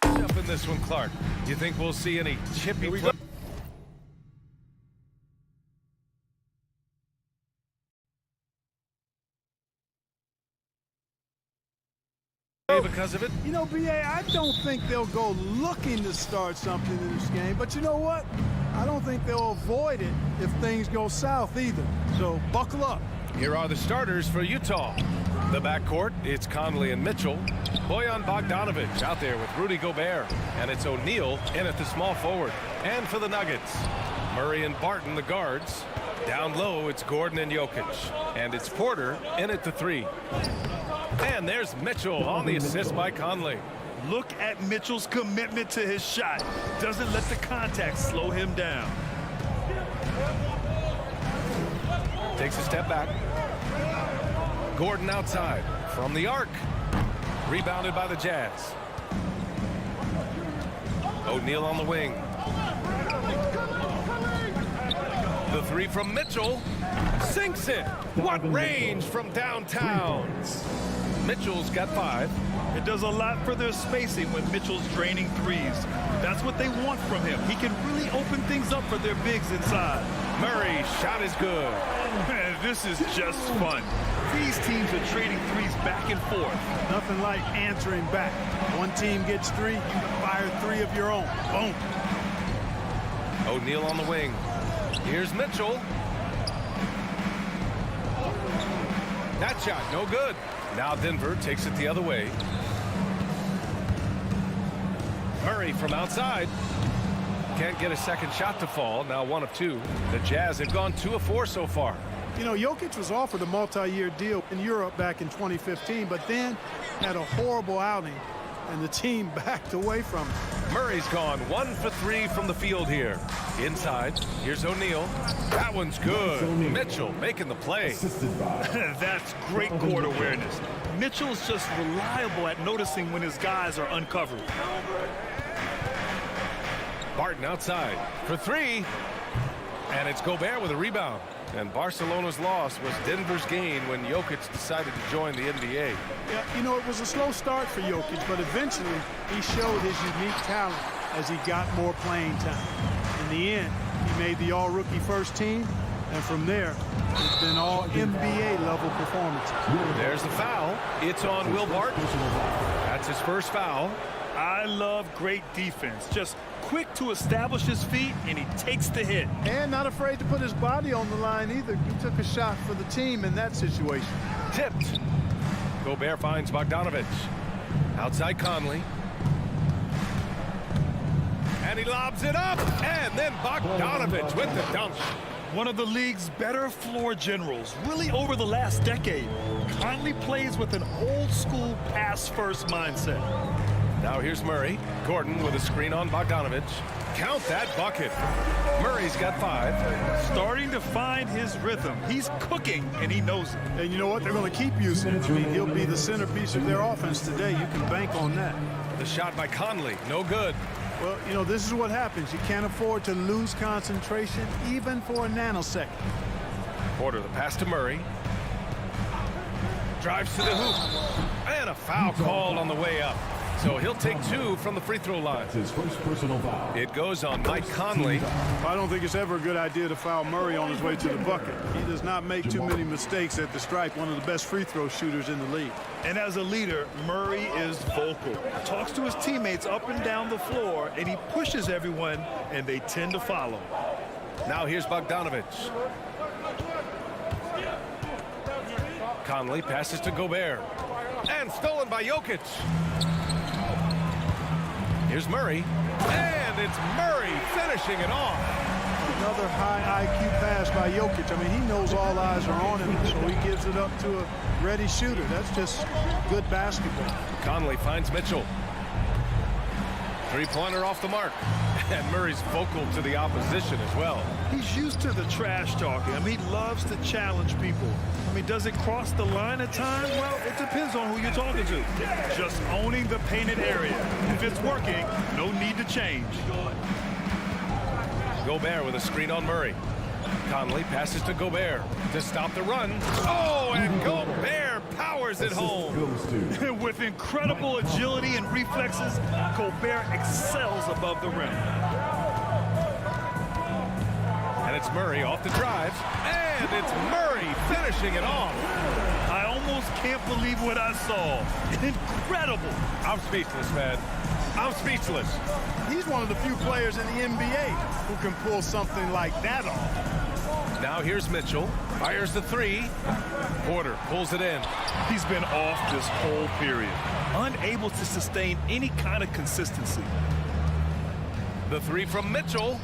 Up in this one, Clark. Do you think we'll see any chippy play? Because of it? You know, B.A., I don't think they'll go looking to start something in this game, but you know what? I don't think they'll avoid it if things go south either. So buckle up. Here are the starters for Utah. The backcourt, it's Conley and Mitchell. Bojan Bogdanovic out there with Rudy Gobert. And it's O'Neal in at the small forward. And for the Nuggets, Murray and Barton, the guards. Down low, it's Gordon and Jokic. And it's Porter in at the 3. And there's Mitchell on the assist by Conley. Look at Mitchell's commitment to his shot. Doesn't let the contact slow him down. Takes a step back. Gordon outside from the arc. Rebounded by the Jazz. O'Neal on the wing. The 3 from Mitchell. Sinks it. What range from downtown. Mitchell's got 5. It does a lot for their spacing when Mitchell's draining threes. That's what they want from him. He can really open things up for their bigs inside. Murray, shot is good. Man, this is just fun. These teams are trading threes back and forth. Nothing like answering back. One team gets 3, you fire 3 of your own. Boom. O'Neal on the wing. Here's Mitchell. That shot, no good. Now Denver takes it the other way. Murray from outside. Can't get a second shot to fall. Now 1 of 2. The Jazz have gone 2 of 4 so far. You know, Jokic was offered a multi-year deal in Europe back in 2015, but then had a horrible outing, and the team backed away from him. Murray's gone 1 for 3 from the field here. Inside, here's O'Neal. That one's good. Mitchell making the play. That's great court awareness. Mitchell's just reliable at noticing when his guys are uncovered. Barton outside for 3. And it's Gobert with a rebound. And Barcelona's loss was Denver's gain when Jokic decided to join the NBA. Yeah, you know, it was a slow start for Jokic, but eventually he showed his unique talent as he got more playing time. In the end, he made the all-rookie first team, and from there, it's been all NBA level performances. There's the foul. It's on Will Barton. That's his first foul. I love great defense. Just quick to establish his feet, and he takes the hit. And not afraid to put his body on the line either. He took a shot for the team in that situation. Tipped. Gobert finds Bogdanovic. Outside Conley. And he lobs it up. And then Bogdanovic with the dunk. One of the league's better floor generals, really over the last decade. Conley plays with an old-school pass-first mindset. Now here's Murray. Gordon with a screen on Bogdanovic. Count that bucket. Murray's got 5. Starting to find his rhythm. He's cooking, and he knows it. And you know what? They're going to keep using it. I mean, he'll be the centerpiece of their offense today. You can bank on that. The shot by Conley. No good. Well, you know, this is what happens. You can't afford to lose concentration, even for a nanosecond. Porter, the pass to Murray. Drives to the hoop. And a foul called on the way up. So he'll take 2 from the free throw line. His first personal foul. It goes on Mike Conley. I don't think it's ever a good idea to foul Murray on his way to the bucket. He does not make too many mistakes at the stripe, one of the best free throw shooters in the league. And as a leader, Murray is vocal. Talks to his teammates up and down the floor, and he pushes everyone, and they tend to follow. Now here's Bogdanovic. Conley passes to Gobert. And stolen by Jokic. Here's Murray. And it's Murray finishing it off. Another high IQ pass by Jokic. I mean, he knows all eyes are on him, so he gives it up to a ready shooter. That's just good basketball. Conley finds Mitchell. Three-pointer off the mark. And Murray's vocal to the opposition as well. He's used to the trash talking. I mean, he loves to challenge people. I mean, does it cross the line at times? Well, it depends on who you're talking to. Just owning the painted area. If it's working, no need to change. Gobert with a screen on Murray. Conley passes to Gobert to stop the run. Oh, and Gobert powers it home. With incredible agility and reflexes, Gobert excels above the rim. And it's Murray off the drive. And it's Murray finishing it off. I almost can't believe what I saw. Incredible. I'm speechless, man. I'm speechless. He's one of the few players in the NBA who can pull something like that off. Now here's Mitchell. Fires the three. Porter pulls it in. He's been off this whole period. Unable to sustain any kind of consistency. The three from Mitchell.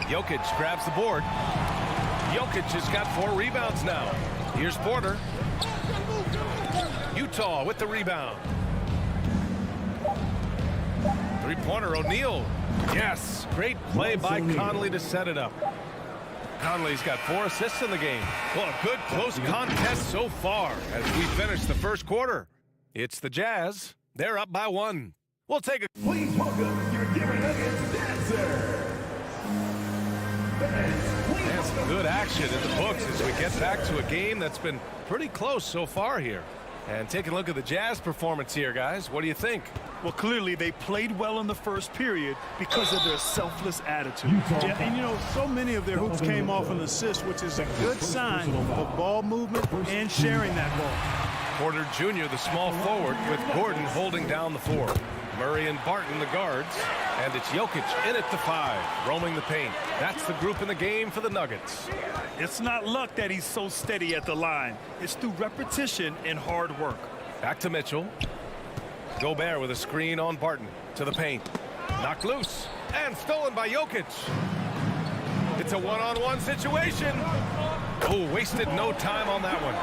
Jokic grabs the board. Jokic has got 4 rebounds now. Here's Porter. Utah with the rebound. Three-pointer, O'Neal. Yes, great play by Conley to set it up. Conley's got 4 assists in the game. Well, a good close contest so far as we finish the first quarter. It's the Jazz. They're up by 1. We'll take a... Please welcome your Denver Nuggets dancer. And some good action in the books as we get back to a game that's been pretty close so far here. And taking a look at the Jazz performance here, guys. What do you think? Well, clearly they played well in the first period because of their selfless attitude. Yeah, and you know, so many of their hoops came off an assist, which is a good sign of ball movement and sharing that ball. Porter Jr., the small forward, with Gordon holding down the 4. Murray and Barton, the guards. And it's Jokic in at the 5, roaming the paint. That's the group in the game for the Nuggets. It's not luck that he's so steady at the line. It's through repetition and hard work. Back to Mitchell. Gobert with a screen on Barton to the paint. Knocked loose and stolen by Jokic. It's a one-on-one situation. Oh, wasted no time on that one.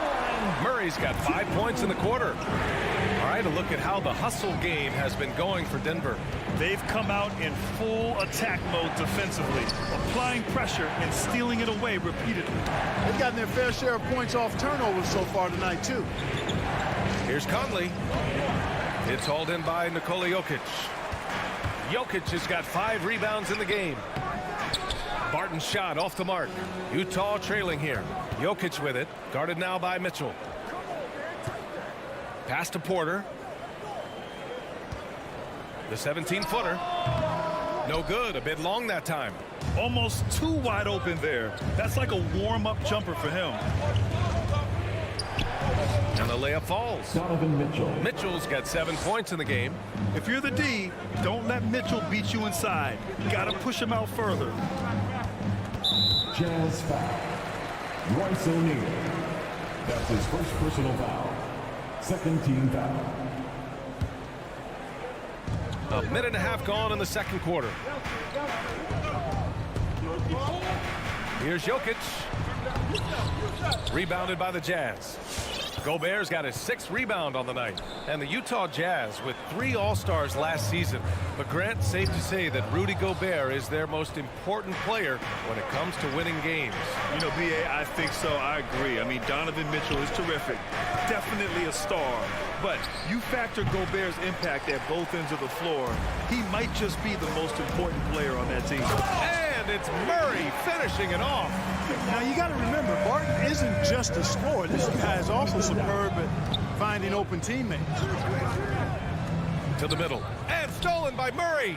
Murray's got 5 points in the quarter. All right, a look at how the hustle game has been going for Denver. They've come out in full attack mode defensively, applying pressure and stealing it away repeatedly. They've gotten their fair share of points off turnovers so far tonight, too. Here's Conley. It's hauled in by Nikola Jokic. Jokic has got 5 rebounds in the game. Barton's shot off the mark. Utah trailing here. Jokic with it. Guarded now by Mitchell. Pass to Porter. The 17-footer. No good. A bit long that time. Almost too wide open there. That's like a warm-up jumper for him. And the layup falls. Donovan Mitchell. Mitchell's got 7 points in the game. If you're the D, don't let Mitchell beat you inside. Got to push him out further. Jazz foul. Royce O'Neal. That's his first personal foul. Second team foul. A minute and a half gone in the second quarter. Here's Jokic. Rebounded by the Jazz. Gobert's got his 6th rebound on the night. And the Utah Jazz with 3 All-Stars last season. But Grant, safe to say that Rudy Gobert is their most important player when it comes to winning games. You know, B.A., I think so. I agree. I mean, Donovan Mitchell is terrific. Definitely a star. But you factor Gobert's impact at both ends of the floor, he might just be the most important player on that team. And it's Murray finishing it off. Now, you got to remember, Barton isn't just a scorer. This guy is also superb at finding open teammates. To the middle. And stolen by Murray.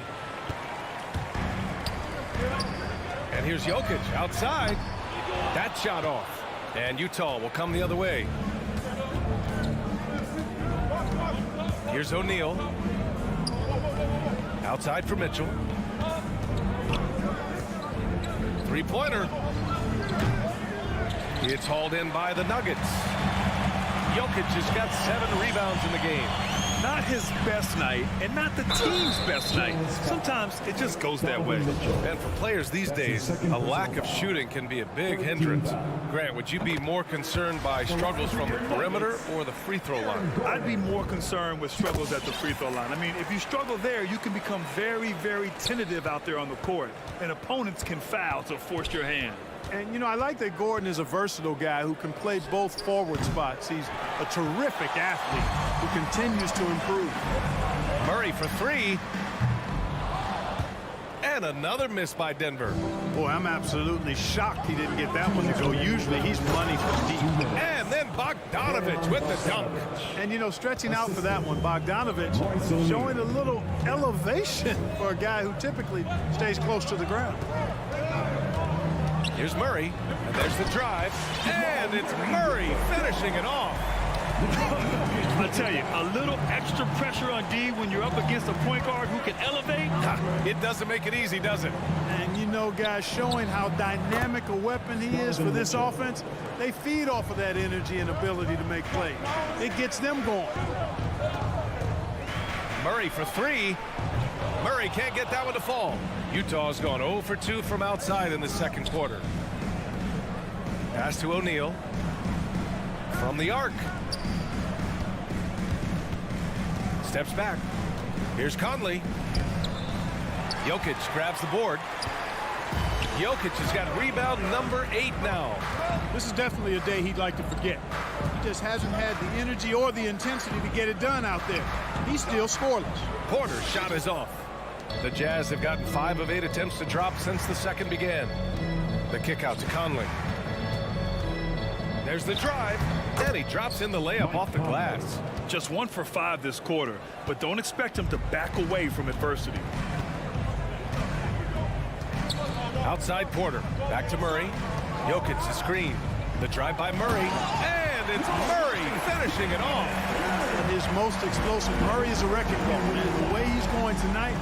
And here's Jokic outside. That shot off. And Utah will come the other way. Here's O'Neal. Outside for Mitchell. Three-pointer. It's hauled in by the Nuggets. Jokic has got 7 rebounds in the game. Not his best night, and not the team's best night. Sometimes it just goes that way. And for players these days, a lack of shooting can be a big hindrance. Grant, would you be more concerned by struggles from the perimeter or the free throw line? I'd be more concerned with struggles at the free throw line. I mean, if you struggle there, you can become very, very tentative out there on the court, and opponents can foul to force your hand. And, you know, I like that Gordon is a versatile guy who can play both forward spots. He's a terrific athlete who continues to improve. Murray for 3. And And another miss by Denver. Boy, I'm absolutely shocked he didn't get that one to go. Usually he's money from deep. And then Bogdanovich with the dunk. And, you know, stretching out for that one, Bogdanovich showing a little elevation for a guy who typically stays close to the ground. Here's Murray, and there's the drive, and it's Murray finishing it off. I tell you, a little extra pressure on D when you're up against a point guard who can elevate. It doesn't make it easy, does it? And, you know, guys, showing how dynamic a weapon he is for this offense, they feed off of that energy and ability to make plays. It gets them going. Murray for three. Murray can't get that one to fall. Utah's gone 0 for 2 from outside in the second quarter. Pass to O'Neal. From the arc. Steps back. Here's Conley. Jokic grabs the board. Jokic has got rebound number 8 now. This is definitely a day he'd like to forget. He just hasn't had the energy or the intensity to get it done out there. He's still scoreless. Porter's shot is off. The Jazz have gotten 5 of 8 attempts to drop since the second began. The kick out to Conley. There's the drive, and he drops in the layup off the glass. Just 1 for 5 this quarter, but don't expect him to back away from adversity. Outside Porter, back to Murray. Jokic the screen. The drive by Murray, and it's Murray finishing it off. His most explosive. Murray is a wrecking ball, and the way he's going tonight,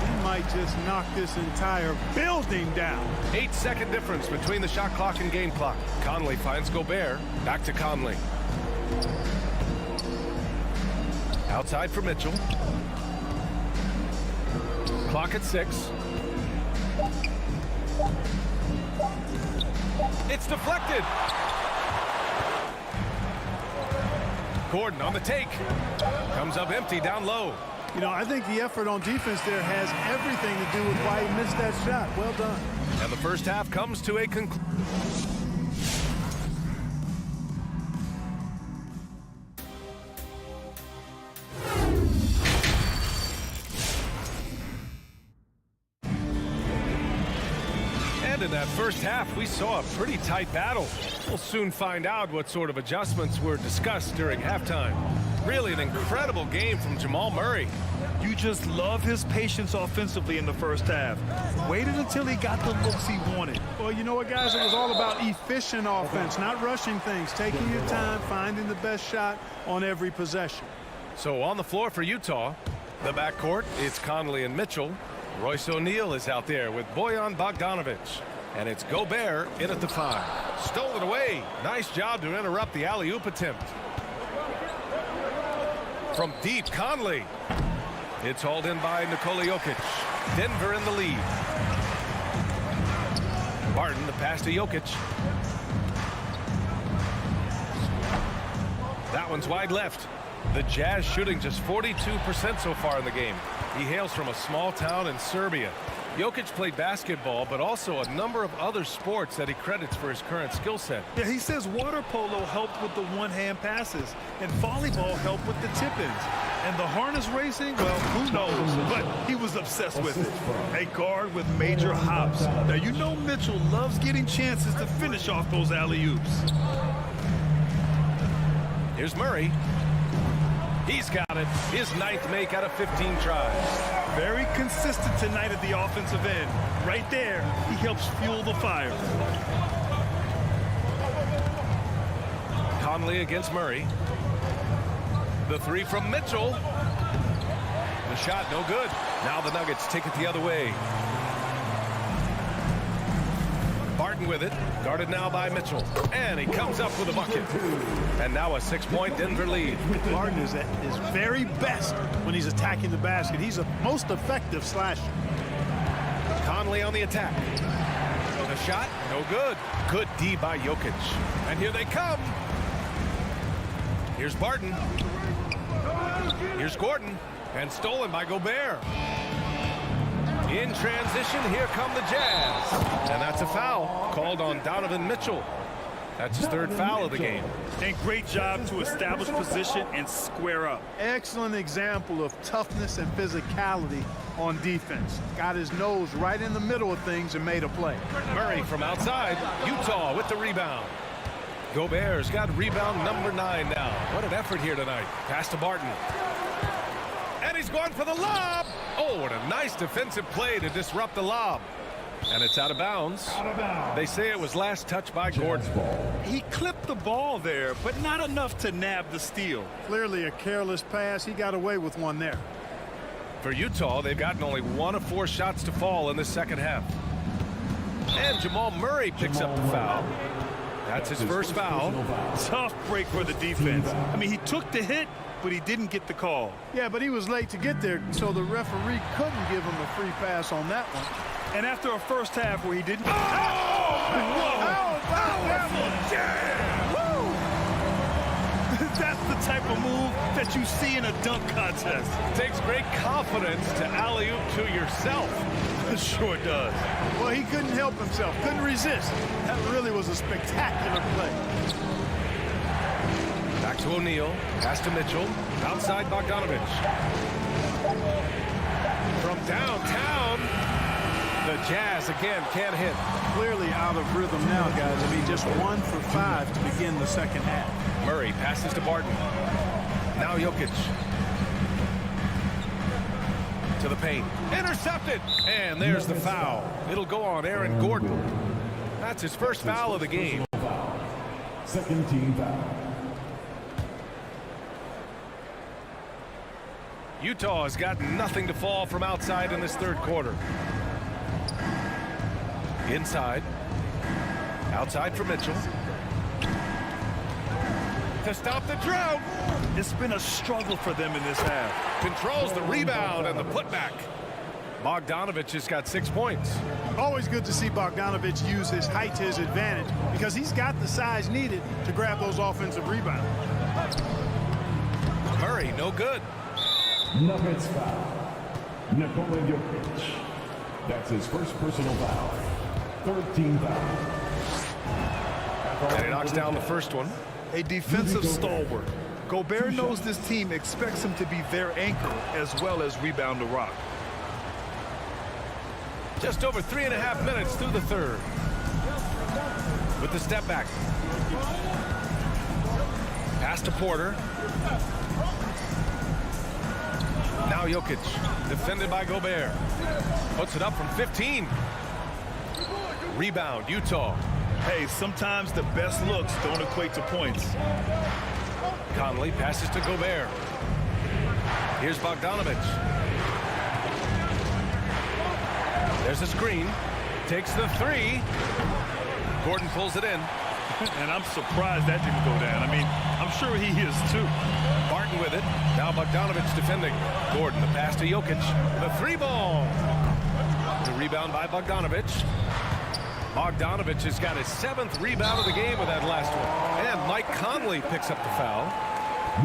he might just knock this entire building down. 8-second difference between the shot clock and game clock. Conley finds Gobert. Back to Conley. Outside for Mitchell. Clock at 6. It's deflected. Gordon on the take. Comes up empty down low. You know, I think the effort on defense there has everything to do with why he missed that shot. Well done. And the first half comes to a conclusion. And in that first half, we saw a pretty tight battle. We'll soon find out what sort of adjustments were discussed during halftime. Really an incredible game from Jamal Murray. You just love his patience offensively in the first half. Waited until he got the looks he wanted. Well, you know what, guys? It was all about efficient offense, not rushing things, taking your time, finding the best shot on every possession. So on the floor for Utah, the backcourt, it's Conley and Mitchell. Royce O'Neal is out there with Bojan Bogdanovich. And it's Gobert in at the 5. Stole it away. Nice job to interrupt the alley-oop attempt. From deep, Conley. It's hauled in by Nikola Jokic. Denver in the lead. Barton, the pass to Jokic. That one's wide left. The Jazz shooting just 42% so far in the game. He hails from a small town in Serbia. Jokic played basketball, but also a number of other sports that he credits for his current skill set. Yeah, he says water polo helped with the one-hand passes, and volleyball helped with the tip-ins. And the harness racing, well, who knows? But he was obsessed with it. A guard with major hops. Now, you know Mitchell loves getting chances to finish off those alley-oops. Here's Murray. He's got it. His 9th make out of 15 tries. Very consistent tonight at the offensive end. Right there, he helps fuel the fire. Conley against Murray. The 3 from Mitchell. The shot no good. Now the Nuggets take it the other way. Barton with it. Guarded now by Mitchell. And he comes up with a bucket. And now a 6-point Denver lead. Barton is at his very best when he's attacking the basket. He's a most effective slasher. Conley on the attack. The shot, no good. Good D by Jokic. And here they come. Here's Barton. Here's Gordon. And stolen by Gobert. In transition, here come the Jazz. And that's a foul called on Donovan Mitchell. That's his third foul of the game. And great job to establish position and square up. Excellent example of toughness and physicality on defense. Got his nose right in the middle of things and made a play. Murray from outside. Utah with the rebound. Gobert's got rebound number 9 now. What an effort here tonight. Pass to Barton. And he's going for the lob. Oh, what a nice defensive play to disrupt the lob. And it's out of bounds. They say it was last touched by Gordon. He clipped the ball there, but not enough to nab the steal. Clearly a careless pass. He got away with one there. For Utah, they've gotten only 1 of 4 shots to fall in the second half. And Jamal Murray picks up the foul. That's his first foul. Tough break for the defense. I mean, he took the hit, but he didn't get the call. Yeah, but he was late to get there, so the referee couldn't give him a free pass on that one. And after a first half where he didn't... Oh! That's the type of move that you see in a dunk contest. Takes great confidence to alley-oop to yourself. It sure does. Well, he couldn't help himself, couldn't resist. That really was a spectacular play. Back to O'Neal, pass to Mitchell, outside Bogdanovich. From downtown, the Jazz again can't hit. Clearly out of rhythm now, guys. I mean, just 1 for 5 to begin the second half. Murray passes to Barton. Now Jokic. To the paint. Intercepted! And there's the foul. It'll go on Aaron Gordon. That's his first foul of the game. Second team foul. Utah has got nothing to fall from outside in this third quarter. Inside. Outside for Mitchell. To stop the drought. It's been a struggle for them in this half. Controls the rebound and the putback. Bogdanovich has got 6 points. Always good to see Bogdanovich use his height to his advantage because he's got the size needed to grab those offensive rebounds. Murray, no good. Nuggets foul. Nikola Jokic. That's his first personal foul. Third team foul. And he knocks down the first one. A defensive stalwart. Gobert knows this team expects him to be their anchor as well as rebound the rock. Just over 3.5 minutes through the third. With the step back. Pass to Porter. Now Jokic, defended by Gobert. Puts it up from 15. Rebound, Utah. Hey, sometimes the best looks don't equate to points. Conley passes to Gobert. Here's Bogdanovich. There's a screen. Takes the 3. Gordon pulls it in. And I'm surprised that didn't go down. I mean, I'm sure he is too. Barton with it. Now Bogdanovich defending. Gordon, the pass to Jokic. The 3-ball. The rebound by Bogdanovich. Bogdanovich has got his 7th rebound of the game with that last one. And Mike Conley picks up the foul.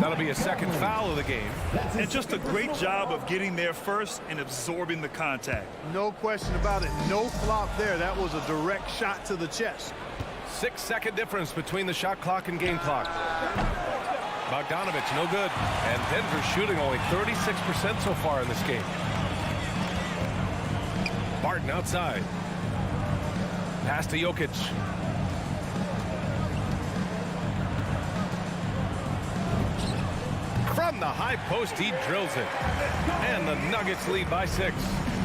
That'll be a second foul of the game. And just a great job of getting there first and absorbing the contact. No question about it. No flop there. That was a direct shot to the chest. 6-second difference between the shot clock and game clock. Bogdanovich, no good. And Denver shooting only 36% so far in this game. Barton outside. Pass to Jokic. From the high post, he drills it. And the Nuggets lead by 6.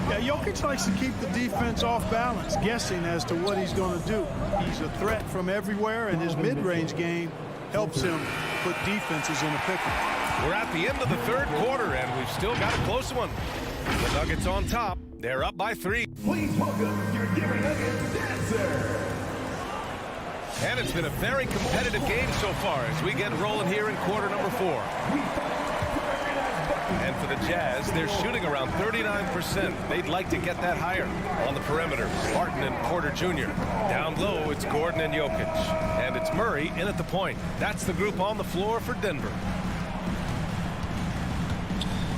Yeah, Jokic likes to keep the defense off balance, guessing as to what he's going to do. He's a threat from everywhere, and his mid-range game helps him put defenses in a pickle. We're at the end of the third quarter, and we've still got a close one. The Nuggets on top. They're up by 3. Please welcome your Denver Nuggets dancer. And it's been a very competitive game so far as we get rolling here in quarter number 4. And for the Jazz, they're shooting around 39%. They'd like to get that higher. On the perimeter, Barton and Porter Jr. Down low, it's Gordon and Jokic. And it's Murray in at the point. That's the group on the floor for Denver.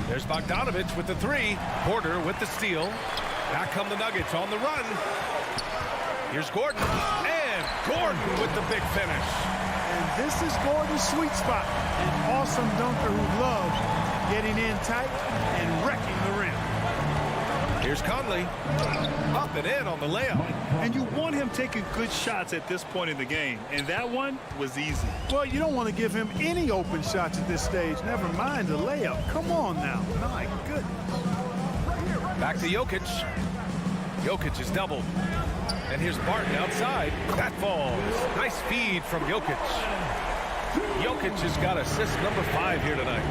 There's Bogdanovich with the 3. Porter with the steal. Back come the Nuggets on the run. Here's Gordon. And Gordon with the big finish. And this is Gordon's sweet spot. An awesome dunker who loves getting in tight and wrecking the rim. Here's Conley. Up and in on the layup. And you want him taking good shots at this point in the game. And that one was easy. Well, you don't want to give him any open shots at this stage. Never mind the layup. Come on now. My goodness. Back to Jokic. Jokic is doubled. And here's Barton outside. That falls. Nice feed from Jokic. Jokic has got assist number 5 here tonight.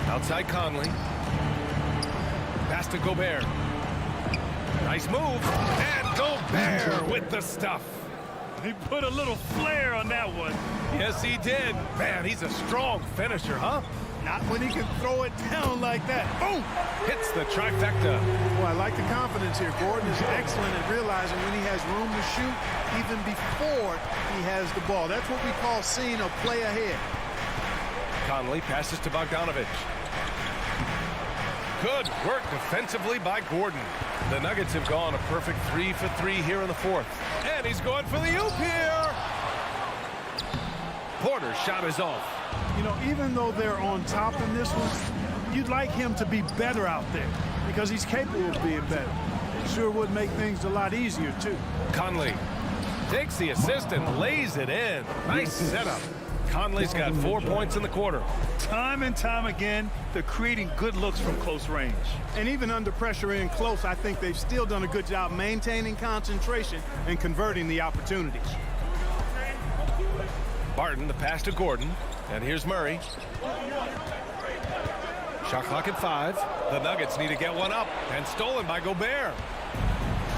Outside Conley. Pass to Gobert. Nice move. And Gobert with the stuff. He put a little flair on that one. Yes, he did. Man, he's a strong finisher, huh? Not when he can throw it down like that. Boom! Hits the trifecta. Well, I like the confidence here. Gordon is excellent at realizing when he has room to shoot, even before he has the ball. That's what we call seeing a play ahead. Conley passes to Bogdanovich. Good work defensively by Gordon. The Nuggets have gone a perfect 3 for 3 here in the 4th. And he's going for the oop here. Porter's shot is off. You know, even though they're on top in this one, you'd like him to be better out there because he's capable of being better. It sure would make things a lot easier, too. Conley takes the assist and lays it in. Nice setup. Conley's got 4 points in the quarter. Time and time again, they're creating good looks from close range. And even under pressure in close, I think they've still done a good job maintaining concentration and converting the opportunities. Barton, the pass to Gordon. And here's Murray. Shot clock at 5. The Nuggets need to get one up. And stolen by Gobert.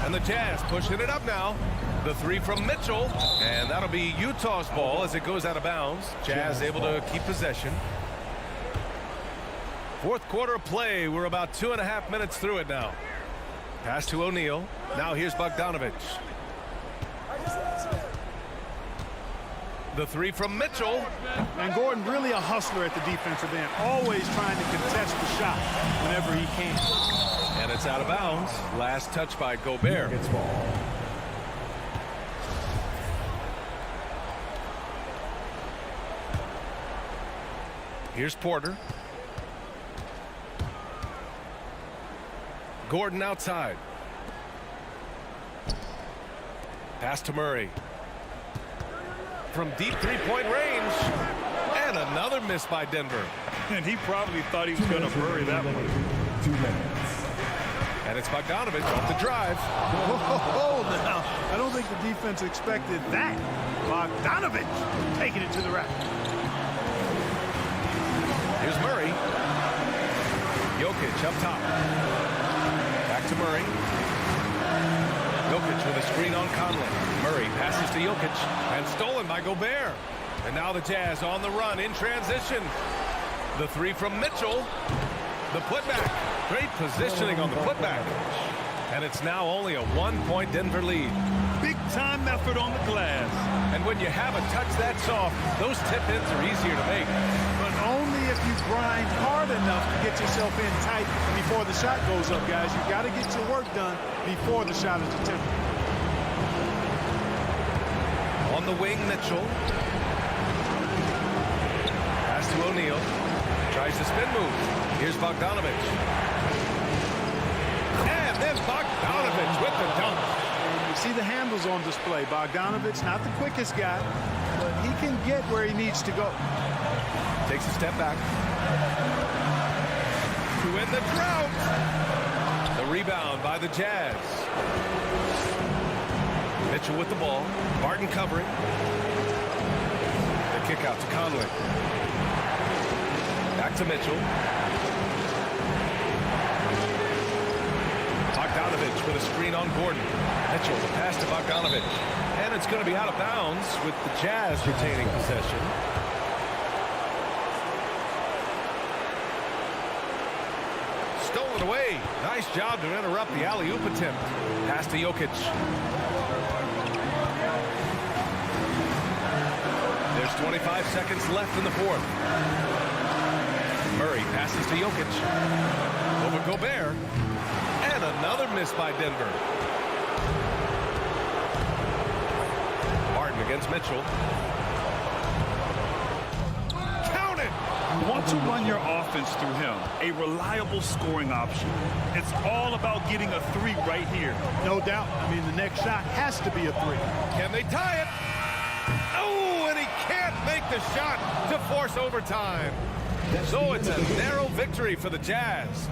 And the Jazz pushing it up now. The 3 from Mitchell. And that'll be Utah's ball as it goes out of bounds. Jazz able to keep possession. 4th quarter of play. We're about 2.5 minutes through it now. Pass to O'Neal. Now here's Bogdanovich. The 3 from Mitchell. And Gordon really a hustler at the defensive end. Always trying to contest the shot whenever he can. And it's out of bounds. Last touch by Gobert. Here's Porter. Gordon outside. Pass to Murray. From deep three-point range. And another miss by Denver. And he probably thought he was going to bury that one. 2 minutes. And it's Bogdanovich off the drive. Oh, now, I don't think the defense expected that. Bogdanovich taking it to the rack. Here's Murray. Jokic up top. Back to Murray. Jokic with a screen on Conley. Murray passes to Jokic and stolen by Gobert. And now the Jazz on the run in transition. The 3 from Mitchell. The putback. Great positioning on the putback. And it's now only a 1-point Denver lead. Big time effort on the glass. And when you have a touch that soft, those tip-ins are easier to make. But only if you grind hard enough to get yourself in tight before the shot goes up, guys. You've got to get your work done before the shot is attempted. On the wing, Mitchell. Pass to O'Neal. Tries the spin move. Here's Bogdanovich. And then Bogdanovich with the dunk. You see the handles on display. Bogdanovich, not the quickest guy, but he can get where he needs to go. Takes a step back. To end the drought. The rebound by the Jazz. Mitchell with the ball. Barton covering. The kick out to Conley. Back to Mitchell. Bogdanovich with a screen on Gordon. Mitchell, the pass to Bogdanovich. And it's going to be out of bounds with the Jazz retaining possession. Stolen away. Nice job to interrupt the alley-oop attempt. Pass to Jokic. There's 25 seconds left in the 4th. Murray passes to Jokic. Over Gobert. And another miss by Denver. against Mitchell. Count it! You want to run your offense through him, a reliable scoring option. It's all about getting a three right here. No doubt. I mean, the next shot has to be a three. Can they tie it? Oh, and he can't make the shot to force overtime. So it's a narrow victory for the Jazz.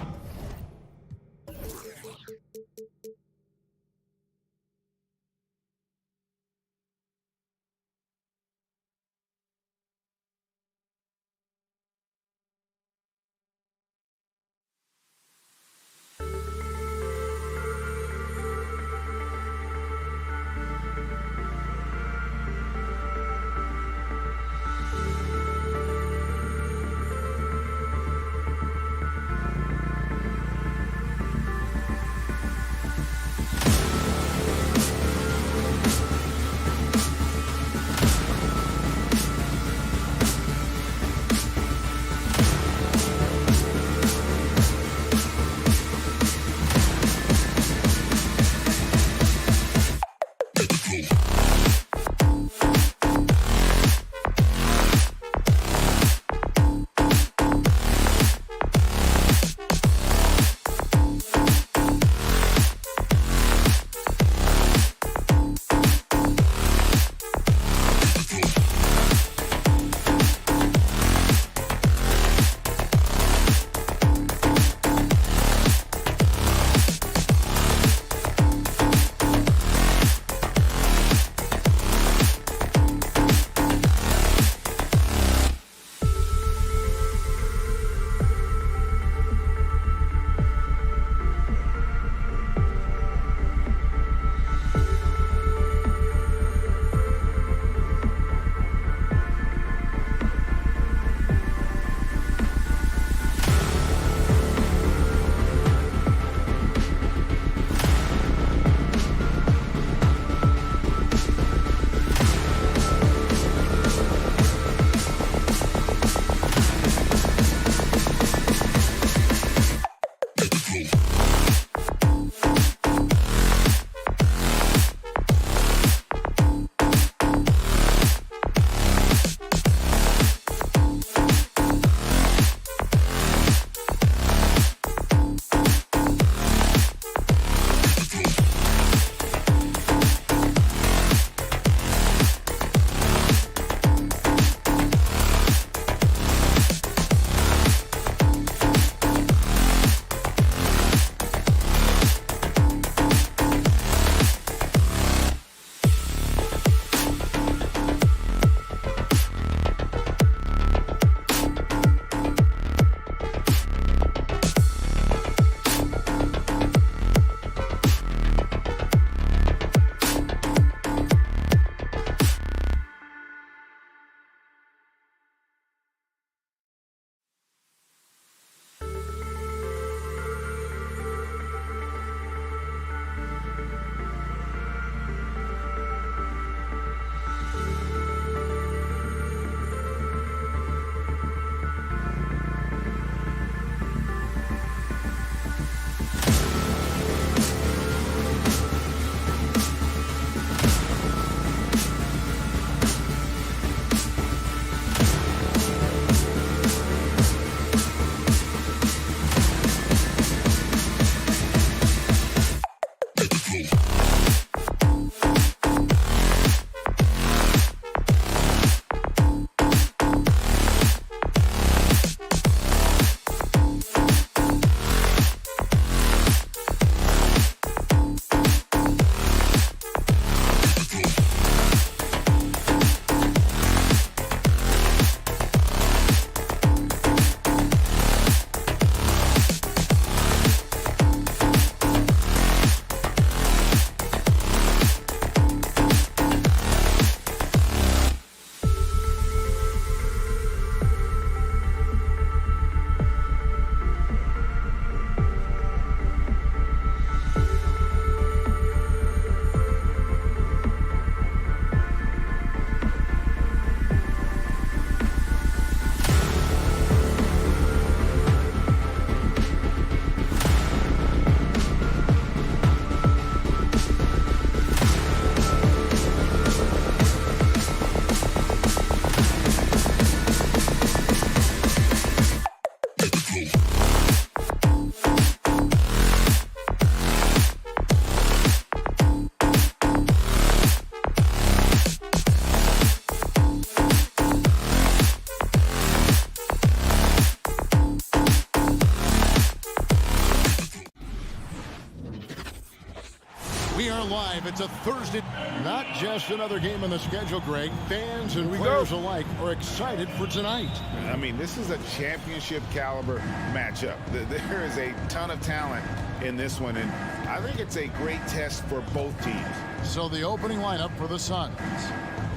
5. It's a Thursday. Not just another game on the schedule, Greg. Fans and players alike are excited for tonight. I mean, this is a championship caliber matchup. There is a ton of talent in this one, and I think it's a great test for both teams. So the opening lineup for the Suns.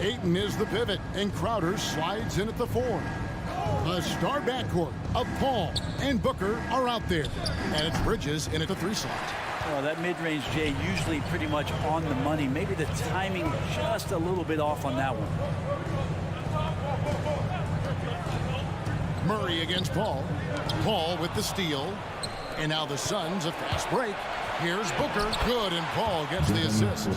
Ayton is the pivot, and Crowder slides in at the 4. The star backcourt of Paul and Booker are out there. And it's Bridges in at the 3 slot. Well, that mid-range, Jay, usually pretty much on the money. Maybe the timing just a little bit off on that one. Murray against Paul. Paul with the steal. And now the Suns a fast break. Here's Booker. Good, and Paul gets the assist.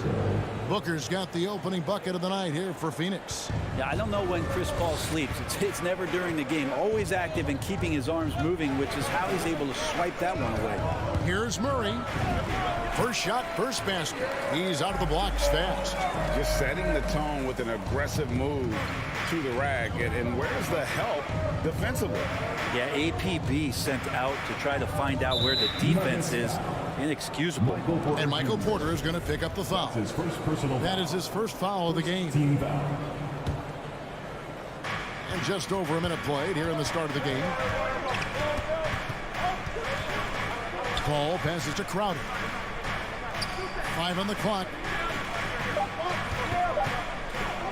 Booker's got the opening bucket of the night here for Phoenix. Yeah, I don't know when Chris Paul sleeps. It's never during the game. Always active and keeping his arms moving, which is how he's able to swipe that one away. Here's Murray. First shot, first basket. He's out of the blocks fast. Just setting the tone with an aggressive move to the rack. And where's the help defensively? Yeah, APB sent out to try to find out where the defense is. Inexcusable. And Michael Porter is going to pick up the foul. His first personal That is his first foul of the game. team foul. And just over a minute played here in the start of the game. Paul passes to Crowder. 5 on the clock.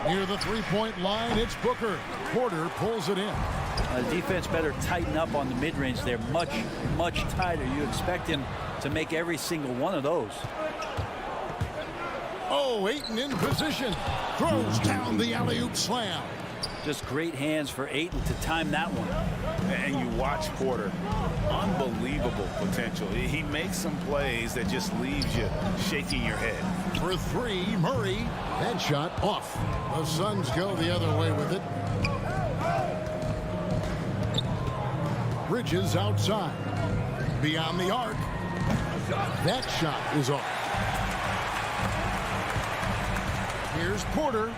Near the three-point line, it's Booker. Porter pulls it in. Defense better tighten up on the mid-range. They're much, much tighter. You expect him to make every single one of those. Oh, Ayton in position. Throws down the alley-oop slam. Just great hands for Ayton to time that one. And you watch Porter. Unbelievable potential. He makes some plays that just leaves you shaking your head. For 3, Murray. That shot off. The Suns go the other way with it. Bridges outside. Beyond the arc. That shot is off. Here's Porter.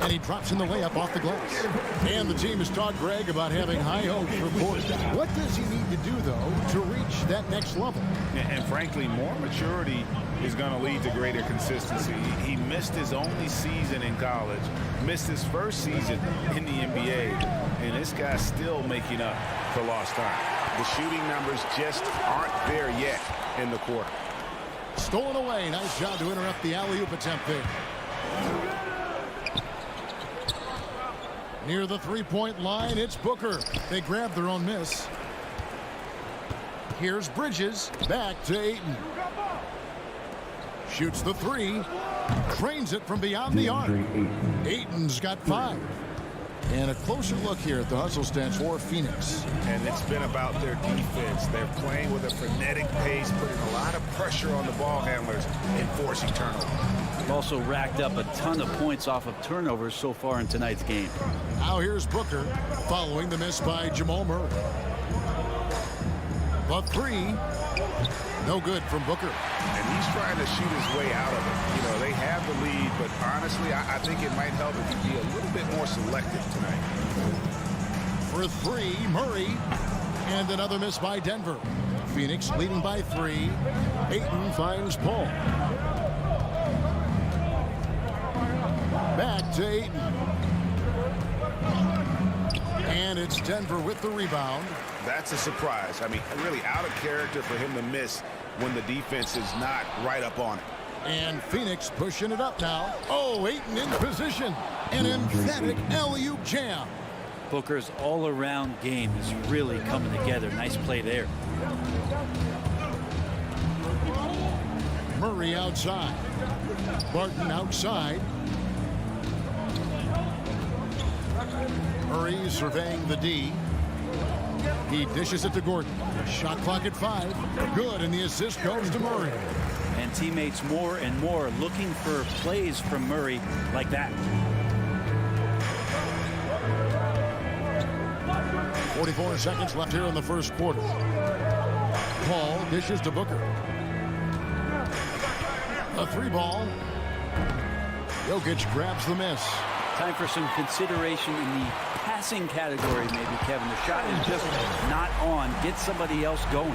And he drops in the layup off the glass. And the team has talked, Greg, about having high hopes for Porter. What does he need to do, though, to reach that next level? And frankly, more maturity is going to lead to greater consistency. He missed his only season in college, missed his first season in the NBA, and this guy's still making up for lost time. The shooting numbers just aren't there yet in the quarter. Stolen away. Nice job to interrupt the alley-oop attempt there. Near the three-point line, it's Booker. They grab their own miss. Here's Bridges. Back to Ayton. Shoots the 3. Trains it from beyond the arc. Ayton's got 5. And a closer look here at the hustle stats for Phoenix. And it's been about their defense. They're playing with a frenetic pace, putting a lot of pressure on the ball handlers and forcing turnovers. They've also racked up a ton of points off of turnovers so far in tonight's game. Now here's Booker following the miss by Jamal Murray. The 3. No good from Booker. And he's trying to shoot his way out of it. You know, they have the lead, but honestly, I think it might help if he be a little bit more selective tonight. For 3, Murray. And another miss by Denver. Phoenix leading by 3. Ayton finds Paul. Back to Ayton. And it's Denver with the rebound. That's a surprise. I mean, really out of character for him to miss when the defense is not right up on it. And Phoenix pushing it up now. Oh, Ayton in position. An emphatic alley-oop jam. Booker's all-around game is really coming together. Nice play there. Murray outside. Barton outside. Murray surveying the D. He dishes it to Gordon. Shot clock at 5. Good, and the assist goes to Murray. And teammates more and more looking for plays from Murray like that. 44 seconds left here in the first quarter. Paul dishes to Booker. A 3-ball. Jokic grabs the miss. Time for some consideration in the passing category, maybe, Kevin. The shot is just not on. Get somebody else going.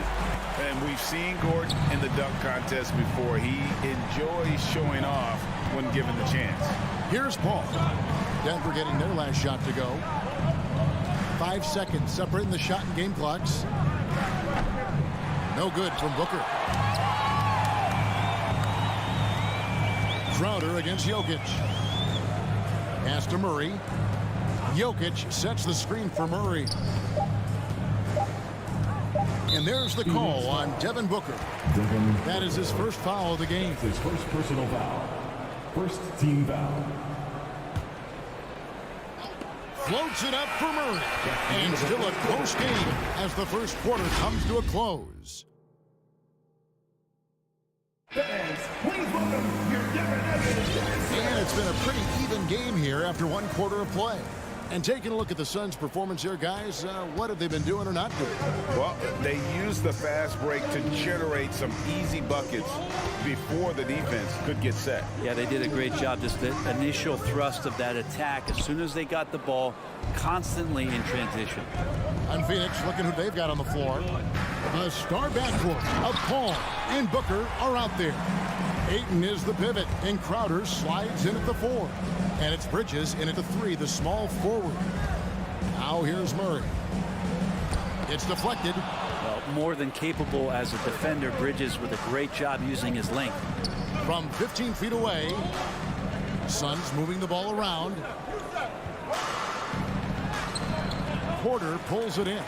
And we've seen Gordon in the dunk contest before. He enjoys showing off when given the chance. Here's Paul. Denver getting their last shot to go. 5 seconds separating the shot and game clocks. No good from Booker. Crowder against Jokic. Pass to Murray. Jokic sets the screen for Murray. And there's the call on Devin Booker. That is his first foul of the game. His first personal foul. First team foul. Floats it up for Murray. And still a close game as the first quarter comes to a close. And it's been a pretty even game here after one quarter of play. And taking a look at the Suns' performance here, guys, what have they been doing or not doing? Well, they used the fast break to generate some easy buckets before the defense could get set. Yeah, they did a great job. Just the initial thrust of that attack, as soon as they got the ball, constantly in transition. And Phoenix, looking who they've got on the floor. The star backcourt of Paul and Booker are out there. Ayton is the pivot, and Crowder slides in at the 4. And it's Bridges in at the 3, the small forward. Now here's Murray. It's deflected. Well, more than capable as a defender, Bridges with a great job using his length. From 15 feet away, Suns moving the ball around. Porter pulls it in.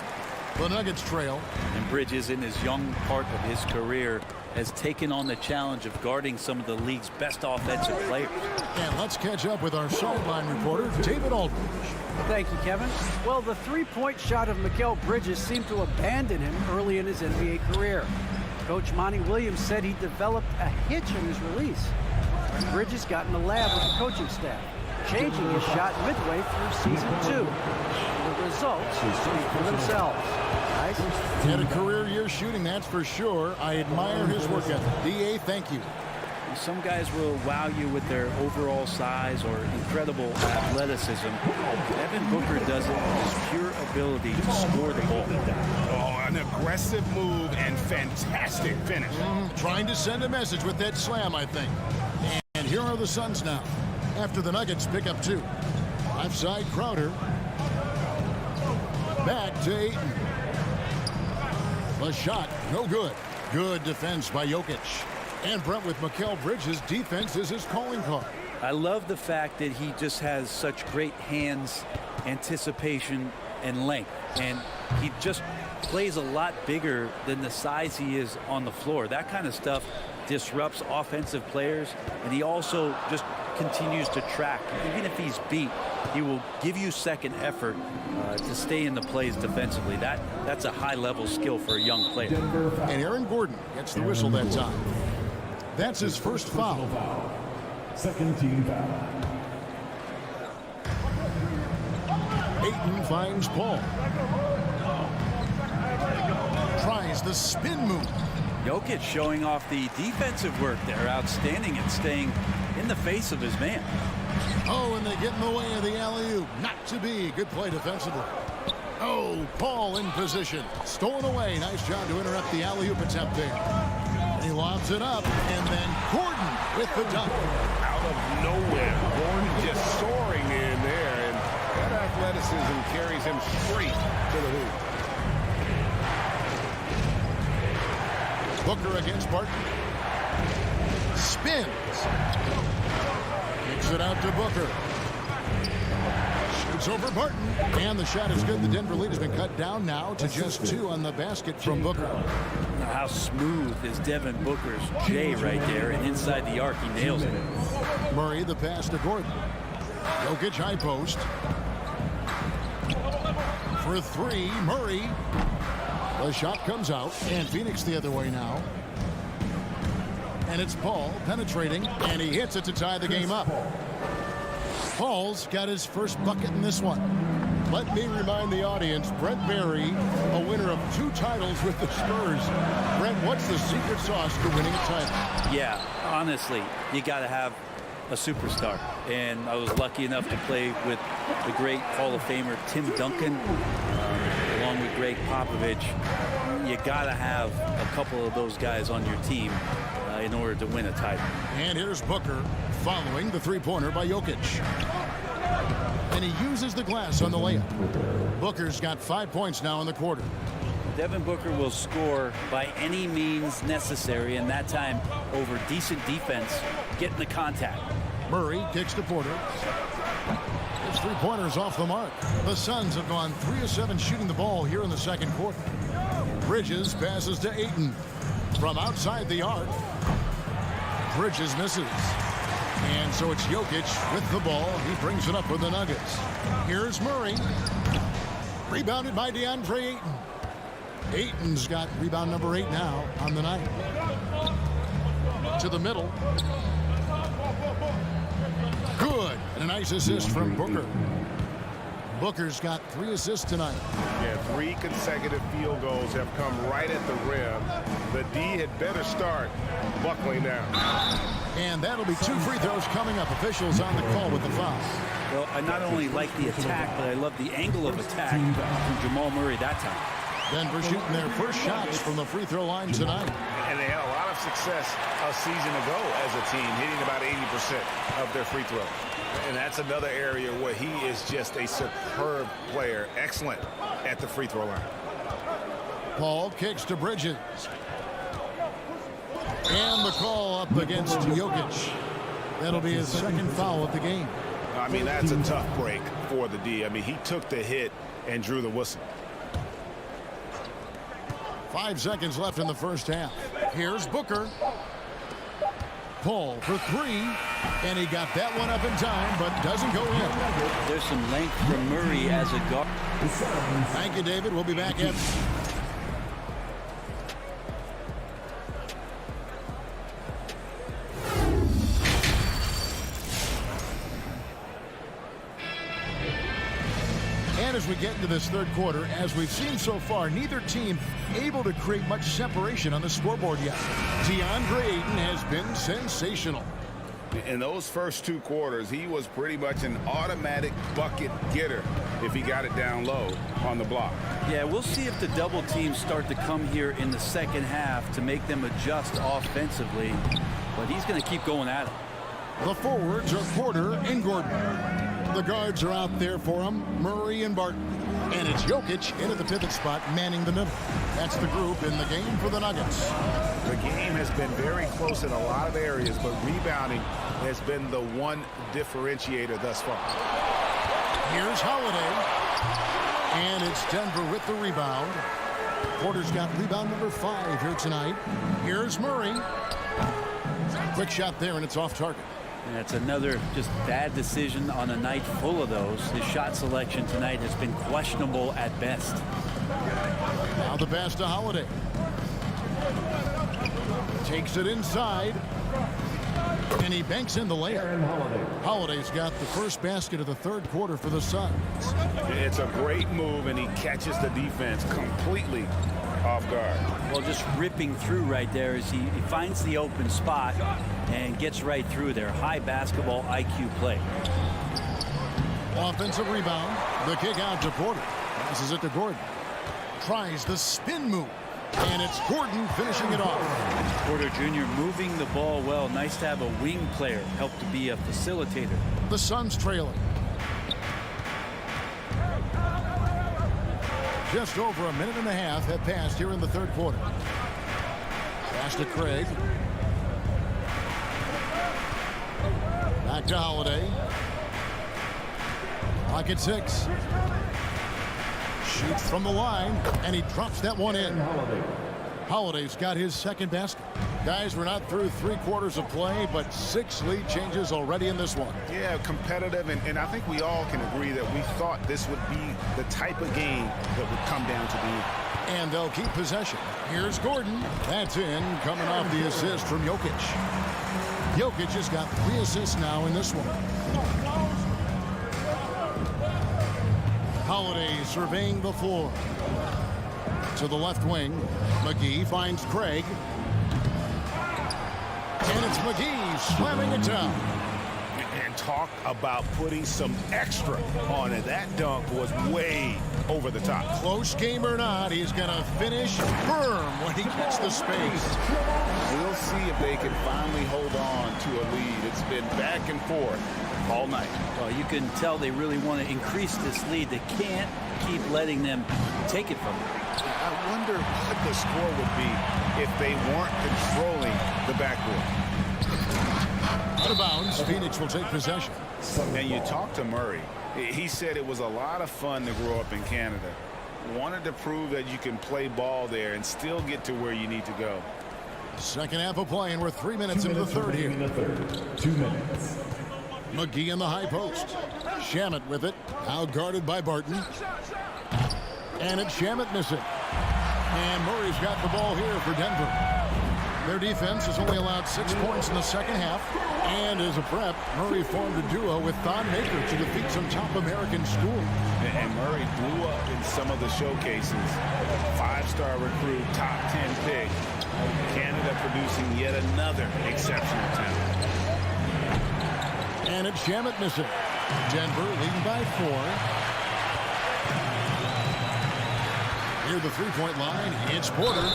The Nuggets trail. And Bridges, in his young part of his career, has taken on the challenge of guarding some of the league's best offensive players. And let's catch up with our sideline reporter, David Aldridge. Thank you, Kevin. Well, the three-point shot of Mikal Bridges seemed to abandon him early in his NBA career. Coach Monty Williams said he developed a hitch in his release. Bridges got in the lab with the coaching staff, changing his shot midway through season 2. The results speak for themselves. Guys? He had a career year shooting, that's for sure. I admire his work ethic. D.A., thank you. Some guys will wow you with their overall size or incredible athleticism. Devin Booker does it with his pure ability to score the ball. Oh, an aggressive move and fantastic finish. Trying to send a message with that slam, I think. And here are the Suns now, after the Nuggets pick up 2. Left side, Crowder. Back to Ayton. The shot, no good. Good defense by Jokic. And Brent, with Mikal Bridges, defense is his calling card. I love the fact that he just has such great hands, anticipation, and length. And he just plays a lot bigger than the size he is on the floor. That kind of stuff disrupts offensive players, and he also just continues to track. Even if he's beat, he will give you second effort to stay in the plays defensively. That's a high-level skill for a young player. And Aaron Gordon gets the whistle that time. That's his first foul. Second team foul. Ayton finds Paul. Tries the spin move. Jokic showing off the defensive work there. Outstanding at staying in the face of his man. Oh, and they get in the way of the alley-oop. Not to be. Good play defensively. Oh, Paul in position. Stolen away. Nice job to interrupt the alley-oop attempt there. He lobs it up, and then Gordon with the dunk. Out of nowhere, Gordon just soaring in there, and that athleticism carries him straight to the hoop. Booker against Barton. Spins. Kicks it out to Booker. Shoots over Barton. And the shot is good. The Denver lead has been cut down now to just 2 on the basket from Booker. How smooth is Devin Booker's J right there, and inside the arc he nails it. Murray the pass to Gordon. Jokic high post. For 3, Murray. The shot comes out, and Phoenix the other way now. And it's Paul penetrating, and he hits it to tie the game up. Paul's got his first bucket in this one. Let me remind the audience, Brent Barry, a winner of 2 titles with the Spurs. Brent, what's the secret sauce to winning a title? Yeah, honestly, you got to have a superstar. And I was lucky enough to play with the great Hall of Famer Tim Duncan, along with Greg Popovich. You got to have a couple of those guys on your team in order to win a title. And here's Booker following the three-pointer by Jokic. And he uses the glass on the layup. Booker's got 5 points now in the quarter. Devin Booker will score by any means necessary, and that time over decent defense, getting the contact. Murray kicks to Porter. His three-pointers off the mark. The Suns have gone 3 of 7 shooting the ball here in the second quarter. Bridges passes to Ayton. From outside the arc, Bridges misses. And so it's Jokic with the ball. He brings it up with the Nuggets. Here's Murray. Rebounded by DeAndre Ayton. Ayton's got rebound number 8 now on the night. To the middle. Good. And a nice assist from Booker. Booker's got 3 assists tonight. Yeah, 3 consecutive field goals have come right at the rim. The D had better start buckling now. And that'll be 2 free throws coming up. Officials on the call with the foul. Well, I not only like the attack, but I love the angle of attack from Jamal Murray that time. Denver shooting their first shots from the free throw line tonight. And they had a lot of success a season ago as a team, hitting about 80% of their free throws. And that's another area where he is just a superb player, excellent at the free throw line. Paul kicks to Bridges. And the call up against Jokic. That'll be his second foul of the game. I mean, that's a tough break for the D. I mean, he took the hit and drew the whistle. 5 seconds left in the first half. Here's Booker. Paul for 3. And he got that one up in time, but doesn't go in. There's some length from Murray as a guard. Thank you, David. We'll be back at... And as we get into this third quarter, as we've seen so far, neither team able to create much separation on the scoreboard yet. DeAndre Ayton has been sensational. In those first 2 quarters, he was pretty much an automatic bucket getter if he got it down low on the block. Yeah, we'll see if the double teams start to come here in the second half to make them adjust offensively, but he's going to keep going at it. The forwards are Porter and Gordon. The guards are out there for him, Murray and Barton. And it's Jokic in at the pivot spot, manning the middle. That's the group in the game for the Nuggets. The game has been very close in a lot of areas, but rebounding has been the one differentiator thus far. Here's Holiday. And it's Denver with the rebound. Porter's got rebound number 5 here tonight. Here's Murray. Quick shot there, and it's off target. And it's another just bad decision on a night full of those. His shot selection tonight has been questionable at best. Now the pass to Holiday. Takes it inside. And he banks in the layup. Holiday's got the first basket of the third quarter for the Suns. It's a great move, and he catches the defense completely off guard. Well, just ripping through right there as he finds the open spot and gets right through there. High basketball IQ play. Offensive rebound. The kick out to Porter. Passes it to Gordon. Tries the spin move. And it's Gordon finishing it off. Porter Jr. moving the ball well. Nice to have a wing player help to be a facilitator. The Suns trailing. Just over a minute and a half have passed here in the third quarter. Pass to Craig. Back to Holiday. Clock at 6. Shoots from the line, and he drops that one in. Holiday's got his second basket. Guys, we're not through 3 quarters of play, but 6 lead changes already in this one. Yeah, competitive, and I think we all can agree that we thought this would be the type of game that would come down to the end. And they'll keep possession. Here's Gordon. That's in, coming off the assist from Jokic. Jokic has got 3 assists now in this one. Holiday surveying the floor. To the left wing. McGee finds Craig. And it's McGee slamming it down. talk about putting some extra on it. That dunk was way over the top. Close game or not, he's going to finish firm when he gets the space. We'll see if they can finally hold on to a lead. It's been back and forth all night. Well, you can tell they really want to increase this lead. They can't keep letting them take it from them. I wonder what the score would be if they weren't controlling the backboard. Out of bounds, Phoenix will take possession. And you talk to Murray. He said it was a lot of fun to grow up in Canada. Wanted to prove that you can play ball there and still get to where you need to go. Second half of play, and we're 3 minutes into the third here. 2 minutes. McGee in the high post. Shamet with it. Now guarded by Barton. And it's Shamet missing. And Murray's got the ball here for Denver. Their defense has only allowed 6 points in the second half. And as a prep, Murray formed a duo with Thon Maker to defeat some top American schools. And Murray blew up in some of the showcases. 5-star recruit, top 10 pick. Canada producing yet another exceptional talent. And it's Shamet missing. Denver leading by 4. Near the three-point line, it's Porter.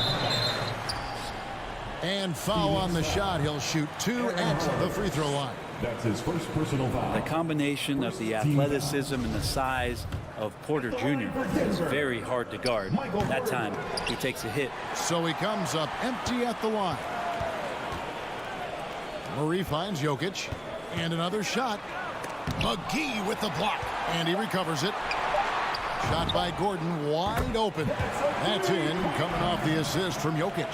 And foul on the shot. He'll shoot 2 at the free throw line. That's his first personal foul. The combination of the athleticism and the size of Porter Jr. is very hard to guard. That time, he takes a hit. So he comes up empty at the line. Murray finds Jokic. And another shot. McGee with the block. And he recovers it. Shot by Gordon, wide open. That's in, coming off the assist from Jokic.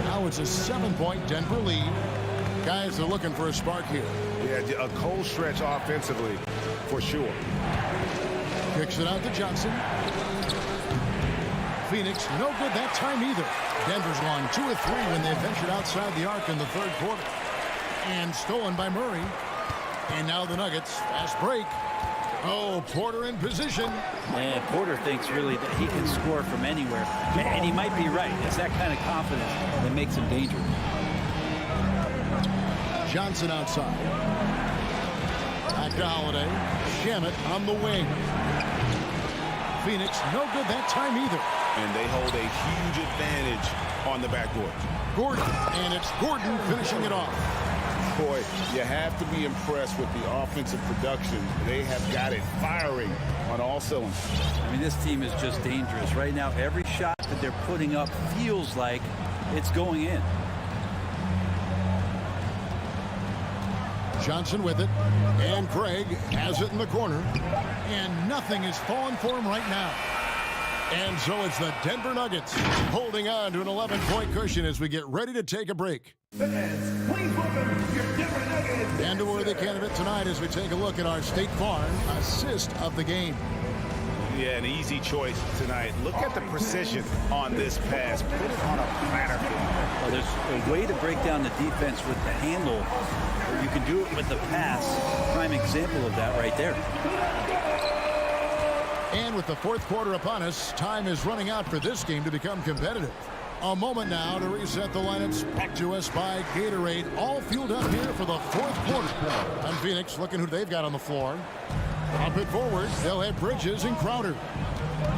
Now it's a 7-point Denver lead. Guys are looking for a spark here. Yeah, a cold stretch offensively, for sure. Kicks it out to Johnson. Phoenix, no good that time either. Denver's won 2 of 3 when they ventured outside the arc in the third quarter. And stolen by Murray. And now the Nuggets, fast break. Oh, Porter in position. And Porter thinks really that he can score from anywhere. And he might be right. It's that kind of confidence that makes him dangerous. Johnson outside. Back to Holiday. Shamet on the wing. Phoenix, no good that time either. And they hold a huge advantage on the backboard. Gordon, and it's Gordon finishing it off. Boy, you have to be impressed with the offensive production. They have got it firing on all cylinders. I mean, this team is just dangerous. Right now, every shot that they're putting up feels like it's going in. Johnson with it. And Craig has it in the corner. And nothing is falling for him right now. And so it's the Denver Nuggets holding on to an 11-point cushion as we get ready to take a break. Fans, please welcome your Denver Nuggets. And a worthy candidate tonight as we take a look at our State Farm assist of the game. Yeah, an easy choice tonight. Look at the precision on this pass. Put it on a platter. Well, there's a way to break down the defense with the handle. Or you can do it with the pass. Prime example of that right there. And with the fourth quarter upon us, time is running out for this game to become competitive. A moment now to reset the lineups. Back to us by Gatorade. All fueled up here for the fourth quarter. And Phoenix looking who they've got on the floor. Up it forward. They'll have Bridges and Crowder.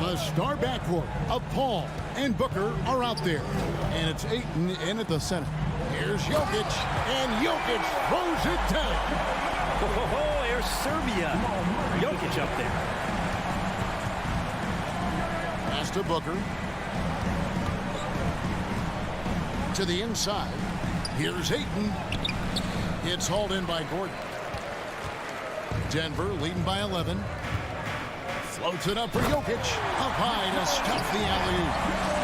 The star backcourt of Paul and Booker are out there. And it's Ayton in at the center. Here's Jokic. And Jokic throws it down. Oh, there's Serbia. Jokic up there. Pass to Booker. To the inside. Here's Ayton. It's hauled in by Gordon. Denver leading by 11. Floats it up for Jokic. Up high to stuff the alley-oop.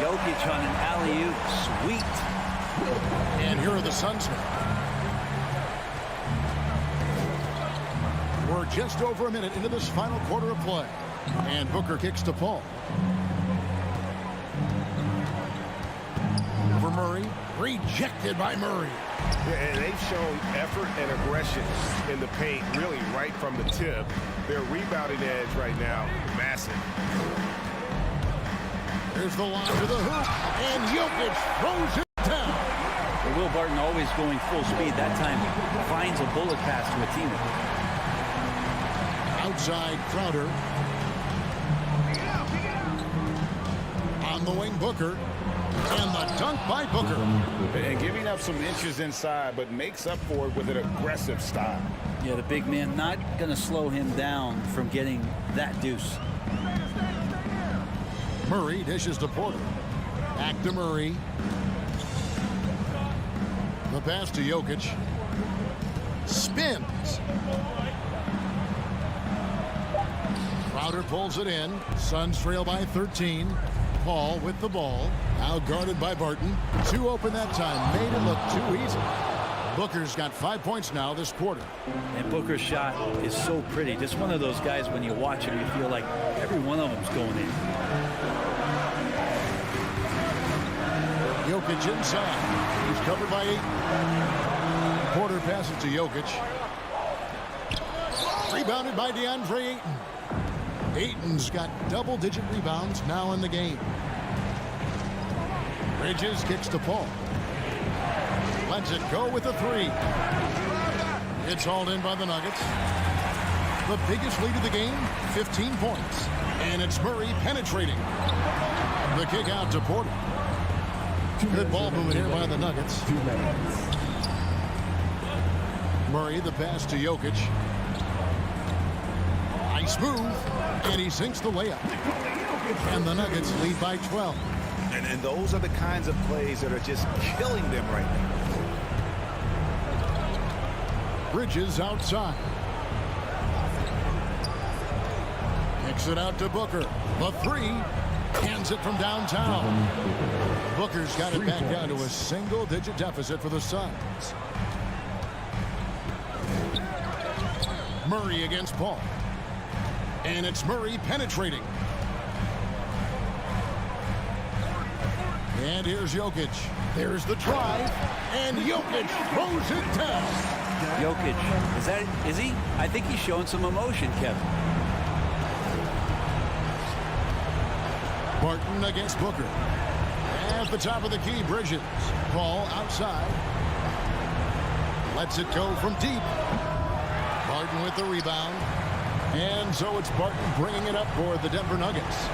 Jokic on an alley-oop. Sweet. And here are the Suns now. We're just over a minute into this final quarter of play. And Booker kicks to Paul. For Murray. Rejected by Murray. Yeah, and they've shown effort and aggression in the paint, really right from the tip. Their rebounding edge right now, massive. There's the line to the hoop, and Jokic throws it down. Well, Will Barton always going full speed. That time finds a bullet pass to a teammate. Outside Crowder. On the wing, Booker. And the dunk by Booker. And giving up some inches inside, but makes up for it with an aggressive style. Yeah, the big man not going to slow him down from getting that deuce. Murray dishes to Porter. Back to Murray. The pass to Jokic. Spins. Crowder pulls it in. Suns trail by 13. Paul with the ball. Now guarded by Barton. Two open that time. Made it look too easy. Booker's got 5 points now this quarter. And Booker's shot is so pretty. Just one of those guys when you watch him, you feel like every one of them's going in. Jokic inside. He's covered by 8. Porter passes to Jokic. Rebounded by DeAndre Ayton. Ayton's got double-digit rebounds now in the game. Bridges kicks to Paul. Lets it go with a 3. It's hauled in by the Nuggets. The biggest lead of the game, 15 points. And it's Murray penetrating. The kick out to Porter. Good ball movement here by the Nuggets. Murray, the pass to Jokic. Nice move. And he sinks the layup. And the Nuggets lead by 12. And those are the kinds of plays that are just killing them right now. Bridges outside. Kicks it out to Booker. The 3. Hands it from downtown. Booker's got it back down to a single-digit deficit for the Suns. Murray against Paul. And it's Murray penetrating. And here's Jokic. There's the drive. And Jokic throws it down. Jokic, is he? I think he's showing some emotion, Kevin. Barton against Booker. At the top of the key, Bridges. Paul outside. Lets it go from deep. Barton with the rebound. And so it's Barton bringing it up for the Denver Nuggets.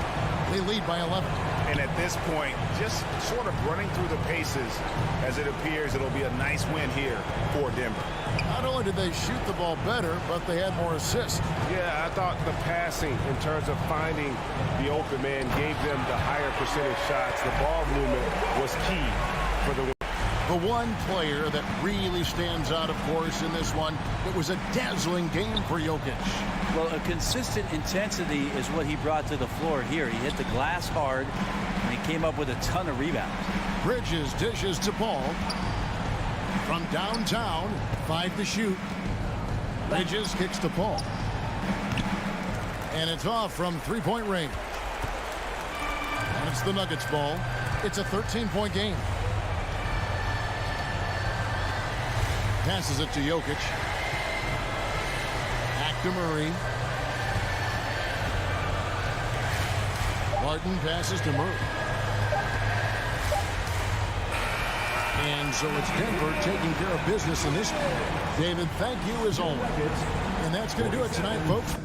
They lead by 11. And at this point, just sort of running through the paces as it appears it'll be a nice win here for Denver. Not only did they shoot the ball better, but they had more assists. Yeah, I thought the passing in terms of finding the open man gave them the higher percentage shots. The ball movement was key for the win. The one player that really stands out, of course, in this one, it was a dazzling game for Jokic. Well, a consistent intensity is what he brought to the floor here. He hit the glass hard, and he came up with a ton of rebounds. Bridges dishes to Paul. From downtown, 5 to shoot. Bridges kicks to Paul. And it's off from three-point range. And it's the Nuggets ball. It's a 13-point game. Passes it to Jokic. Back to Murray. Barton passes to Murray. And so it's Denver taking care of business in this one. David, thank you as always. And that's going to do it tonight, folks.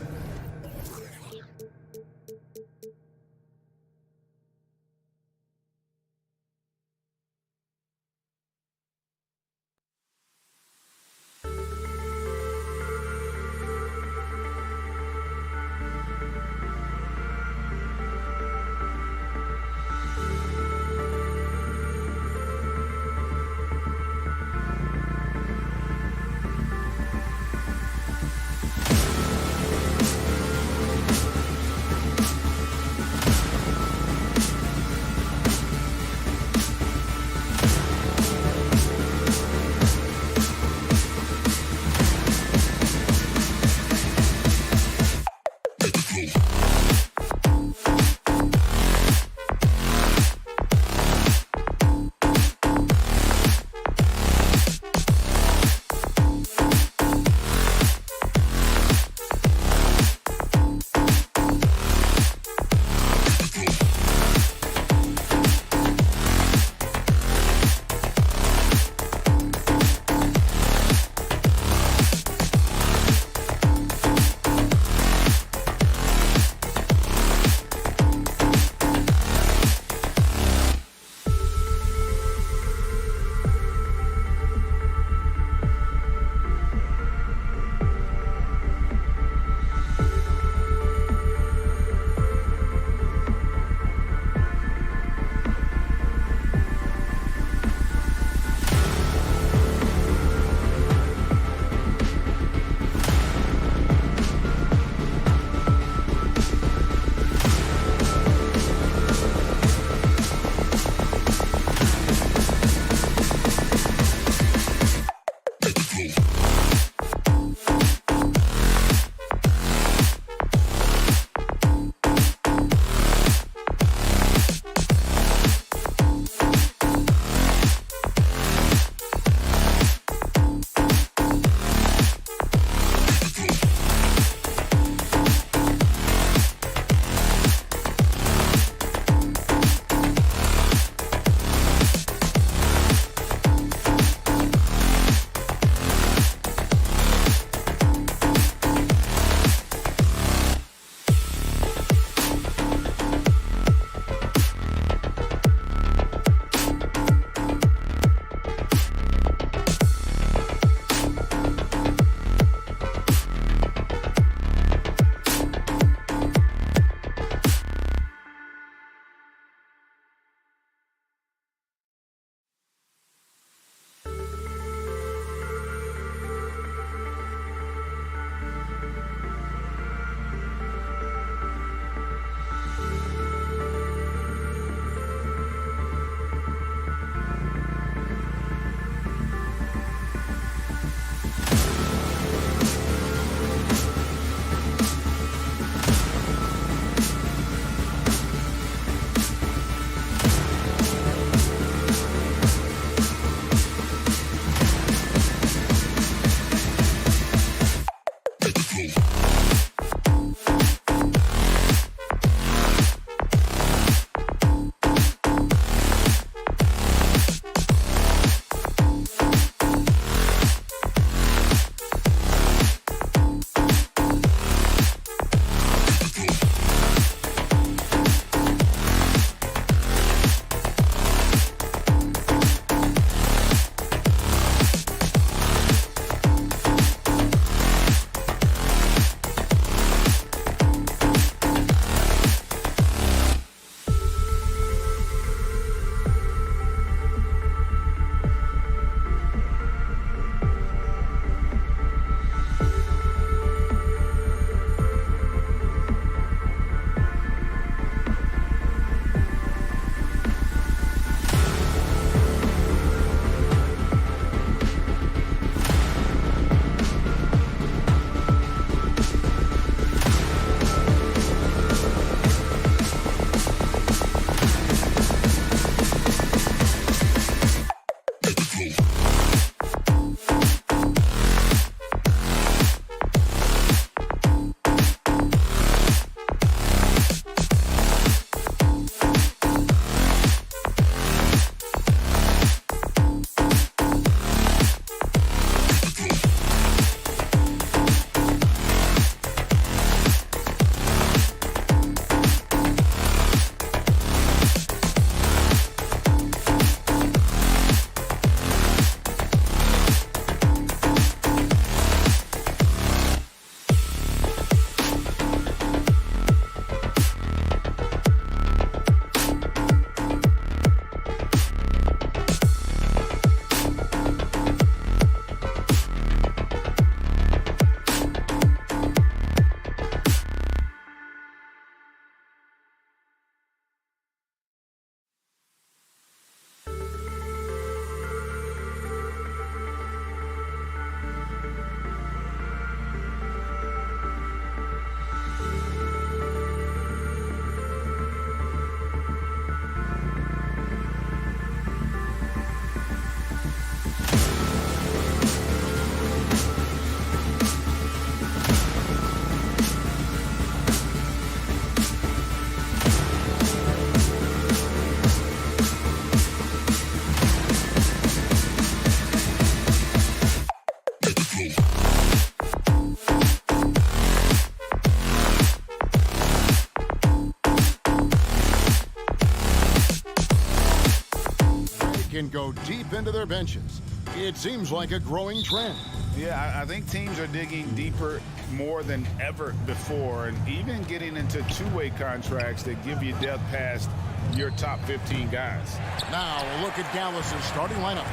Can go deep into their benches. It seems like a growing trend. Yeah, I think teams are digging deeper more than ever before, and even getting into two-way contracts that give you depth past your top 15 guys. Now a look at Dallas's starting lineup.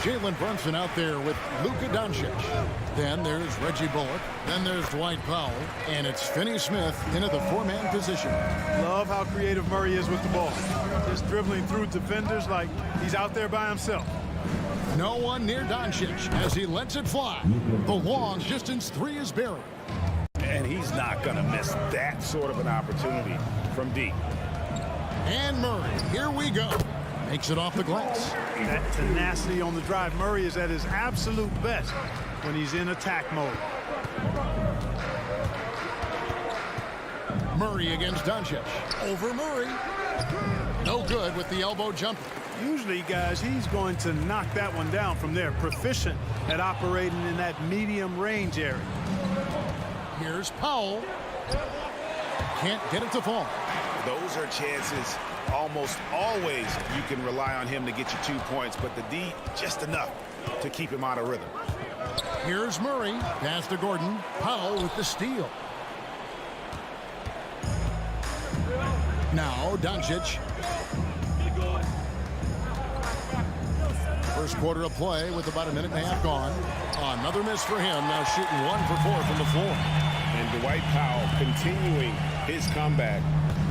Jalen Brunson out there with Luka Doncic. Then there's Reggie Bullock. Then there's Dwight Powell. And it's Finney Smith into the four-man position. Love how creative Murray is with the ball. Just dribbling through defenders like he's out there by himself. No one near Doncic as he lets it fly. The long distance three is buried. And he's not going to miss that sort of an opportunity from deep. And Murray, here we go. Makes it off the glass. That tenacity on the drive. Murray is at his absolute best when he's in attack mode. Murray against Doncic. Over Murray. No good with the elbow jumper. Usually, guys, he's going to knock that one down from there. Proficient at operating in that medium range area. Here's Powell. Can't get it to fall. Those are chances. Almost always you can rely on him to get you 2 points, but the D just enough to keep him out of rhythm. Here's Murray. Pass to Gordon. Powell with the steal. Now Doncic. First quarter of play with about a minute and a half gone. Another miss for him. Now shooting 1 for 4 from the floor. And Dwight Powell continuing his comeback.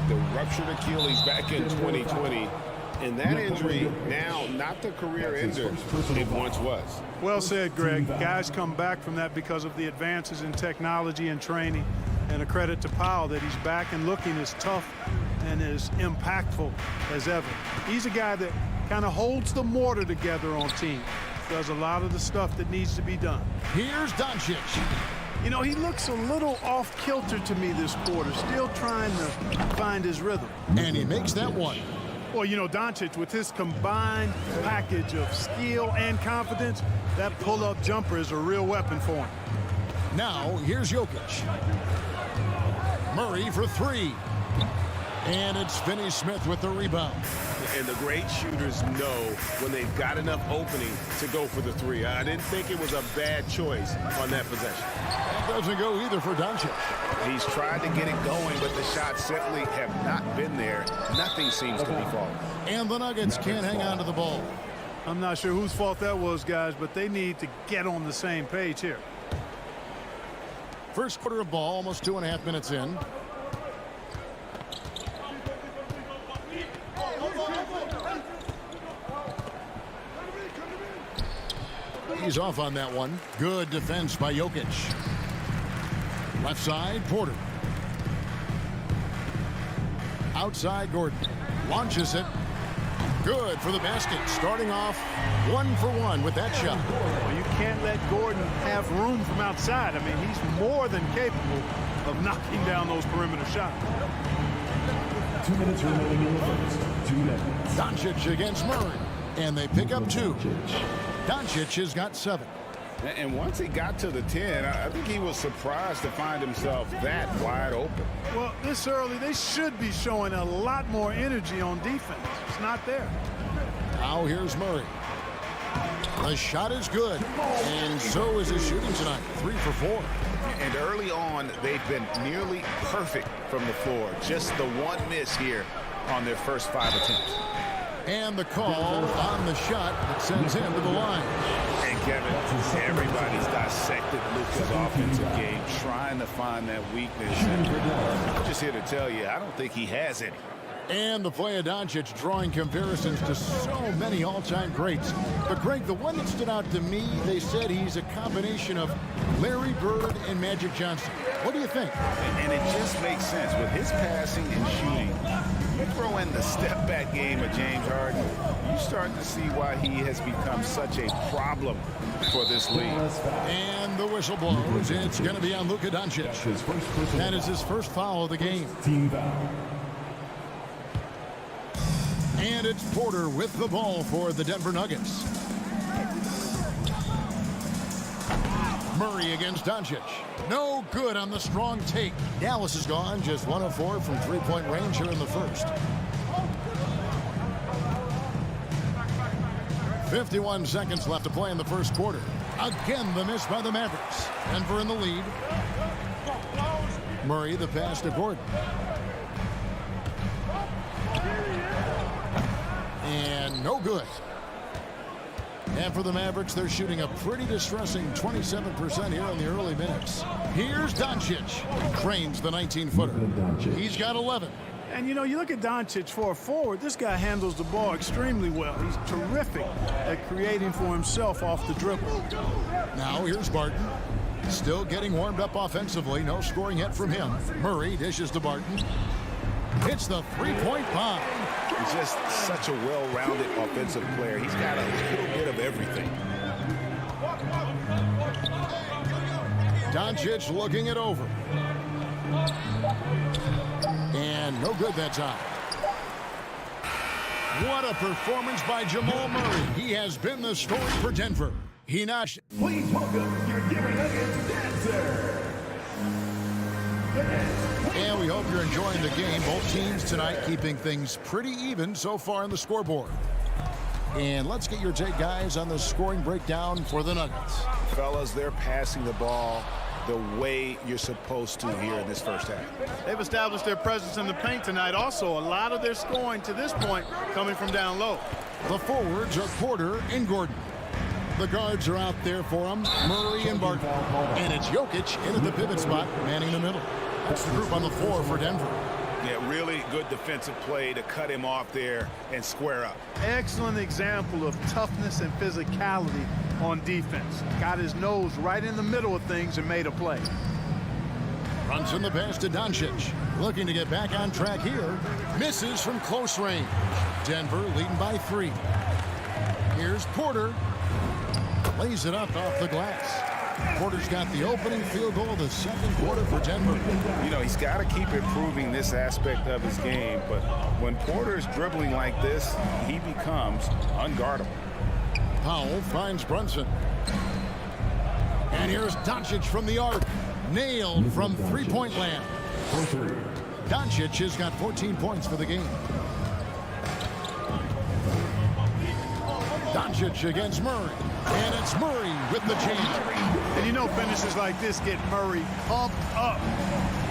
The ruptured Achilles back in 2020. And that injury now not the career ender it once was. Well said, Greg. Guys come back from that because of the advances in technology and training. And a credit to Powell that he's back and looking as tough and as impactful as ever. He's a guy that kind of holds the mortar together on team. Does a lot of the stuff that needs to be done. Here's Doncic. You know, he looks a little off kilter to me this quarter, still trying to find his rhythm. And he makes that one. Well, you know, Doncic, with his combined package of skill and confidence, that pull-up jumper is a real weapon for him. Now, here's Jokic. Murray for three. And it's Finney-Smith with the rebound. And the great shooters know when they've got enough opening to go for the three. I didn't think it was a bad choice on that possession. That doesn't go either for Doncic. He's tried to get it going, but the shots simply have not been there. Nothing seems to be falling. And the Nuggets can't hang on to the ball. I'm not sure whose fault that was, guys, but they need to get on the same page here. First quarter of ball, almost 2.5 minutes in. He's off on that one. Good defense by Jokic. Left side, Porter. Outside, Gordon. Launches it. Good for the basket. Starting off 1 for 1 with that shot. Well, you can't let Gordon have room from outside. I mean, he's more than capable of knocking down those perimeter shots. 2 minutes remaining in the first. 2 minutes. Doncic against Murray. And they pick up 2. Doncic has got 7. And once he got to the 10, I think he was surprised to find himself that wide open. Well, this early, they should be showing a lot more energy on defense. It's not there. Now here's Murray. The shot is good. And so is his shooting tonight. 3 for 4. And early on, they've been nearly perfect from the floor. Just the one miss here on their first 5 attempts. And the call on the shot that sends him to the line. And Kevin, everybody's dissected Luka's offensive game, trying to find that weakness. I'm just here to tell you, I don't think he has any. And the play of Doncic drawing comparisons to so many all-time greats. But Greg, the one that stood out to me, they said he's a combination of Larry Bird and Magic Johnson. What do you think? And it just makes sense. With his passing and shooting, you throw in the step-back game of James Harden, you start to see why he has become such a problem for this league. And the whistle blows. It's going to be on Luka Doncic. That is his first foul of the game. Team foul. And it's Porter with the ball for the Denver Nuggets. Murray against Doncic. No good on the strong take. Dallas is gone, just 1 of 4 from three-point range here in the first. 51 seconds left to play in the first quarter. Again, the miss by the Mavericks. Denver in the lead. Murray, the pass to Gordon. And no good. And for the Mavericks, they're shooting a pretty distressing 27% here in the early minutes. Here's Doncic. Cranes the 19-footer. He's got 11. And, you know, you look at Doncic for a forward, this guy handles the ball extremely well. He's terrific at creating for himself off the dribble. Now here's Barton. Still getting warmed up offensively. No scoring yet from him. Murray dishes to Barton. Hits the three-point bomb. He's just such a well-rounded offensive player. He's got a little bit of everything. Doncic looking it over. And no good that time. What a performance by Jamal Murray. He has been the story for Denver. He notched. Please welcome your Denver Nuggets dancer. And we hope you're enjoying the game. Both teams tonight keeping things pretty even so far on the scoreboard. And let's get your take, guys, on the scoring breakdown for the Nuggets. Fellas, they're passing the ball the way you're supposed to here in this first half. They've established their presence in the paint tonight. Also, a lot of their scoring to this point coming from down low. The forwards are Porter and Gordon. The guards are out there for them, Murray and Barton. And it's Jokic in at the pivot spot, manning the middle. That's the group on the floor for Denver. Yeah, really good defensive play to cut him off there and square up. Excellent example of toughness and physicality on defense. Got his nose right in the middle of things and made a play. Runs in the pass to Doncic. Looking to get back on track here. Misses from close range. Denver leading by 3. Here's Porter. Lays it up off the glass. Porter's got the opening field goal of the second quarter for Denver. You know, he's got to keep improving this aspect of his game, but when Porter's dribbling like this, he becomes unguardable. Powell finds Brunson. And here's Doncic from the arc. Nailed from three-point land. Doncic has got 14 points for the game. Doncic against Murray. And it's Murray with the jam. And you know finishes like this get Murray pumped up.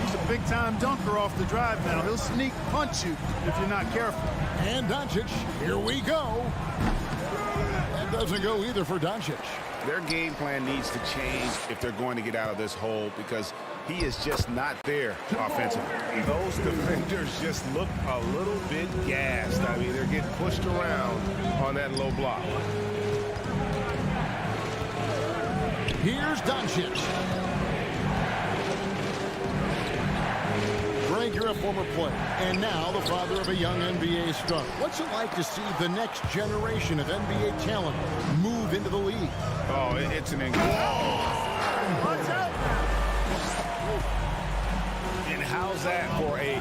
He's a big-time dunker off the drive now. He'll sneak punch you if you're not careful. And Doncic, here we go. That doesn't go either for Doncic. Their game plan needs to change if they're going to get out of this hole because he is just not there offensively. Those defenders just look a little bit gassed. I mean, they're getting pushed around on that low block. Here's Doncic. Greg, you're a former player, and now the father of a young NBA star. What's it like to see the next generation of NBA talent move into the league? Oh, it's an incredible. And how's that for a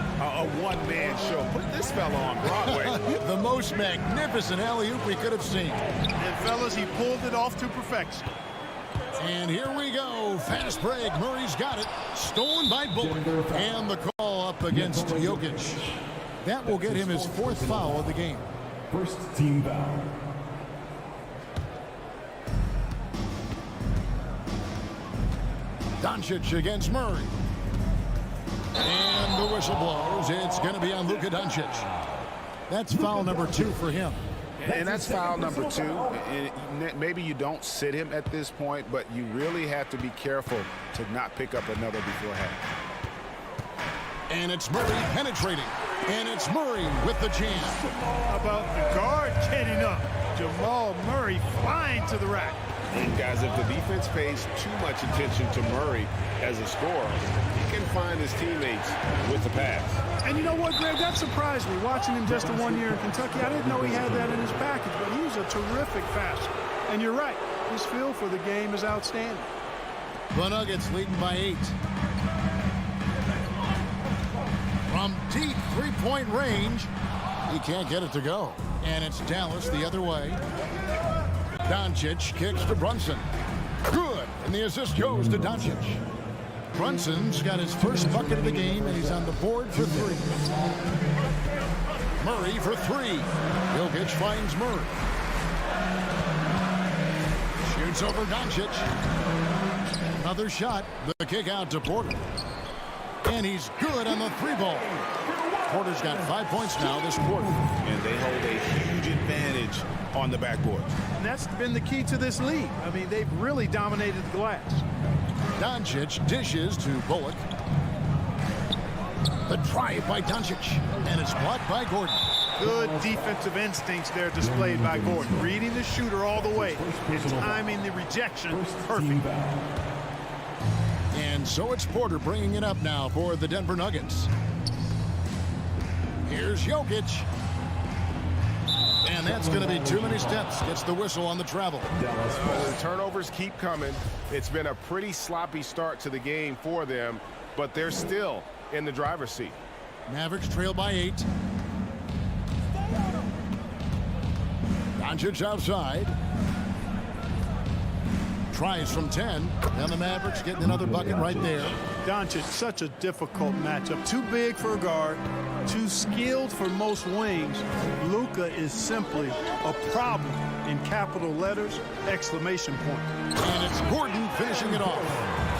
one-man show? Put this fella on Broadway. The most magnificent alley-oop we could have seen. And fellas, he pulled it off to perfection. And here we go. Fast break. Murray's got it. Stolen by Bullock. And the call up against Jokic. That will get him his fourth foul of the game. First team foul. Doncic against Murray. And the whistle blows. It's going to be on Luka Doncic. That's foul number 2 for him. And that's foul number 2. And maybe you don't sit him at this point, but you really have to be careful to not pick up another beforehand. And it's Murray penetrating. And it's Murray with the jam. How about the guard getting up? Jamal Murray flying to the rack. And guys, if the defense pays too much attention to Murray as a scorer, he can find his teammates with the pass. And you know what, Greg? That surprised me. Watching him just in 1 year in Kentucky, I didn't know he had that in his package, but he was a terrific passer. And you're right, his feel for the game is outstanding. The Nuggets leading by 8. From deep three-point range, he can't get it to go. And it's Dallas the other way. Doncic kicks to Brunson. Good. And the assist goes to Doncic. Brunson's got his first bucket of the game, and he's on the board for 3. Murray for 3. Jokic finds Murray. Shoots over Doncic. Another shot. The kick out to Porter. And he's good on the 3-ball. Porter's got 5 points now this quarter. And they hold a huge advantage on the backboard. And that's been the key to this league. I mean, they've really dominated the glass. Doncic dishes to Bullock. The drive by Doncic. And it's blocked by Gordon. Good defensive instincts there displayed by Gordon. Reading the shooter all the way and timing the rejection perfect. And so it's Porter bringing it up now for the Denver Nuggets. Here's Jokic. And that's going to be too many steps. Gets the whistle on the travel. Well, the turnovers keep coming. It's been a pretty sloppy start to the game for them, but they're still in the driver's seat. Mavericks trail by 8. Doncic outside. Tries from 10. And the Mavericks getting another bucket right there. Doncic, such a difficult matchup. Too big for a guard, too skilled for most wings. Luka is simply a problem in capital letters, exclamation point. And it's Gordon finishing it off.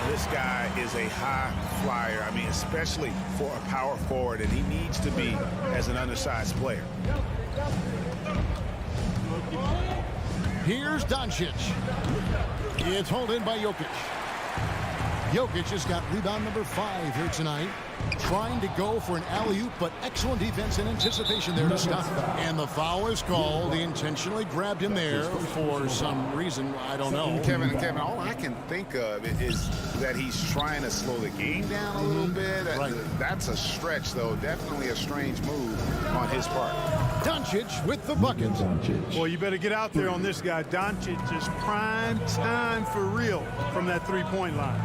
This guy is a high flyer. I mean, especially for a power forward, and he needs to be as an undersized player. Here's Doncic. It's hauled in by Jokic. Jokic has got rebound number 5 here tonight. Trying to go for an alley-oop, but excellent defense and anticipation there to stop. And the foul is called. He intentionally grabbed him there for some reason. I don't know. Kevin, all I can think of is that he's trying to slow the game down a little bit. right. That's a stretch, though. Definitely a strange move on his part. Doncic with the bucket. Well, you better get out there on this guy. Doncic is prime time for real from that three-point line.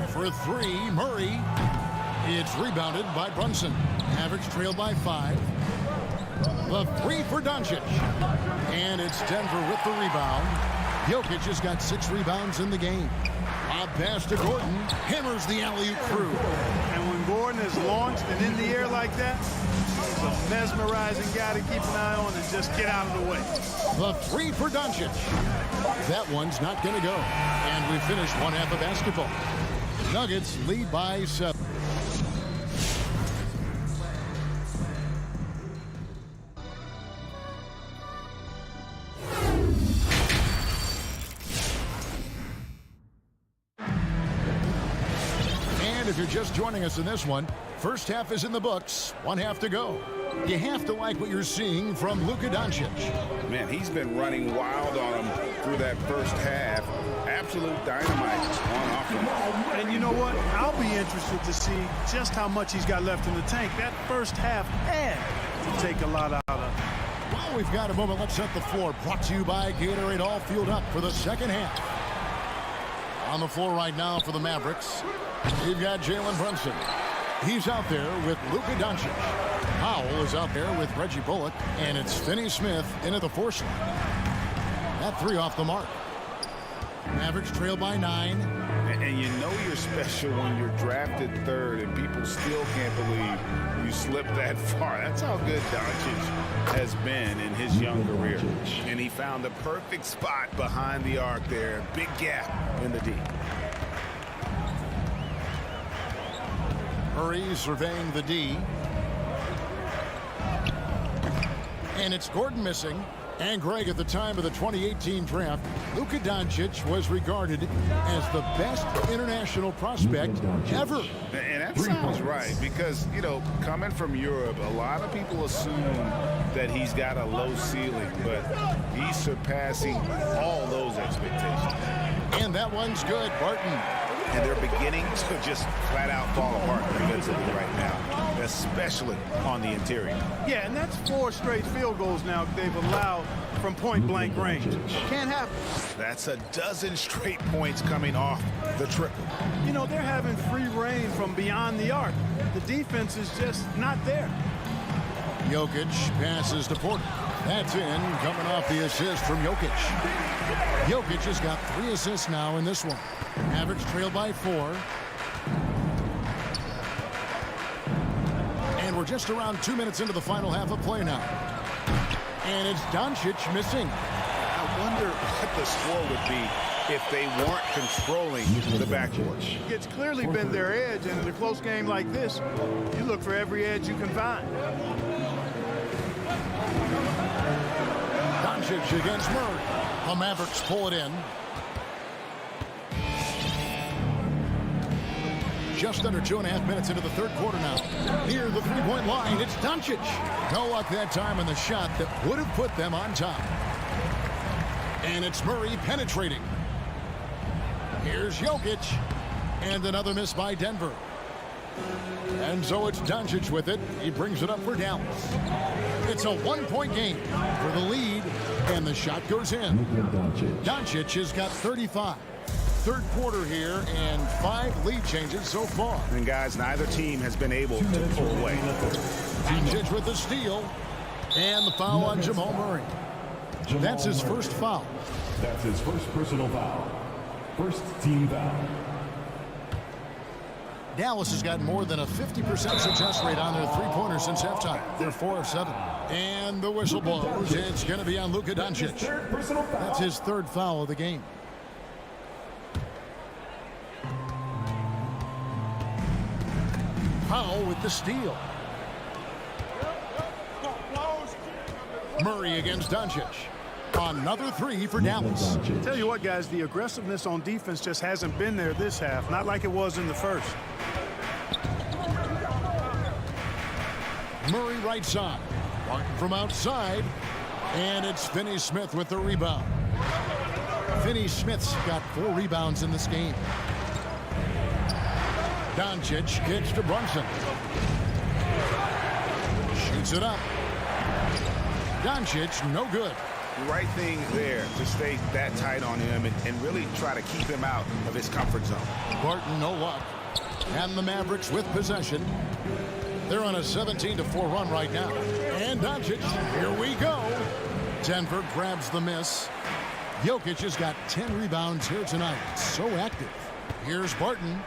For three, Murray. It's rebounded by Brunson. Mavericks trail by 5. The three for Doncic. And it's Denver with the rebound. Jokic has got 6 rebounds in the game. A pass to Gordon. Hammers the alley-oop through. And when Gordon is launched and in the air like that, he's a mesmerizing guy to keep an eye on and just get out of the way. The three for Doncic. That one's not going to go. And we finished one half of basketball. Nuggets lead by 7. And if you're just joining us in this one, first half is in the books. One half to go. You have to like what you're seeing from Luka Doncic. Man, he's been running wild on him through that first half. Absolute dynamite on offense. And you know what? I'll be interested to see just how much he's got left in the tank. That first half had to take a lot out of him. Well, we've got a moment. Let's set the floor. Brought to you by Gatorade. All fueled up for the second half. On the floor right now for the Mavericks, we've got Jalen Brunson. He's out there with Luka Doncic. Powell is out there with Reggie Bullock. And it's Finney Smith in at the force line. That three off the mark. Mavericks trail by 9. And you know you're special when you're drafted third and people still can't believe you slipped that far. That's how good Doncic has been in his young career. And he found the perfect spot behind the arc there. Big gap in the D. Murray surveying the D. And it's Gordon missing. And Greg, at the time of the 2018 draft, Luka Doncic was regarded as the best international prospect ever. And that sounds right because, you know, coming from Europe, a lot of people assume that he's got a low ceiling, but he's surpassing all those expectations. And that one's good, Barton. And they're beginning to just flat out fall apart defensively right now, especially on the interior. Yeah, and that's 4 straight field goals now they've allowed from point-blank range. Can't happen. That's a dozen straight points coming off the triple. You know, they're having free reign from beyond the arc. The defense is just not there. Jokic passes to Porter. That's in, coming off the assist from Jokic. Jokic has got 3 assists now in this one. Mavericks trail by 4. And we're just around 2 minutes into the final half of play now. And it's Doncic missing. I wonder what the score would be if they weren't controlling the backcourt. It's clearly been their edge, and in a close game like this, you look for every edge you can find. Doncic against Murray. The Mavericks pull it in. Just under 2.5 minutes into the third quarter now. Near the three-point line, it's Doncic. No luck that time on the shot that would have put them on top. And it's Murray penetrating. Here's Jokic. And another miss by Denver. And so it's Doncic with it. He brings it up for Dallas. It's a 1-point game for the lead. And the shot goes in. Doncic has got 35. Third quarter here and 5 lead changes so far. And guys, neither team has been able to pull away. Doncic with the steal. And the foul on Jamal Murray. That's his first foul. That's his first personal foul. First team foul. Dallas has got more than a 50% success rate on their three-pointers since halftime. They're 4 of 7. And the whistle blows. It's going to be on Luka Doncic. That's his third foul of the game. Powell with the steal. Murray against Doncic. Another 3 for Dallas. Tell you what, guys, the aggressiveness on defense just hasn't been there this half. Not like it was in the first. Murray right side. Martin from outside. And it's Finney Smith with the rebound. Finney Smith's got 4 rebounds in this game. Doncic kicks to Brunson. Shoots it up. Doncic, no good. The right thing there to stay that tight on him and really try to keep him out of his comfort zone. Barton, no luck. And the Mavericks with possession. They're on a 17-4 run right now. And Doncic, here we go. Denver grabs the miss. Jokic has got 10 rebounds here tonight. So active. Here's Barton.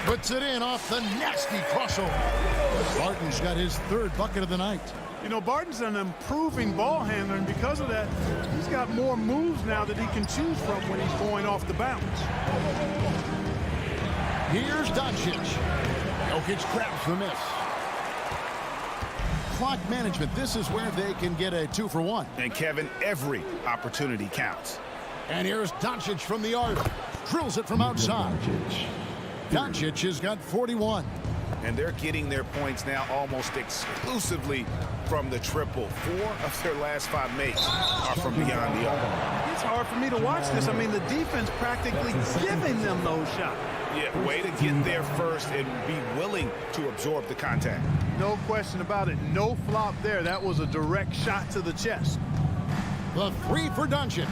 Puts it in off the nasty crossover. Barton's got his third bucket of the night. You know, Barton's an improving ball handler, and because of that, he's got more moves now that he can choose from when he's going off the bounce. Here's Doncic. Jokic grabs the miss. Clock management. This is where they can get a 2-for-1. And Kevin, every opportunity counts. And here's Doncic from the arc. Drills it from outside. Doncic has got 41. And they're getting their points now almost exclusively from the triple. 4 of their last 5 makes are from beyond the arc. It's hard for me to watch this. I mean, the defense practically giving them those shots. Yeah, way to get there first and be willing to absorb the contact. No question about it. No flop there. That was a direct shot to the chest. The 3 for Doncic.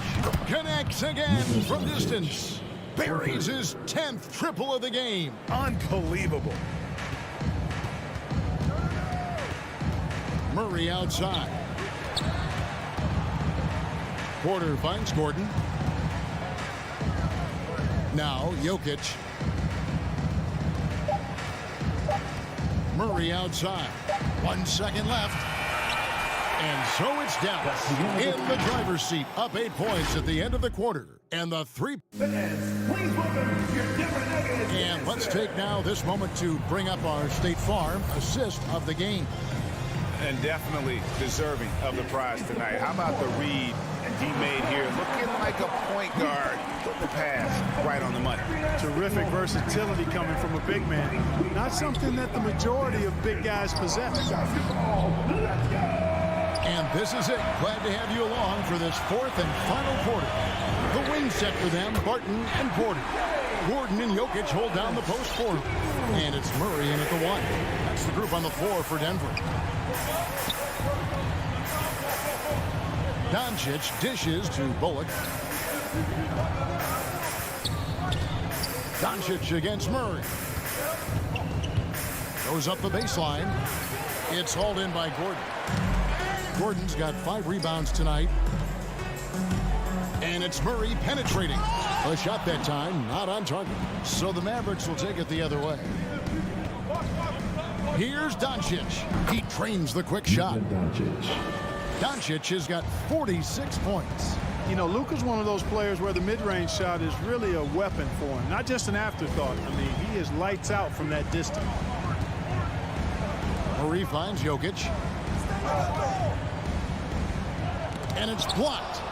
Connects again from distance. Buries his 10th triple of the game. Unbelievable. Murray outside. Porter finds Gordon. Now Jokic. Murray outside. 1 second left. And so it's Dallas in the driver's seat, up 8 points at the end of the quarter. And the 3. And let's take now this moment to bring up our State Farm assist of the game. And definitely deserving of the prize tonight. How about the read he made here? Looking like a point guard. Put the pass right on the money. Terrific versatility coming from a big man. Not something that the majority of big guys possess. And this is it. Glad to have you along for this 4th and final quarter. The wing set for them, Barton and Porter. Gordon and Jokic hold down the post forward. And it's Murray in at the 1. That's the group on the floor for Denver. Doncic dishes to Bullock. Doncic against Murray. Goes up the baseline. It's hauled in by Gordon. Gordon's got 5 rebounds tonight. And it's Murray penetrating. A shot that time, not on target. So the Mavericks will take it the other way. Here's Doncic. He trains the quick shot. Doncic has got 46 points. You know, Luka's one of those players where the mid-range shot is really a weapon for him. Not just an afterthought. I mean, he is lights out from that distance. Murray finds Jokic. And it's blocked.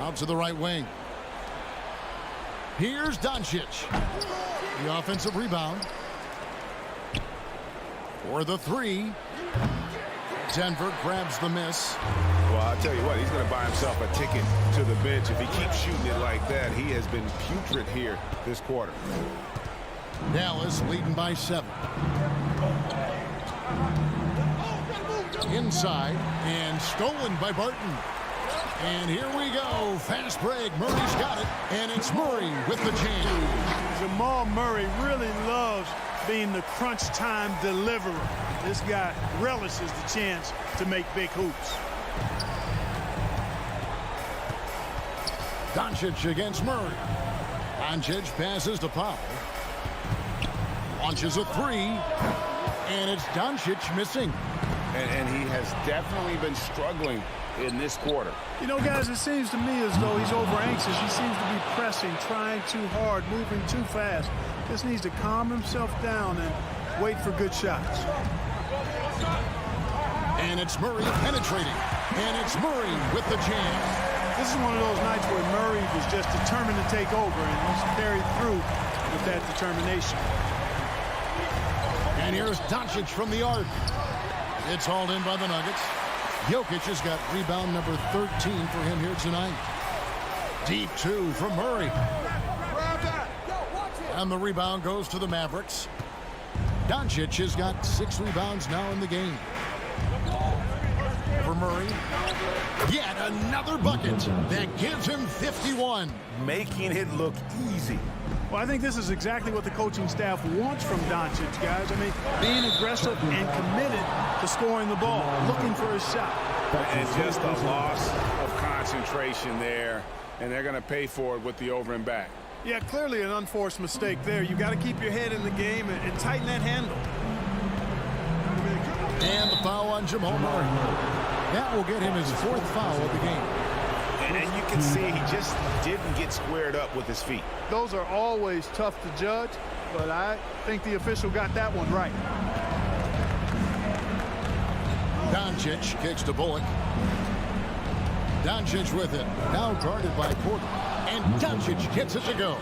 Out to the right wing. Here's Doncic. The offensive rebound. For the 3. Denver grabs the miss. Well, I'll tell you what, he's going to buy himself a ticket to the bench. If he keeps shooting it like that, he has been putrid here this quarter. Dallas leading by 7. Inside and stolen by Barton. And here we go. Fast break. Murray's got it. And it's Murray with the jam. Jamal Murray really loves being the crunch time deliverer. This guy relishes the chance to make big hoops. Doncic against Murray. Doncic passes to Powell. Launches a 3. And it's Doncic missing. And he has definitely been struggling in this quarter. You know, guys, it seems to me as though he's over anxious. He seems to be pressing, trying too hard, moving too fast. Just needs to calm himself down and wait for good shots. And it's Murray penetrating. And it's Murray with the jam. This is one of those nights where Murray was just determined to take over, and he's carried through with that determination. And here's Doncic from the arc. It's hauled in by the Nuggets. Jokic has got rebound number 13 for him here tonight. Deep 2 from Murray. And the rebound goes to the Mavericks. Doncic has got 6 rebounds now in the game. For Murray. Yet another bucket that gives him 51. Making it look easy. Well, I think this is exactly what the coaching staff wants from Doncic, guys. I mean, being aggressive and committed to scoring the ball, looking for his shot. And just a loss of concentration there, and they're going to pay for it with the over and back. Yeah, clearly an unforced mistake there. You got to keep your head in the game and tighten that handle. And the foul on Jamal Murray. That will get him his 4th foul of the game. And you can see he just didn't get squared up with his feet. Those are always tough to judge, but I think the official got that one right. Doncic kicks to Bullock. Doncic with it. Now guarded by Porter. And Doncic gets it to go.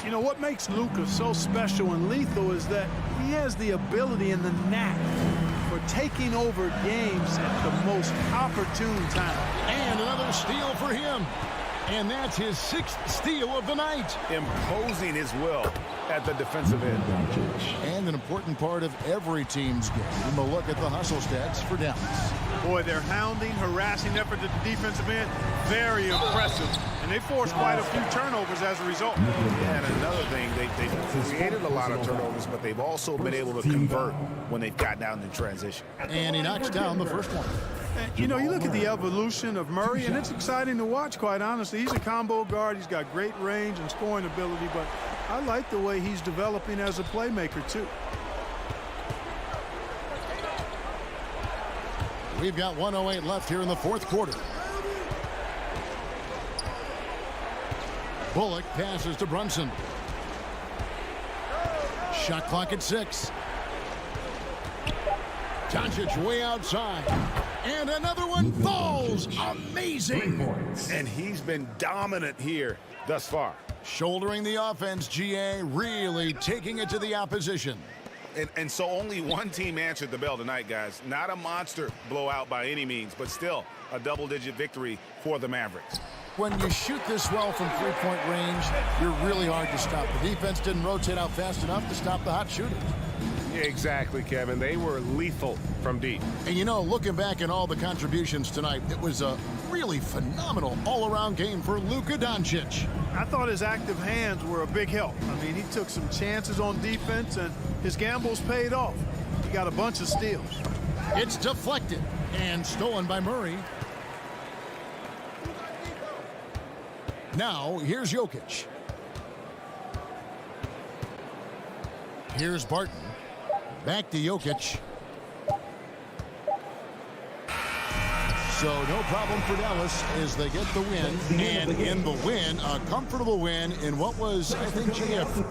You know, what makes Luka so special and lethal is that he has the ability and the knack for taking over games at the most opportune time. And another steal for him. And that's his 6th steal of the night. Imposing his will at the defensive end. And an important part of every team's game. A look at the hustle stats for Dallas. Boy, their hounding, harassing effort at the defensive end, very impressive. And they forced quite a few turnovers as a result. And another thing, they've created a lot of turnovers, but they've also been able to convert when they've gotten down in transition. And he knocks down the first one. You know, you look at the evolution of Murray, and it's exciting to watch, quite honestly. He's a combo guard. He's got great range and scoring ability, but I like the way he's developing as a playmaker, too. We've got 1:08 left here in the 4th quarter. Bullock passes to Brunson. Shot clock at 6. Doncic way outside. And another one falls. Amazing. And he's been dominant here thus far. Shouldering the offense, GA, really taking it to the opposition. And so only one team answered the bell tonight, guys. Not a monster blowout by any means, but still a double-digit victory for the Mavericks. When you shoot this well from three-point range, you're really hard to stop. The defense didn't rotate out fast enough to stop the hot shooters. Yeah, exactly, Kevin. They were lethal from deep. And you know, looking back at all the contributions tonight, it was a really phenomenal all-around game for Luka Doncic. I thought his active hands were a big help. I mean, he took some chances on defense, and his gambles paid off. He got a bunch of steals. It's deflected and stolen by Murray. Now, here's Jokic. Here's Barton. Back to Jokic. So no problem for Dallas as they get the win. And in the win, a comfortable win in what was, I think, GF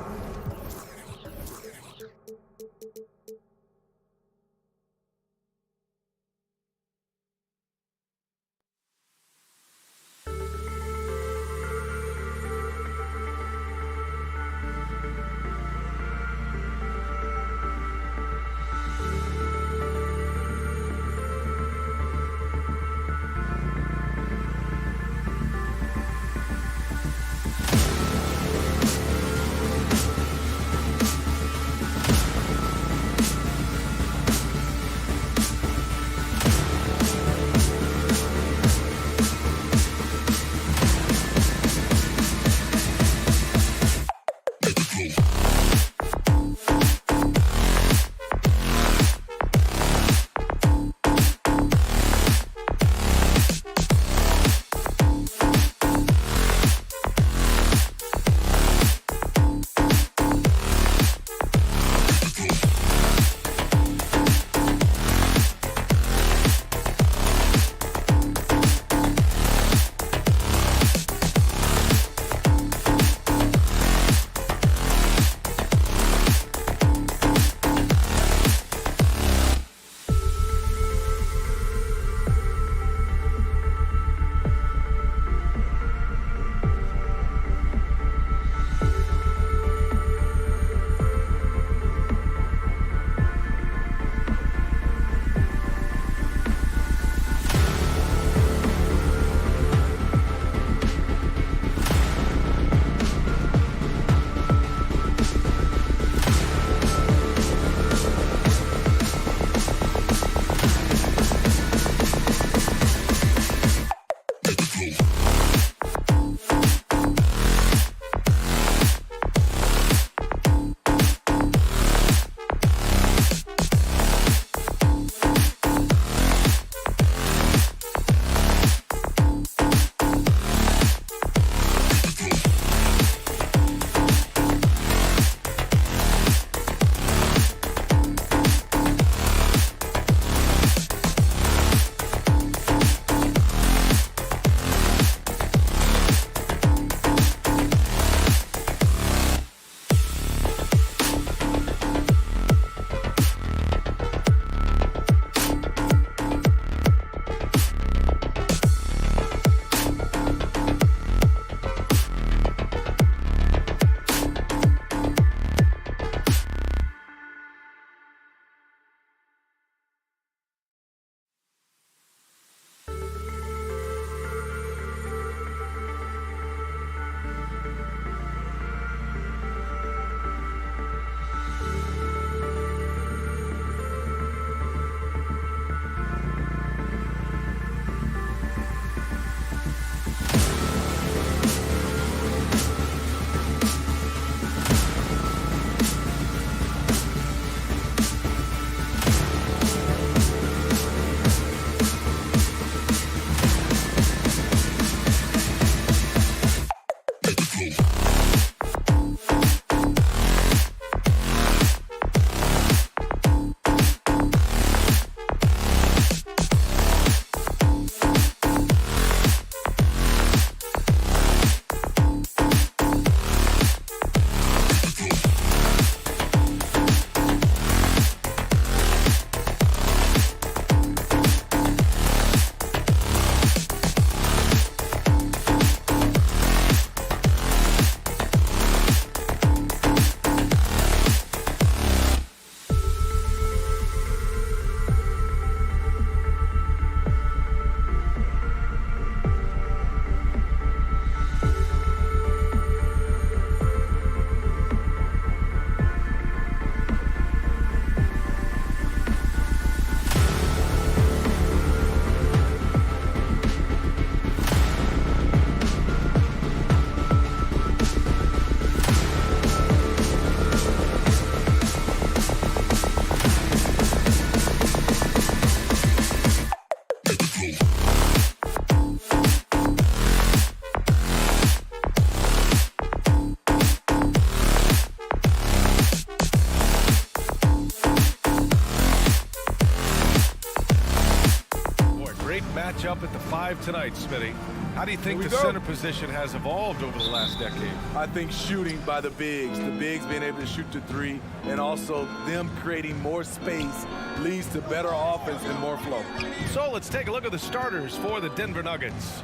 up at the 5 tonight, Smitty. How do you think the center position has evolved over the last decade? I think shooting by the bigs being able to shoot the 3, and also them creating more space leads to better offense and more flow. So let's take a look at the starters for the Denver Nuggets.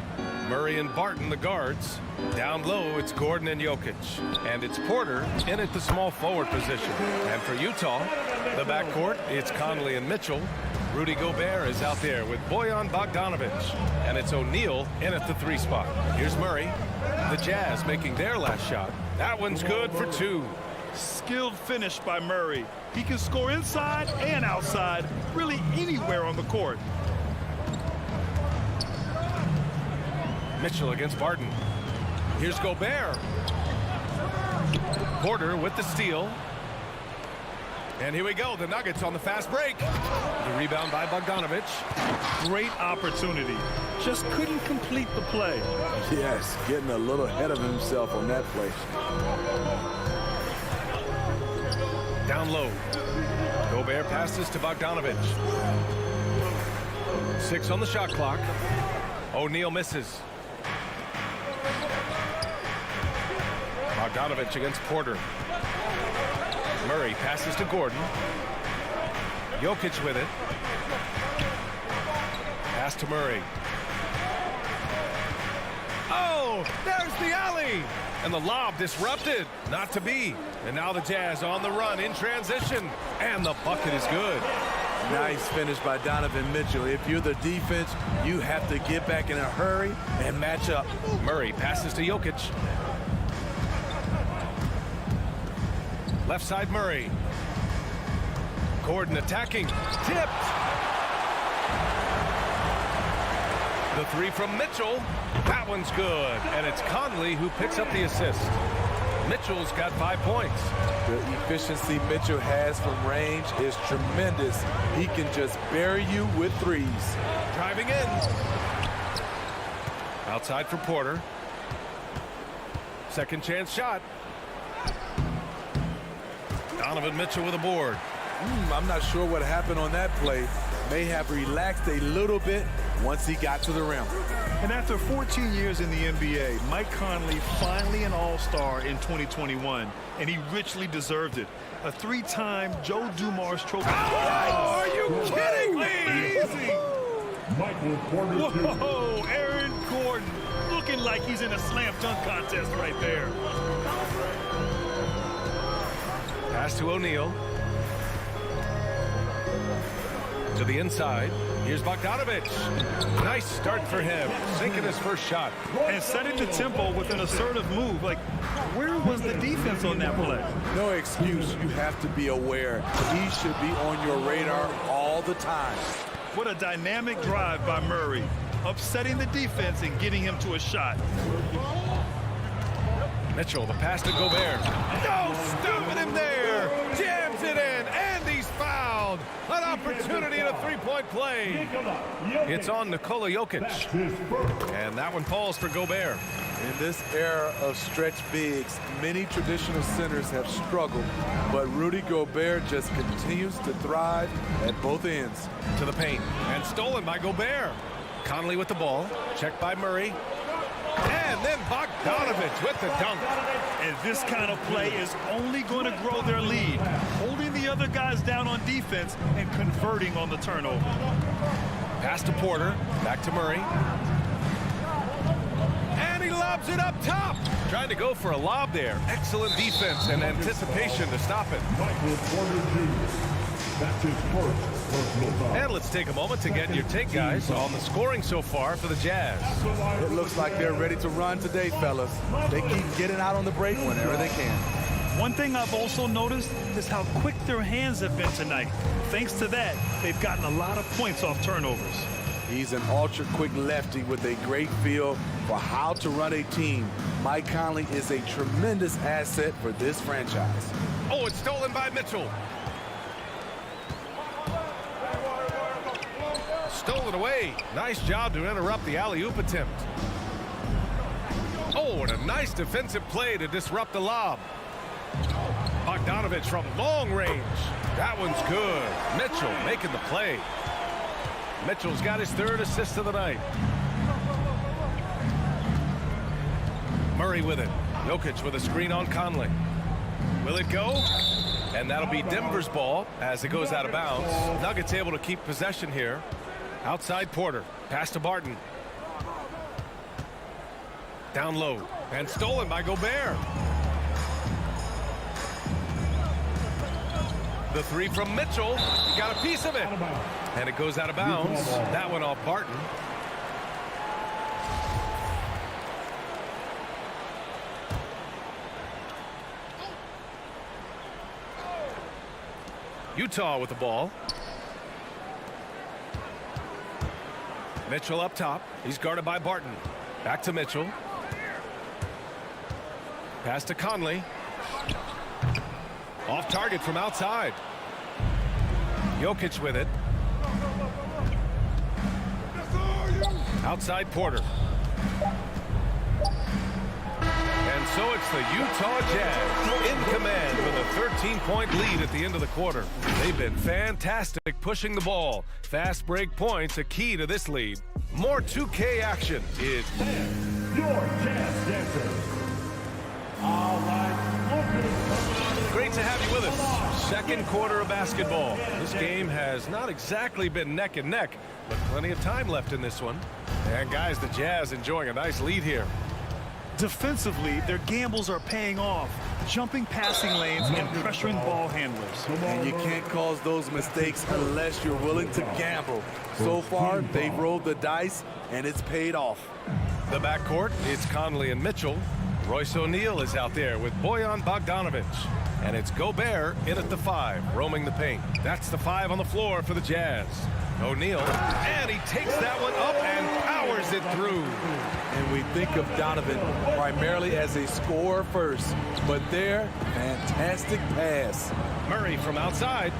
Murray and Barton, the guards. Down low, it's Gordon and Jokic. And it's Porter in at the small forward position. And for Utah, the backcourt, it's Conley and Mitchell. Rudy Gobert is out there with Bojan Bogdanovic. And it's O'Neal in at the 3 spot. Here's Murray. The Jazz making their last shot. That one's good for 2. Skilled finish by Murray. He can score inside and outside, really anywhere on the court. Mitchell against Barton. Here's Gobert. Porter with the steal. And here we go. The Nuggets on the fast break. The rebound by Bogdanovic. Great opportunity. Just couldn't complete the play. Yes, getting a little ahead of himself on that play. Down low. Gobert passes to Bogdanovic. 6 on the shot clock. O'Neal misses. Bogdanovic against Porter. Murray passes to Gordon. Jokic with it. Pass to Murray. Oh, there's the alley. And the lob disrupted. Not to be. And now the Jazz on the run in transition. And the bucket is good. Nice finish by Donovan Mitchell. If you're the defense, you have to get back in a hurry and match up. Murray passes to Jokic. Left side Murray. Gordon attacking. Tipped. The 3 from Mitchell. That one's good. And it's Conley who picks up the assist. Mitchell's got 5 points. The efficiency Mitchell has from range is tremendous. He can just bury you with 3s. Driving in. Outside for Porter. Second chance shot. Donovan Mitchell with a board. I'm not sure what happened on that play. May have relaxed a little bit once he got to the rim. And after 14 years in the NBA, Mike Conley finally an all-star in 2021, and he richly deserved it. A 3-time Joe Dumars Trophy. Oh, are you kidding me? Easy. Whoa, Aaron Gordon looking like he's in a slam dunk contest right there. Pass to O'Neal. To the inside. Here's Bogdanovic. Nice start for him. Sinking his first shot. And setting the tempo with an assertive move. Like, where was the defense on that play? No excuse. You have to be aware. He should be on your radar all the time. What a dynamic drive by Murray. Upsetting the defense and getting him to a shot. Mitchell, the pass to Gobert. No, stopping him there. Jams it in, and he's fouled. An opportunity at a 3-point play. It's on Nikola Jokic. And that one falls for Gobert. In this era of stretch bigs, many traditional centers have struggled, but Rudy Gobert just continues to thrive at both ends. To the paint, and stolen by Gobert. Conley with the ball, checked by Murray. And then Bogdanovic with the dunk. And this kind of play is only going to grow their lead. Holding the other guys down on defense and converting on the turnover. Pass to Porter, back to Murray. And he lobs it up top. Trying to go for a lob there. Excellent defense and anticipation to stop it. Michael Porter Jr. That's his first personal foul. And let's take a moment to get your take, guys, on the scoring so far for the Jazz. It looks like they're ready to run today, fellas. They keep getting out on the break whenever they can. One thing I've also noticed is how quick their hands have been tonight. Thanks to that, they've gotten a lot of points off turnovers. He's an ultra-quick lefty with a great feel for how to run a team. Mike Conley is a tremendous asset for this franchise. Oh, it's stolen by Mitchell. Stolen away. Nice job to interrupt the alley-oop attempt. Oh, and a nice defensive play to disrupt the lob. Bogdanovic from long range. That one's good. Mitchell making the play. Mitchell's got his 3rd assist of the night. Murray with it. Jokic with a screen on Conley. Will it go? And that'll be Denver's ball as it goes out of bounds. Nuggets able to keep possession here. Outside Porter. Pass to Barton. Down low. And stolen by Gobert. The 3 from Mitchell. He got a piece of it. And it goes out of bounds. That one off Barton. Utah with the ball. Mitchell up top. He's guarded by Barton. Back to Mitchell. Pass to Conley. Off target from outside. Jokic with it. Outside Porter. And so it's the Utah Jazz in command with a 13-point lead at the end of the quarter. They've been fantastic pushing the ball. Fast break points a key to this lead. More 2K action. It's Your Jazz Dancers. All right. great to have you with us. Second quarter of basketball. This game has not exactly been neck and neck, but plenty of time left in this one. And guys, the Jazz enjoying a nice lead here. Defensively, their gambles are paying off, jumping passing lanes and pressuring ball handlers. And you can't cause those mistakes unless you're willing to gamble. So far, they've rolled the dice, and it's paid off. The backcourt, it's Conley and Mitchell. Royce O'Neal is out there with Bojan Bogdanovic. And it's Gobert in at the 5, roaming the paint. That's the 5 on the floor for the Jazz. O'Neal, and he takes that one up and powers it through. And we think of Donovan primarily as a scorer first, but there, fantastic pass. Murray from outside.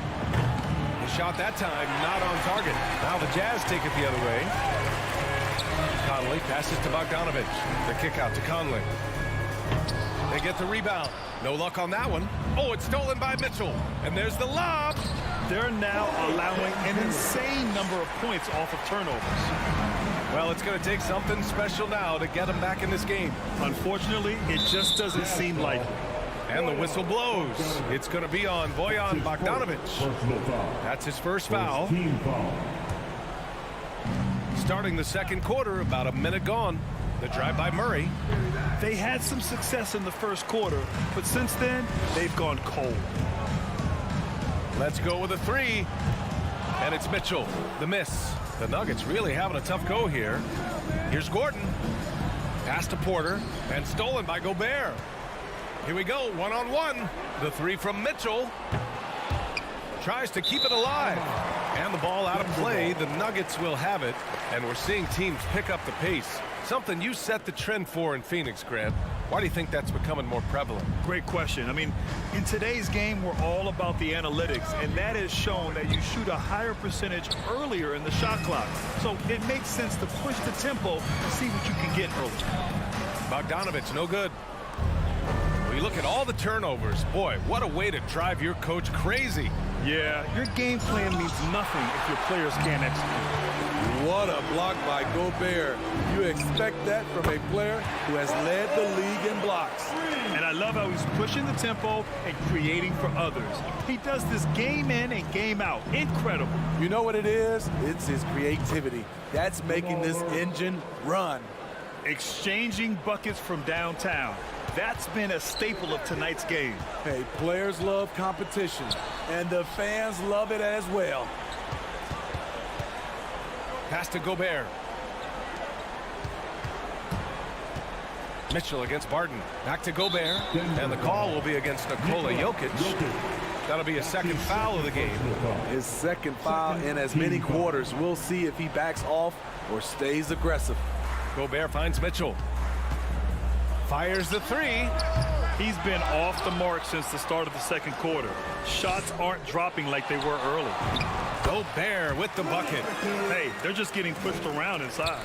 The shot that time not on target. Now the Jazz take it the other way. Conley passes to Bogdanovic. The kick out to Conley. They get the rebound. No luck on that one. Oh, it's stolen by Mitchell. And there's the lob. They're now allowing an insane number of points off of turnovers. Well, it's going to take something special now to get them back in this game. Unfortunately, it just doesn't seem like it. And the whistle blows. It's going to be on Bojan Bogdanovic. Personal foul. That's his first foul. Team foul. Starting the second quarter, about a minute gone. The drive by Murray. They had some success in the first quarter, but since then, they've gone cold. Let's go with a 3. And it's Mitchell. The miss. The Nuggets really having a tough go here. Here's Gordon. Pass to Porter. And stolen by Gobert. Here we go. One-on-one. The 3 from Mitchell. Tries to keep it alive. And the ball out of play. The Nuggets will have it. And we're seeing teams pick up the pace. Something you set the trend for in Phoenix, Grant. Why do you think that's becoming more prevalent? Great question. I mean, in today's game, we're all about the analytics, and that has shown that you shoot a higher percentage earlier in the shot clock. So it makes sense to push the tempo and see what you can get early. Bogdanovic, no good. We look at all the turnovers. Boy, what a way to drive your coach crazy. Yeah, your game plan means nothing if your players can't execute. What a block by Gobert. You expect that from a player who has led the league in blocks. And I love how he's pushing the tempo and creating for others. He does this game in and game out. Incredible. You know what it is? It's his creativity. That's making this engine run. Exchanging buckets from downtown. That's been a staple of tonight's game. Hey, players love competition, and the fans love it as well. Pass to Gobert. Mitchell against Barton. Back to Gobert. And the call will be against Nikola Jokic. That'll be a second foul of the game. His second foul in as many quarters. We'll see if he backs off or stays aggressive. Gobert finds Mitchell. Fires the 3. He's been off the mark since the start of the second quarter. Shots aren't dropping like they were early. Gobert with the bucket. Hey, they're just getting pushed around inside.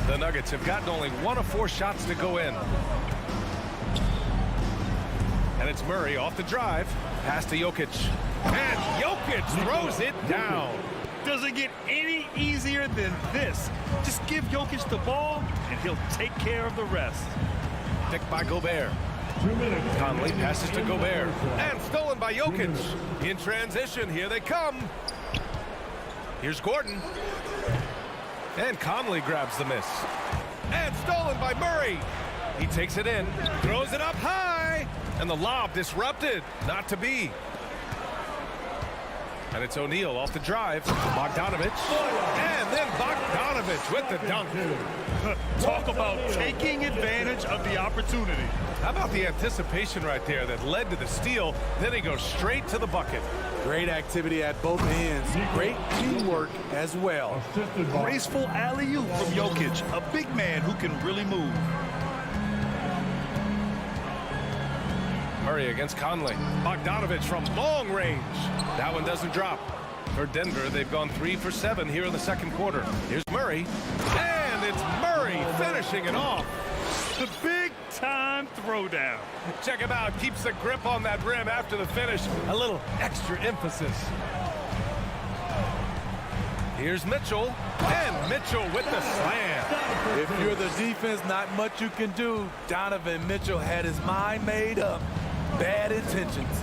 The Nuggets have gotten only 1 of 4 shots to go in. And it's Murray off the drive. Pass to Jokic. And Jokic throws it down. Does it get any easier than this? Just give Jokic the ball, and he'll take care of the rest. Picked by Gobert. Conley passes to Gobert. And stolen by Jokic. In transition, here they come. Here's Gordon. And Conley grabs the miss. And stolen by Murray. He takes it in, throws it up high, and the lob disrupted. Not to be. And it's O'Neal off the drive. Bogdanovic. And then Bogdanovic with the dunk. Talk about taking advantage of the opportunity. How about the anticipation right there that led to the steal? Then he goes straight to the bucket. Great activity at both ends. Great teamwork as well. Graceful alley-oop from Jokic, a big man who can really move. Murray against Conley. Bogdanovic from long range. That one doesn't drop. For Denver, they've gone 3 for 7 here in the second quarter. Here's Murray. And it's Murray finishing it off. The big-time throwdown. Check him out. Keeps the grip on that rim after the finish. A little extra emphasis. Here's Mitchell. And Mitchell with the slam. If you're the defense, not much you can do. Donovan Mitchell had his mind made up. Bad intentions.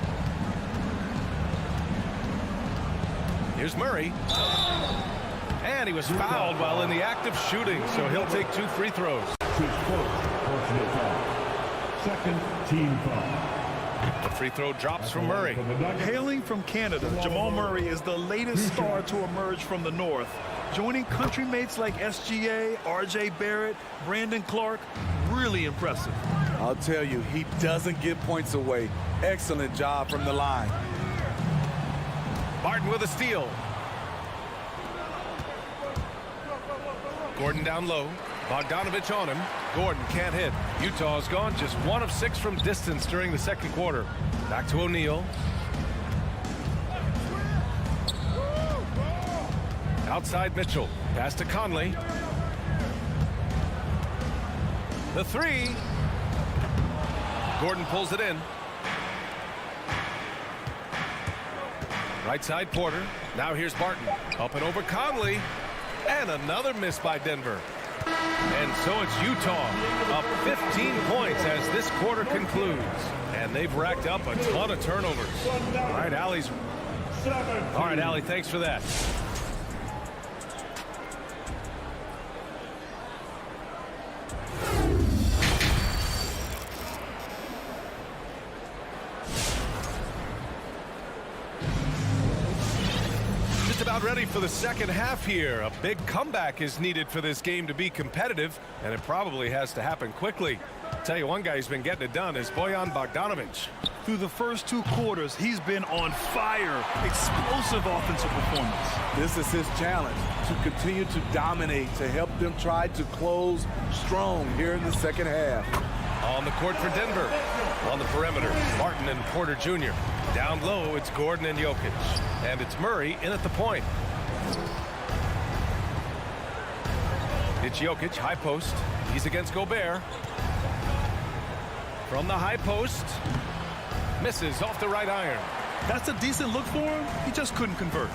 Here's Murray. And he was fouled while in the act of shooting, so he'll take 2 free throws. Second team foul. The free throw drops from Murray. Hailing from Canada, Jamal Murray is the latest star to emerge from the North. Joining country mates like SGA, RJ Barrett, Brandon Clark, really impressive. I'll tell you, he doesn't give points away. Excellent job from the line. Martin with a steal. Gordon down low. Bogdanovic on him. Gordon can't hit. Utah's gone just 1 of 6 from distance during the second quarter. Back to O'Neal. Outside Mitchell. Pass to Conley. The 3. Gordon pulls it in. Right side Porter. Now here's Barton. Up and over Conley. And another miss by Denver. And so it's Utah up 15 points as this quarter concludes. And they've racked up a ton of turnovers. All right, Allie, thanks for that. About ready for the second half here. A big comeback is needed for this game to be competitive, and it probably has to happen quickly. Tell you one guy who's been getting it done is Bojan Bogdanovic. Through the first 2 quarters, he's been on fire. Explosive offensive performance. This is his challenge, to continue to dominate, to help them try to close strong here in the second half. On the court for Denver. On the perimeter, Martin and Porter Jr. Down low, it's Gordon and Jokic. And it's Murray in at the point. It's Jokic, high post. He's against Gobert. From the high post. Misses off the right iron. That's a decent look for him. He just couldn't convert.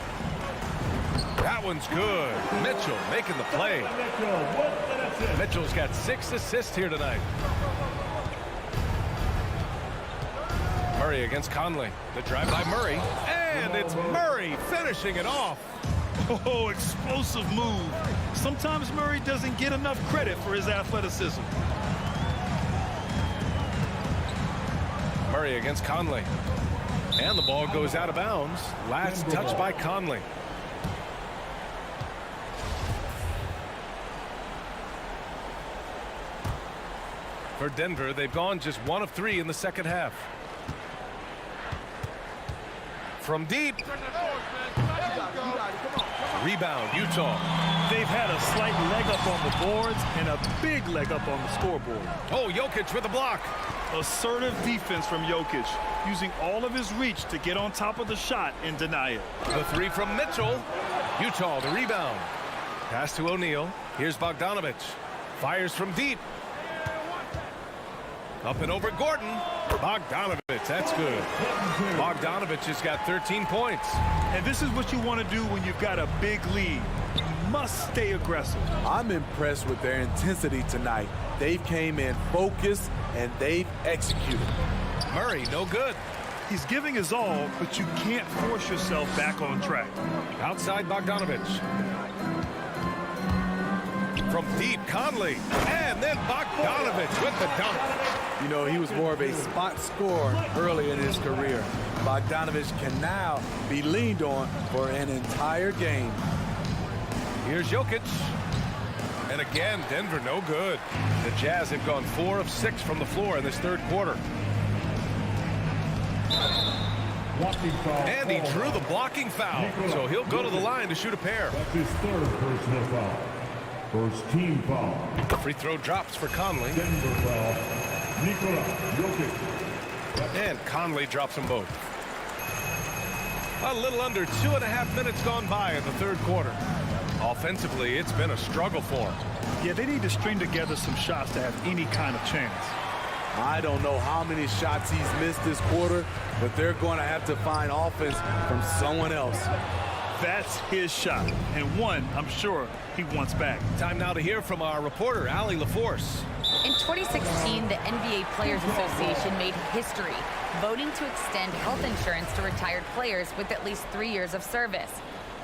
That one's good. Mitchell making the play. Mitchell's got 6 assists here tonight. Murray against Conley. The drive by Murray. And it's Murray finishing it off. Oh, explosive move. Sometimes Murray doesn't get enough credit for his athleticism. Murray against Conley. And the ball goes out of bounds. Last touch by Conley. For Denver, they've gone just 1 of 3 in the second half. From deep. Rebound, Utah. They've had a slight leg up on the boards and a big leg up on the scoreboard. Oh, Jokic with a block. Assertive defense from Jokic, using all of his reach to get on top of the shot and deny it. The 3 from Mitchell. Utah, the rebound. Pass to O'Neal. Here's Bogdanovic. Fires from deep. Up and over Gordon. Bogdanovich, that's good. Bogdanovich has got 13 points. And this is what you want to do when you've got a big lead. You must stay aggressive. I'm impressed with their intensity tonight. They came in focused and they've executed. Murray, no good. He's giving his all, but you can't force yourself back on track. Outside Bogdanovich. From deep, Conley. And then Bogdanovich with the dunk. You know, he was more of a spot scorer early in his career. Bogdanovich can now be leaned on for an entire game. Here's Jokic. And again, Denver no good. The Jazz have gone 4 of 6 from the floor in this third quarter. And he drew the blocking foul, so he'll go to the line to shoot a pair. That's his third personal foul. First team foul. Free throw drops for Conley. Denver foul. Nikola Jokic. And Conley drops them both. A little under 2.5 minutes gone by in the third quarter. Offensively, it's been a struggle for him. Yeah, they need to string together some shots to have any kind of chance. I don't know how many shots he's missed this quarter, but they're going to have to find offense from someone else. That's his shot, and one I'm sure he wants back. Time now to hear from our reporter, Allie LaForce. In 2016, the NBA Players Association made history, voting to extend health insurance to retired players with at least 3 years of service.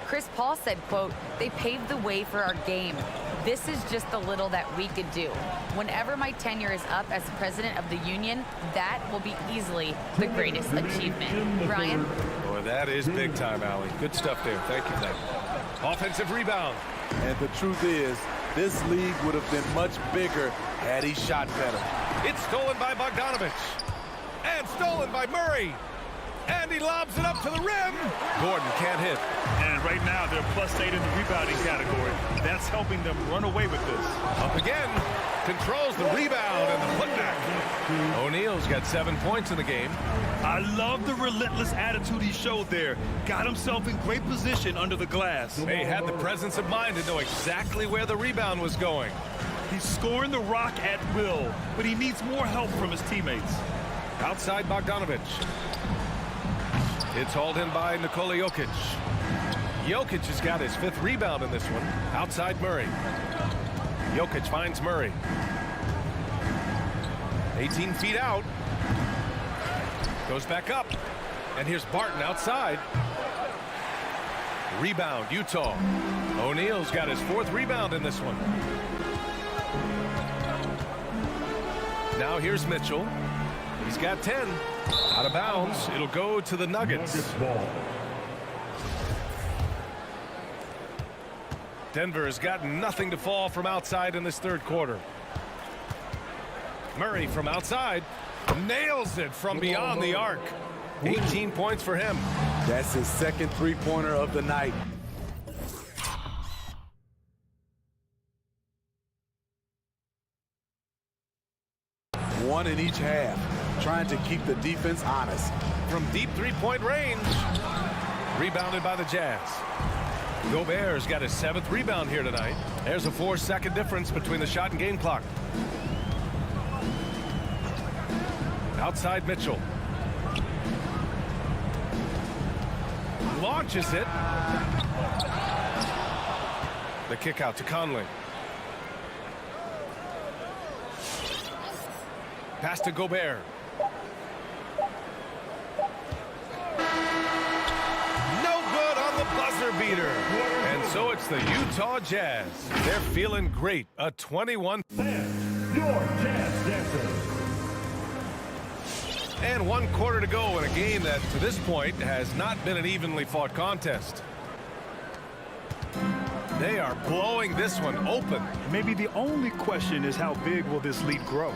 Chris Paul said, quote, "They paved the way for our game. This is just the little that we could do. Whenever my tenure is up as president of the union, that will be easily the greatest achievement." Brian? Boy, that is big time, Allie. Good stuff there. Thank you, thank you. Offensive rebound. And the truth is, this league would have been much bigger had he shot better. It's stolen by Bogdanovich. And stolen by Murray. And he lobs it up to the rim. Gordon can't hit. And right now, they're +8 in the rebounding category. That's helping them run away with this. Up again. Controls the rebound and the putback. O'Neal's got 7 points in the game. I love the relentless attitude he showed there. Got himself in great position under the glass. He had the presence of mind to know exactly where the rebound was going. He's scoring the rock at will, but he needs more help from his teammates. Outside Bogdanovich. It's hauled in by Nikola Jokic. Jokic has got his 5th rebound in this one. Outside Murray. Jokic finds Murray. 18 feet out. Goes back up. And here's Barton outside. Rebound, Utah. O'Neal's got his 4th rebound in this one. Now here's Mitchell. He's got 10. Out of bounds. It'll go to the Nuggets. Denver has gotten nothing to fall from outside in this third quarter. Murray from outside. Nails it from beyond the arc. 18 points for him. That's his 2nd three-pointer of the night. One in each half, trying to keep the defense honest. From deep three-point range. Rebounded by the Jazz. Gobert's got his 7th rebound here tonight. There's a 4-second difference between the shot and game clock. Outside Mitchell. Launches it. The kick out to Conley. Pass to Gobert. No good on the buzzer beater. And so it's the Utah Jazz. They're feeling great. A 21. Your Jazz Dancers. And 1 quarter to go in a game that, to this point, has not been an evenly fought contest. They are blowing this one open. Maybe the only question is how big will this lead grow?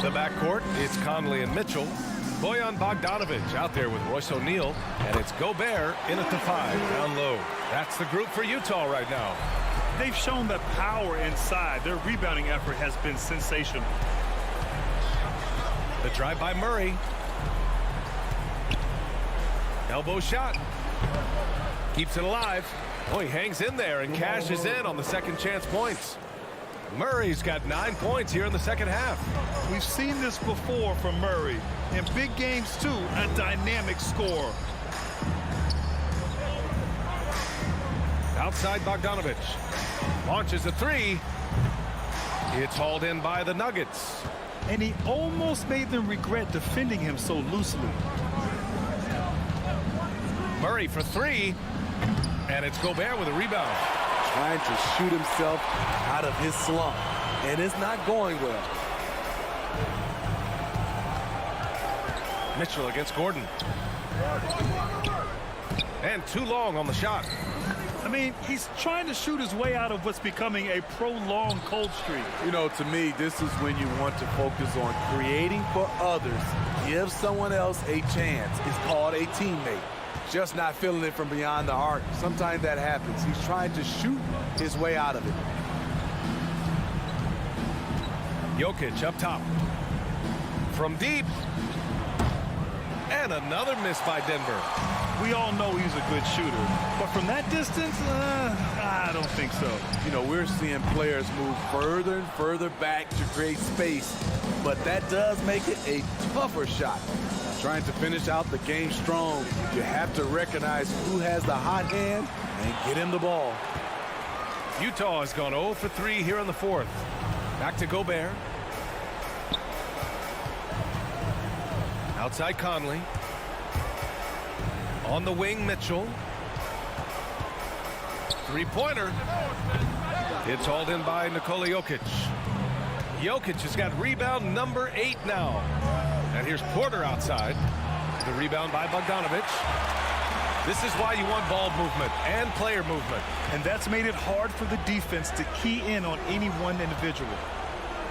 The backcourt, it's Conley and Mitchell. Bojan Bogdanovich out there with Royce O'Neal. And it's Gobert in at the 5, down low. That's the group for Utah right now. They've shown the power inside. Their rebounding effort has been sensational. The drive by Murray. Elbow shot. Keeps it alive. Oh, he hangs in there and cashes in on the second chance points. Murray's got 9 points here in the second half. We've seen this before from Murray. In big games, too, a dynamic score. Outside Bogdanovich. Launches a three. It's hauled in by the Nuggets. And he almost made them regret defending him so loosely. Murray for three. And it's Gobert with a rebound. Trying to shoot himself out of his slump. And it's not going well. Mitchell against Gordon. And too long on the shot. I mean, he's trying to shoot his way out of what's becoming a prolonged cold streak. You know, to me, this is when you want to focus on creating for others. Give someone else a chance. It's called a teammate. Just not feeling it from beyond the arc. Sometimes that happens. He's trying to shoot his way out of it. Jokic up top. From deep. And another miss by Denver. We all know he's a good shooter. But from that distance, I don't think so. You know, we're seeing players move further and further back to create space. But that does make it a tougher shot. Trying to finish out the game strong, you have to recognize who has the hot hand and get him the ball. Utah has gone 0 for 3 here in the fourth. Back to Gobert. Outside Conley. On the wing, Mitchell. Three-pointer. It's hauled in by Nikola Jokic. Jokic has got rebound number 8 now. And here's Porter outside. The rebound by Bogdanovich. This is why you want ball movement and player movement. And that's made it hard for the defense to key in on any one individual.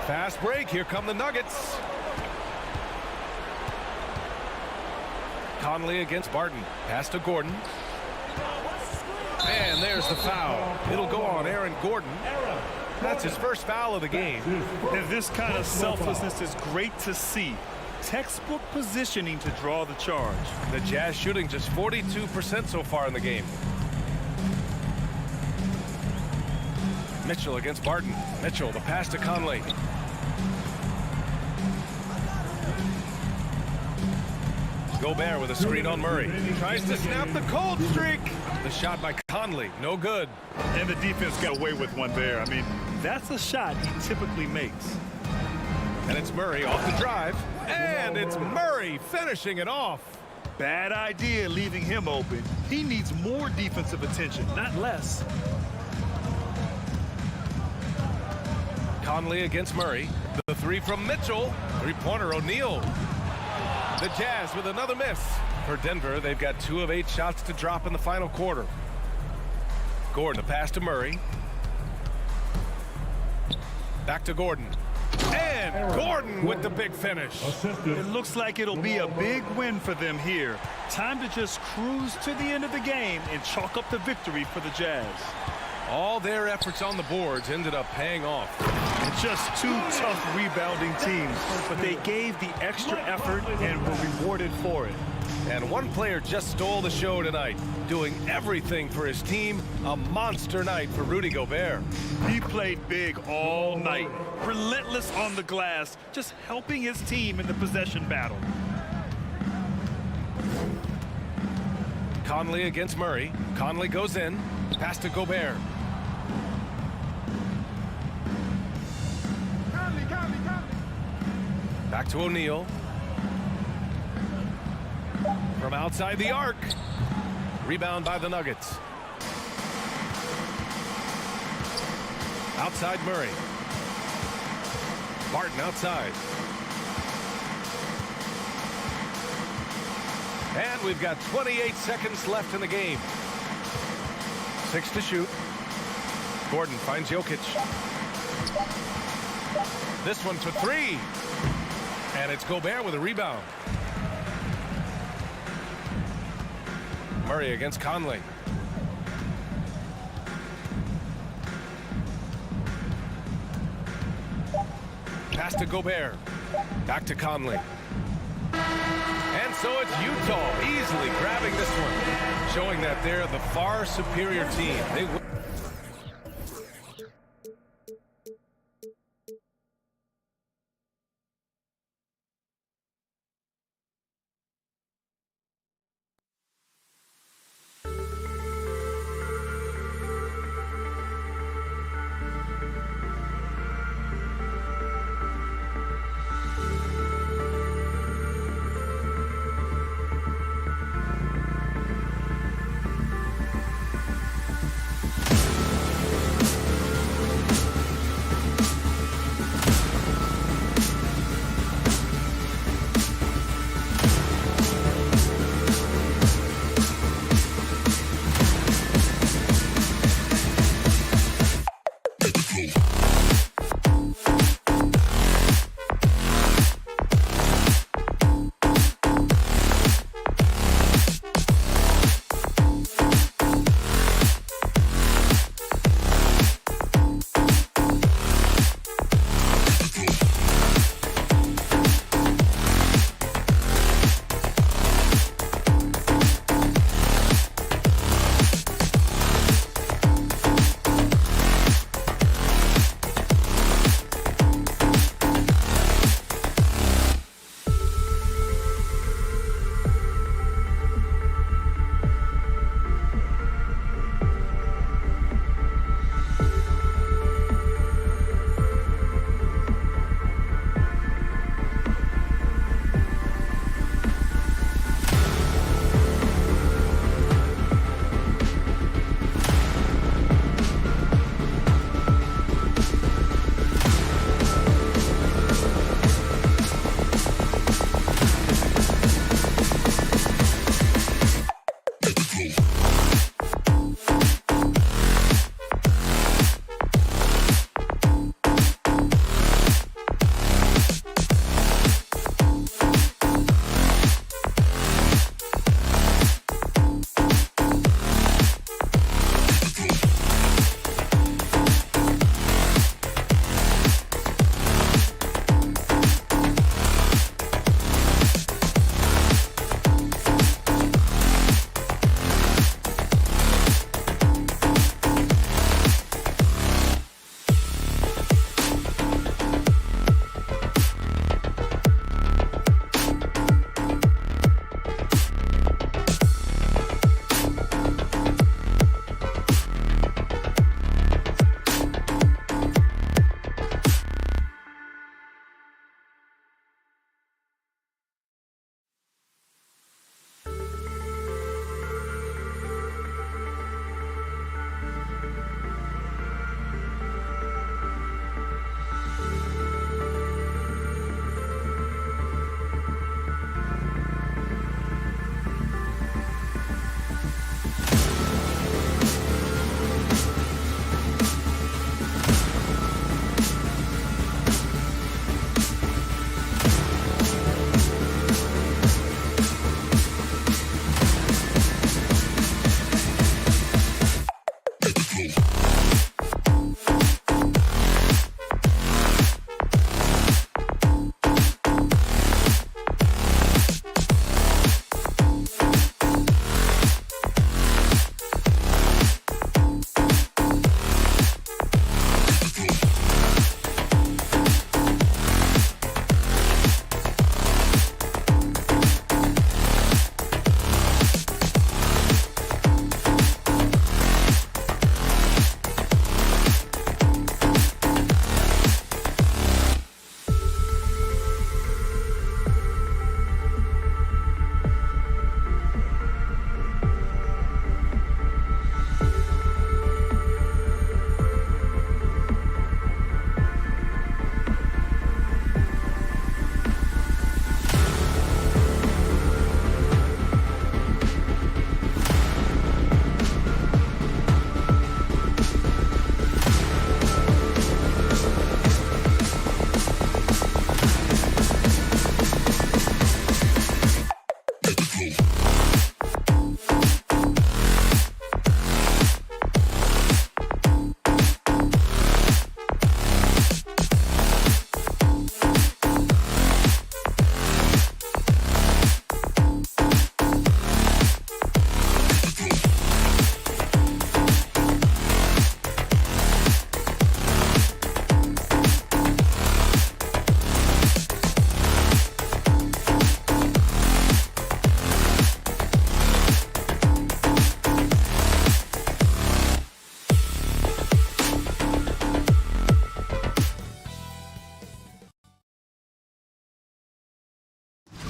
Fast break. Here come the Nuggets. Conley against Barton. Pass to Gordon. And there's the foul. It'll go on Aaron Gordon. That's his first foul of the game. And this kind of selflessness is great to see. Textbook positioning to draw the charge. The Jazz shooting just 42% so far in the game. Mitchell against Barton. Mitchell, the pass to Conley. Gobert with a screen on Murray. Tries to snap the cold streak. The shot by Conley, no good. And the defense got away with one there. I mean, that's a shot he typically makes. And it's Murray off the drive. And it's Murray finishing it off. Bad idea leaving him open. He needs more defensive attention, not less. Conley against Murray. The three from Mitchell. Three-pointer O'Neal. The Jazz with another miss. For Denver, they've got 2 of 8 shots to drop in the final quarter. Gordon, the pass to Murray. Back to Gordon. And Gordon with the big finish. It looks like it'll be a big win for them here. Time to just cruise to the end of the game and chalk up the victory for the Jazz. All their efforts on the boards ended up paying off. Just 2 tough rebounding teams, but they gave the extra effort and were rewarded for it. And one player just stole the show tonight, doing everything for his team. A monster night for Rudy Gobert. He played big all night, relentless on the glass, just helping his team in the possession battle. Conley against Murray. Conley goes in. Pass to Gobert. Back to O'Neal. From outside the arc. Rebound by the Nuggets. Outside Murray. Barton outside. And we've got 28 seconds left in the game. 6 to shoot. Gordon finds Jokic. This one for 3. And it's Gobert with a rebound. Murray against Conley. Pass to Gobert. Back to Conley. And so it's Utah easily grabbing this one, showing that they're the far superior team. They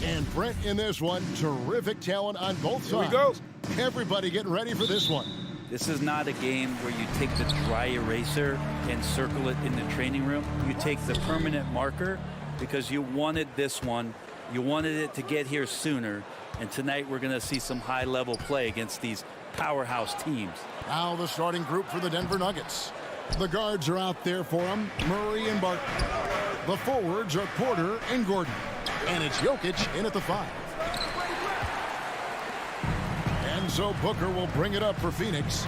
And Brent in this one, terrific talent on both sides. Here we go. Everybody getting ready for this one. This is not a game where you take the dry eraser and circle it in the training room. You take the permanent marker because you wanted this one. You wanted it to get here sooner. And tonight we're going to see some high-level play against these powerhouse teams. Now the starting group for the Denver Nuggets. The guards are out there for them, Murray and Barton. The forwards are Porter and Gordon. And it's Jokic in at the 5. And so Booker will bring it up for Phoenix.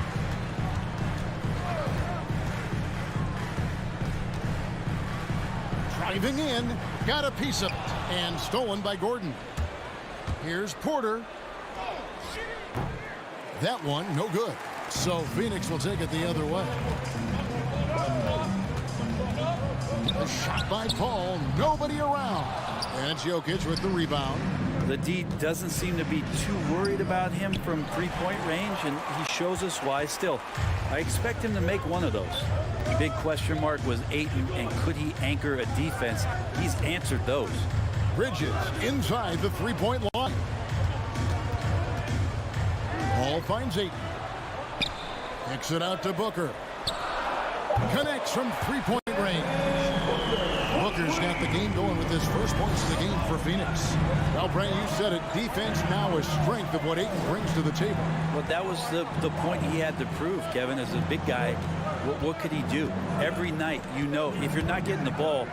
Driving in, got a piece of it, and stolen by Gordon. Here's Porter. That one, no good. So Phoenix will take it the other way. A shot by Paul, nobody around. And it's Jokic with the rebound. The D doesn't seem to be too worried about him from three-point range, and he shows us why still. I expect him to make one of those. The big question mark was Ayton, and could he anchor a defense? He's answered those. Bridges inside the three-point line. Paul finds Ayton. Kicks it out to Booker. Connects from three-point range. Booker's got the game going with his first points of the game for Phoenix. Well, Brent, you said it. Defense now a strength of what Ayton brings to the table. Well, that was the point he had to prove, Kevin. As a big guy, what could he do? Every night, you know, if you're not getting the ball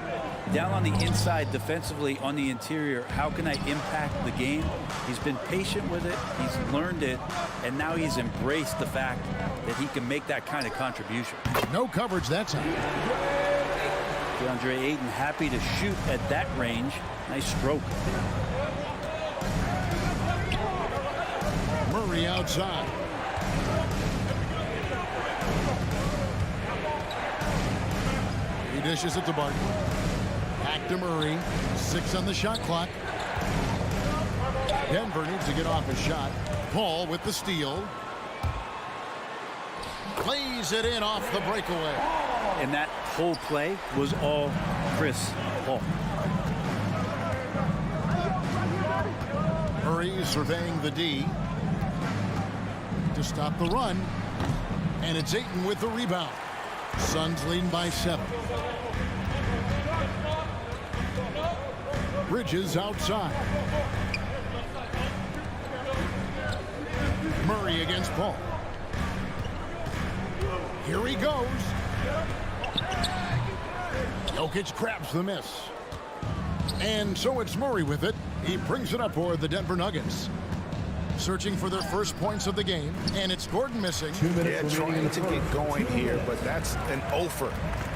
down on the inside defensively on the interior, how can I impact the game? He's been patient with it. He's learned it. And now he's embraced the fact that he can make that kind of contribution. No coverage that time. DeAndre Ayton happy to shoot at that range. Nice stroke. Murray outside. He dishes it to Barton. Back to Murray. 6 on the shot clock. Denver needs to get off a shot. Paul with the steal. Plays it in off the breakaway. And that whole play was all Chris Paul. Murray surveying the D to stop the run. And it's Ayton with the rebound. Suns leading by 7. Bridges outside. Murray against Paul. Here he goes. Jokic grabs the miss. And so it's Murray with it. He brings it up for the Denver Nuggets. Searching for their first points of the game. And it's Gordon missing. 2 minutes trying to get going here, but that's an offer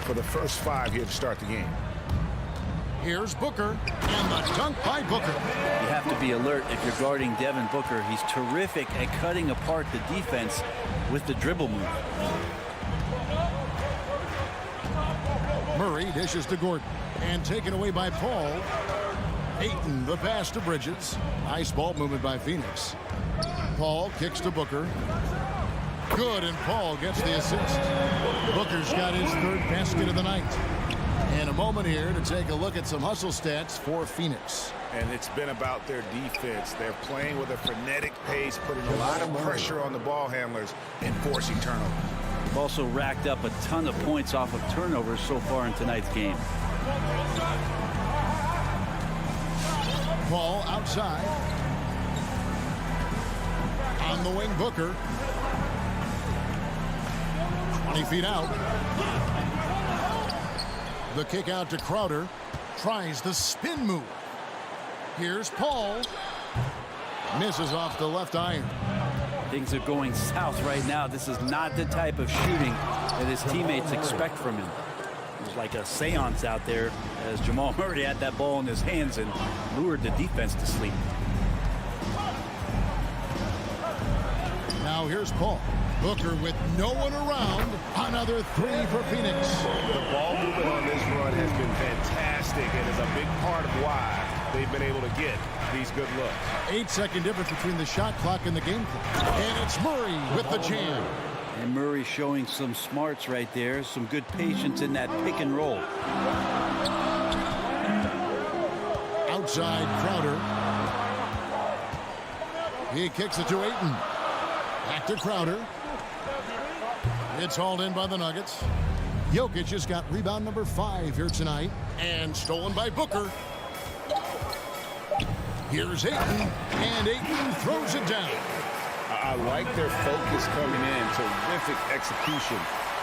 for the first 5 here to start the game. Here's Booker, and the dunk by Booker. You have to be alert if you're guarding Devin Booker. He's terrific at cutting apart the defense with the dribble move. Murray dishes to Gordon, and taken away by Paul. Ayton, the pass to Bridges. Nice ball movement by Phoenix. Paul kicks to Booker. Good, and Paul gets the assist. Booker's got his 3rd basket of the night. And a moment here to take a look at some hustle stats for Phoenix. And it's been about their defense. They're playing with a frenetic pace, putting a lot of pressure on the ball handlers and forcing turnovers. They've also racked up a ton of points off of turnovers so far in tonight's game. Ball outside. On the wing, Booker. 20 feet out. The kick out to Crowder. Tries the spin move. Here's Paul. Misses off the left iron. Things are going south right now. This is not the type of shooting that his teammates expect from him. It was like a seance out there as Jamal Murray had that ball in his hands and lured the defense to sleep. Now here's Paul. Booker with no one around. Another three for Phoenix. The ball movement on this run has been fantastic and is a big part of why they've been able to get these good looks. 8-second difference between the shot clock and the game clock. And it's Murray with the jam. And Murray showing some smarts right there, some good patience in that pick and roll. Outside Crowder. He kicks it to Ayton. Back to Crowder. It's hauled in by the Nuggets. Jokic has got rebound number 5 here tonight. And stolen by Booker. Here's Ayton. And Ayton throws it down. I like their focus coming in. Terrific execution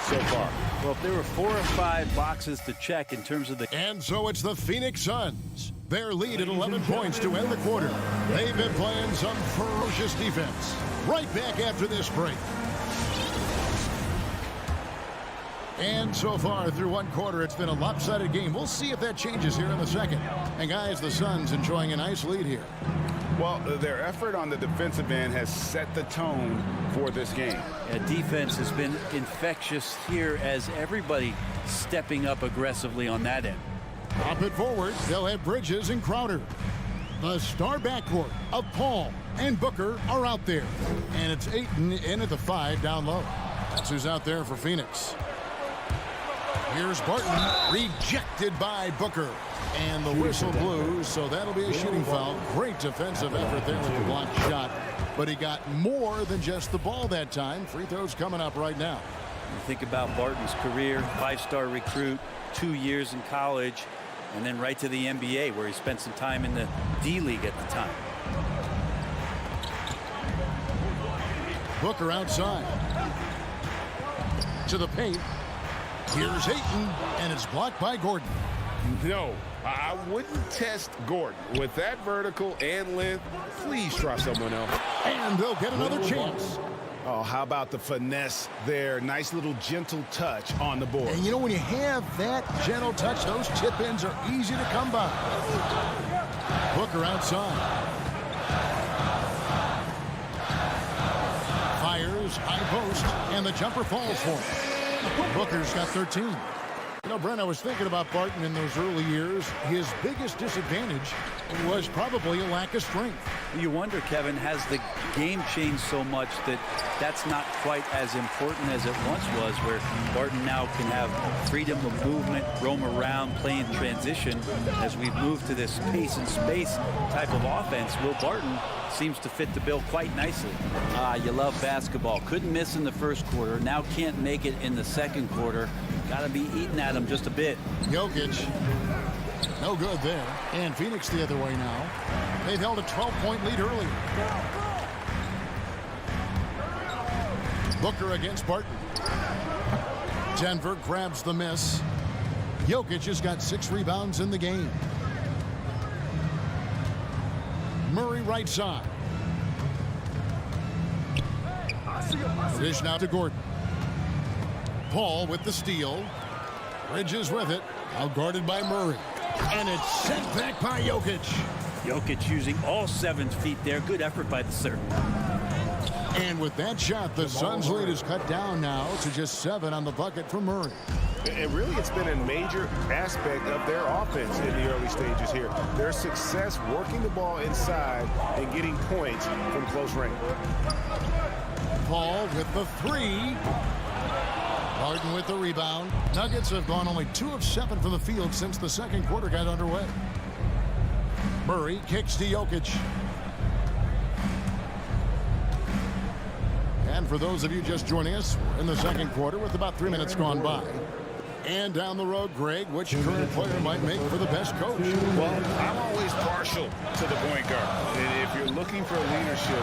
so far. Well, if there were 4 or 5 boxes to check in terms of the... And so it's the Phoenix Suns. Their lead at 11 points to end the quarter. They've been playing some ferocious defense. Right back after this break. And so far through one quarter, it's been a lopsided game. We'll see if that changes here in the second. And guys, the Suns enjoying a nice lead here. Well, their effort on the defensive end has set the tone for this game. Defense has been infectious here as everybody stepping up aggressively on that end. Up it forward, they'll have Bridges and Crowder. The star backcourt of Paul and Booker are out there. And it's Ayton in at the 5 down low. That's who's out there for Phoenix. Here's Barton, rejected by Booker. And the whistle blew, so that'll be a shooting foul. Great defensive effort there with the blocked shot. But he got more than just the ball that time. Free throws coming up right now. You think about Barton's career, 5-star recruit, 2 years in college, and then right to the NBA where he spent some time in the D-League at the time. Booker outside. To the paint. Here's Ayton, and it's blocked by Gordon. No, I wouldn't test Gordon. With that vertical and length, please try someone else. And they'll get another chance. Oh, how about the finesse there? Nice little gentle touch on the board. And you know, when you have that gentle touch, those tip-ins are easy to come by. Booker outside. Fires, high post, and the jumper falls for him. Booker's got 13. You know, Brent, I was thinking about Barton in those early years. His biggest disadvantage was probably a lack of strength. You wonder, Kevin, has the game changed so much that that's not quite as important as it once was, where Barton now can have freedom of movement, roam around, play in transition. As we've moved to this pace and space type of offense, Will Barton seems to fit the bill quite nicely. You love basketball. Couldn't miss in the first quarter. Now can't make it in the second quarter. Got to be eating at him just a bit. Jokic, no good there. And Phoenix the other way now. They've held a 12-point lead earlier. Booker against Barton. Denver grabs the miss. Jokic has got 6 rebounds in the game. Murray right side. Dish now to Gordon. Paul with the steal. Bridges with it. Outguarded by Murray. And it's sent back by Jokic. Jokic using all 7 feet there. Good effort by the Serb. And with that shot, the Suns' lead is cut down now to just 7 on the bucket for Murray. And really, it's been a major aspect of their offense in the early stages here. Their success working the ball inside and getting points from close range. Paul with the 3. Barton with the rebound. Nuggets have gone only 2 of 7 from the field since the second quarter got underway. Murray kicks to Jokic. And for those of you just joining us, we're in the second quarter with about 3 minutes gone by. And down the road, Greg, which current player might make for the best coach? Well, I'm always partial to the point guard. And if you're looking for leadership,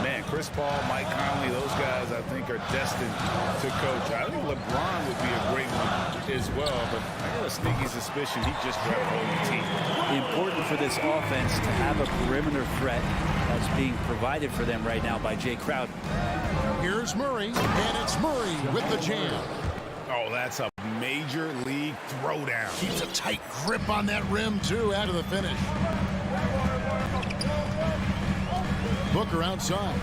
man, Chris Paul, Mike Conley, those guys I think are destined to coach. I think LeBron would be a great one as well, but I got a sneaky suspicion he just grabbed a hold of the team. Important for this offense to have a perimeter threat that's being provided for them right now by Jay Crowder. Here's Murray, and it's Murray with the jam. Oh, that's a major league throwdown. Keeps a tight grip on that rim, too, out of the finish. Booker outside.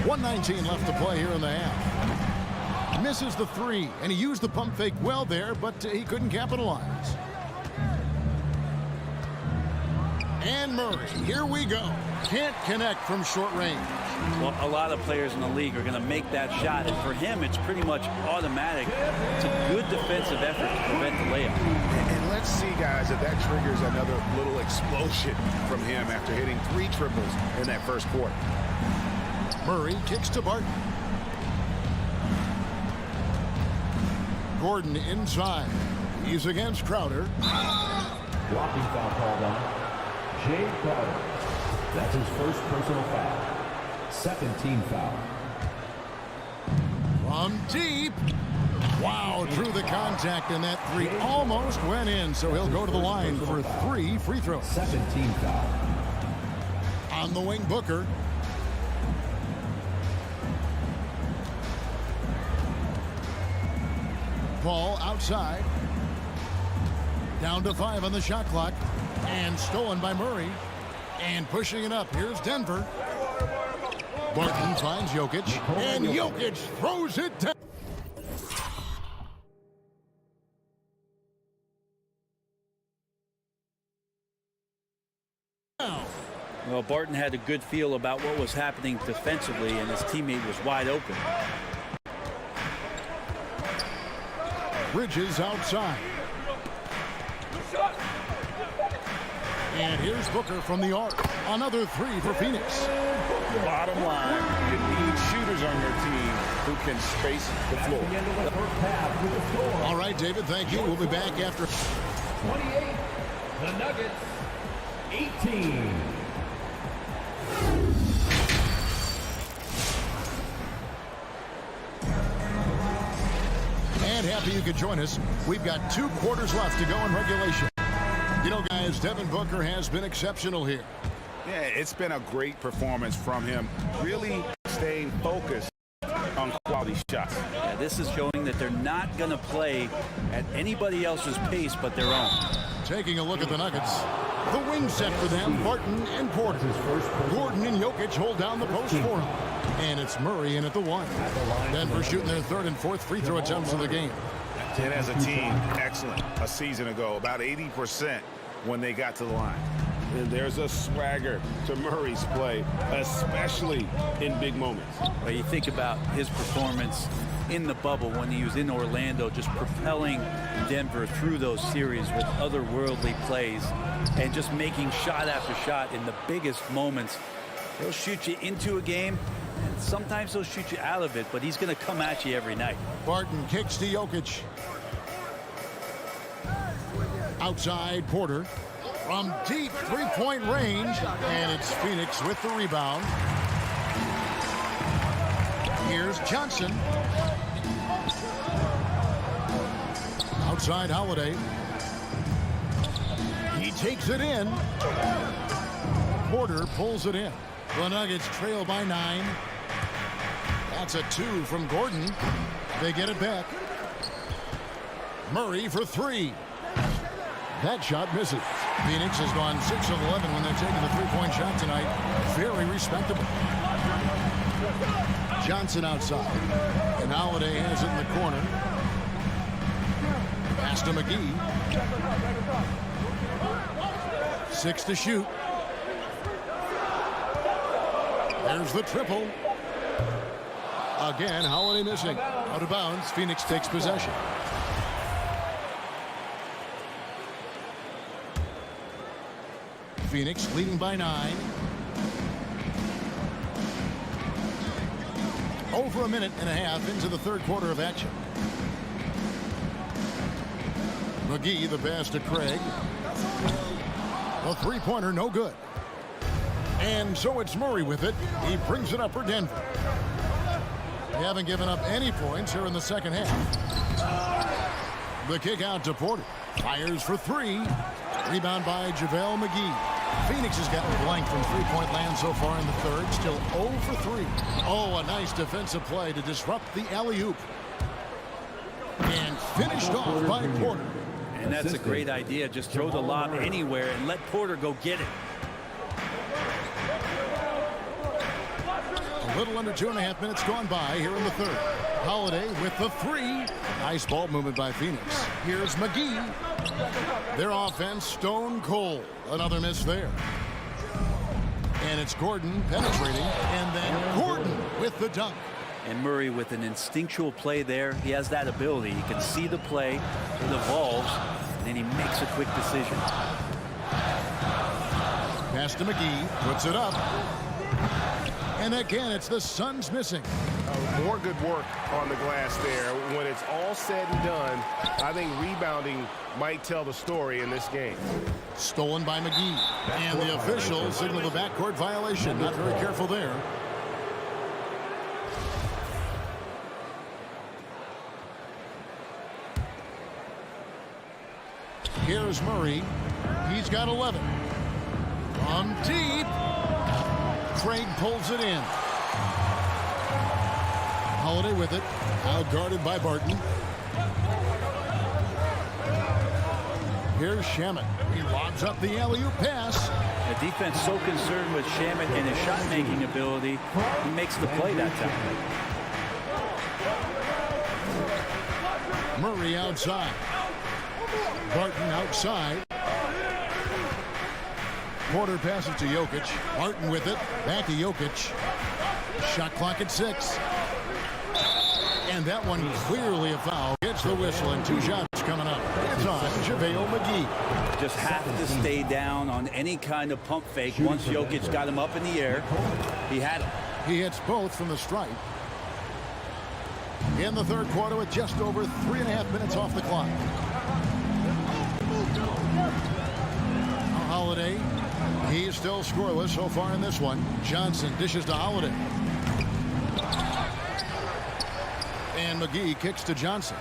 1:19 left to play here in the half. Misses the three, and he used the pump fake well there, but he couldn't capitalize. And Murray, here we go. Can't connect from short range. Well, a lot of players in the league are going to make that shot, and for him, it's pretty much automatic. It's a good defensive effort to prevent the layup. And let's see, guys, if that triggers another little explosion from him after hitting 3 triples in that first quarter. Murray kicks to Barton. Gordon inside. He's against Crowder. Blocking foul called on Jay Crowder. That's his first personal foul. Second team foul. From deep. Wow, through the contact, and that three almost went in, so he'll go to the line for 3 free throws. Second team foul. On the wing, Booker. Paul outside. Down to 5 on the shot clock. And stolen by Murray. And pushing it up. Here's Denver. Barton finds Jokic. And Jokic throws it down. Well, Barton had a good feel about what was happening defensively, and his teammate was wide open. Bridges outside. And here's Booker from the arc. Another 3 for Phoenix. Bottom line, you need shooters on your team who can space the floor. All right, David, thank you. We'll be back after 28. The Nuggets. 18. And happy you could join us. We've got 2 quarters left to go in regulation. You know, guys, Devin Booker has been exceptional here. Yeah, it's been a great performance from him. Really staying focused on quality shots. Yeah, this is showing that they're not going to play at anybody else's pace but their own. Taking a look at the Nuggets. The wing set for them, Barton and Porter. Gordon and Jokic hold down the post for him. And it's Murray in at the 1. Denver shooting their 3rd and 4th free throw attempts of the game. And as a team, excellent a season ago, about 80% when they got to the line. And there's a swagger to Murray's play, especially in big moments. Well, you think about his performance in the bubble when he was in Orlando, just propelling Denver through those series with otherworldly plays and just making shot after shot in the biggest moments. He'll shoot you into a game, and sometimes he'll shoot you out of it, but he's going to come at you every night. Barton kicks to Jokic. Outside, Porter. From deep 3-point range, and it's Phoenix with the rebound. Here's Johnson. Outside, Holiday. He takes it in. Porter pulls it in. The Nuggets trail by 9. That's a 2 from Gordon. They get it back. Murray for 3. That shot misses. Phoenix has gone 6 of 11 when they're taking the 3-point shot tonight. Very respectable. Johnson outside. And Holiday has it in the corner. Pass to McGee. 6 to shoot. There's the triple. Again, Holiday missing. Out of bounds. Phoenix takes possession. Phoenix leading by 9. Over a minute and a half into the third quarter of action. McGee, the pass to Craig. A three-pointer, no good. And so it's Murray with it. He brings it up for Denver. They haven't given up any points here in the second half. The kick out to Porter. Fires for three. Rebound by JaVale McGee. Phoenix has gotten blank from three-point land so far in the third. Still 0 for 3. Oh, a nice defensive play to disrupt the alley-oop. And finished off by Porter. And that's a great idea. Just throw the lob anywhere and let Porter go get it. A little under 2.5 minutes gone by here in the third. Holiday with the three. Nice ball movement by Phoenix. Here's McGee. Their offense stone cold. Another miss there. And it's Gordon penetrating. And then Gordon with the dunk. And Murray with an instinctual play there. He has that ability. He can see the play. It evolves. And then he makes a quick decision. Pass to McGee. Puts it up. And again, it's the Suns missing. More good work on the glass there. When it's all said and done, I think rebounding might tell the story in this game. Stolen by McGee. And the officials signal the backcourt violation. Not very careful there. Here's Murray. He's got 11. From deep. Craig pulls it in. Holiday with it. Out guarded by Barton. Here's Shamet. He lobs up the alley-oop pass. The defense so concerned with Shamet and his shot-making ability, he makes the play that time. Murray outside. Barton outside. Porter passes to Jokic. Barton with it. Back to Jokic. Shot clock at 6. And that one clearly a foul. Gets the whistle and 2 shots coming up. It's on JaVale McGee. Just have to stay down on any kind of pump fake. Once Jokic got him up in the air, he had him. He hits both from the stripe. In the third quarter with just over 3.5 minutes off the clock. Holiday. He's still scoreless so far in this one. Johnson dishes to Holiday. And McGee kicks to Johnson.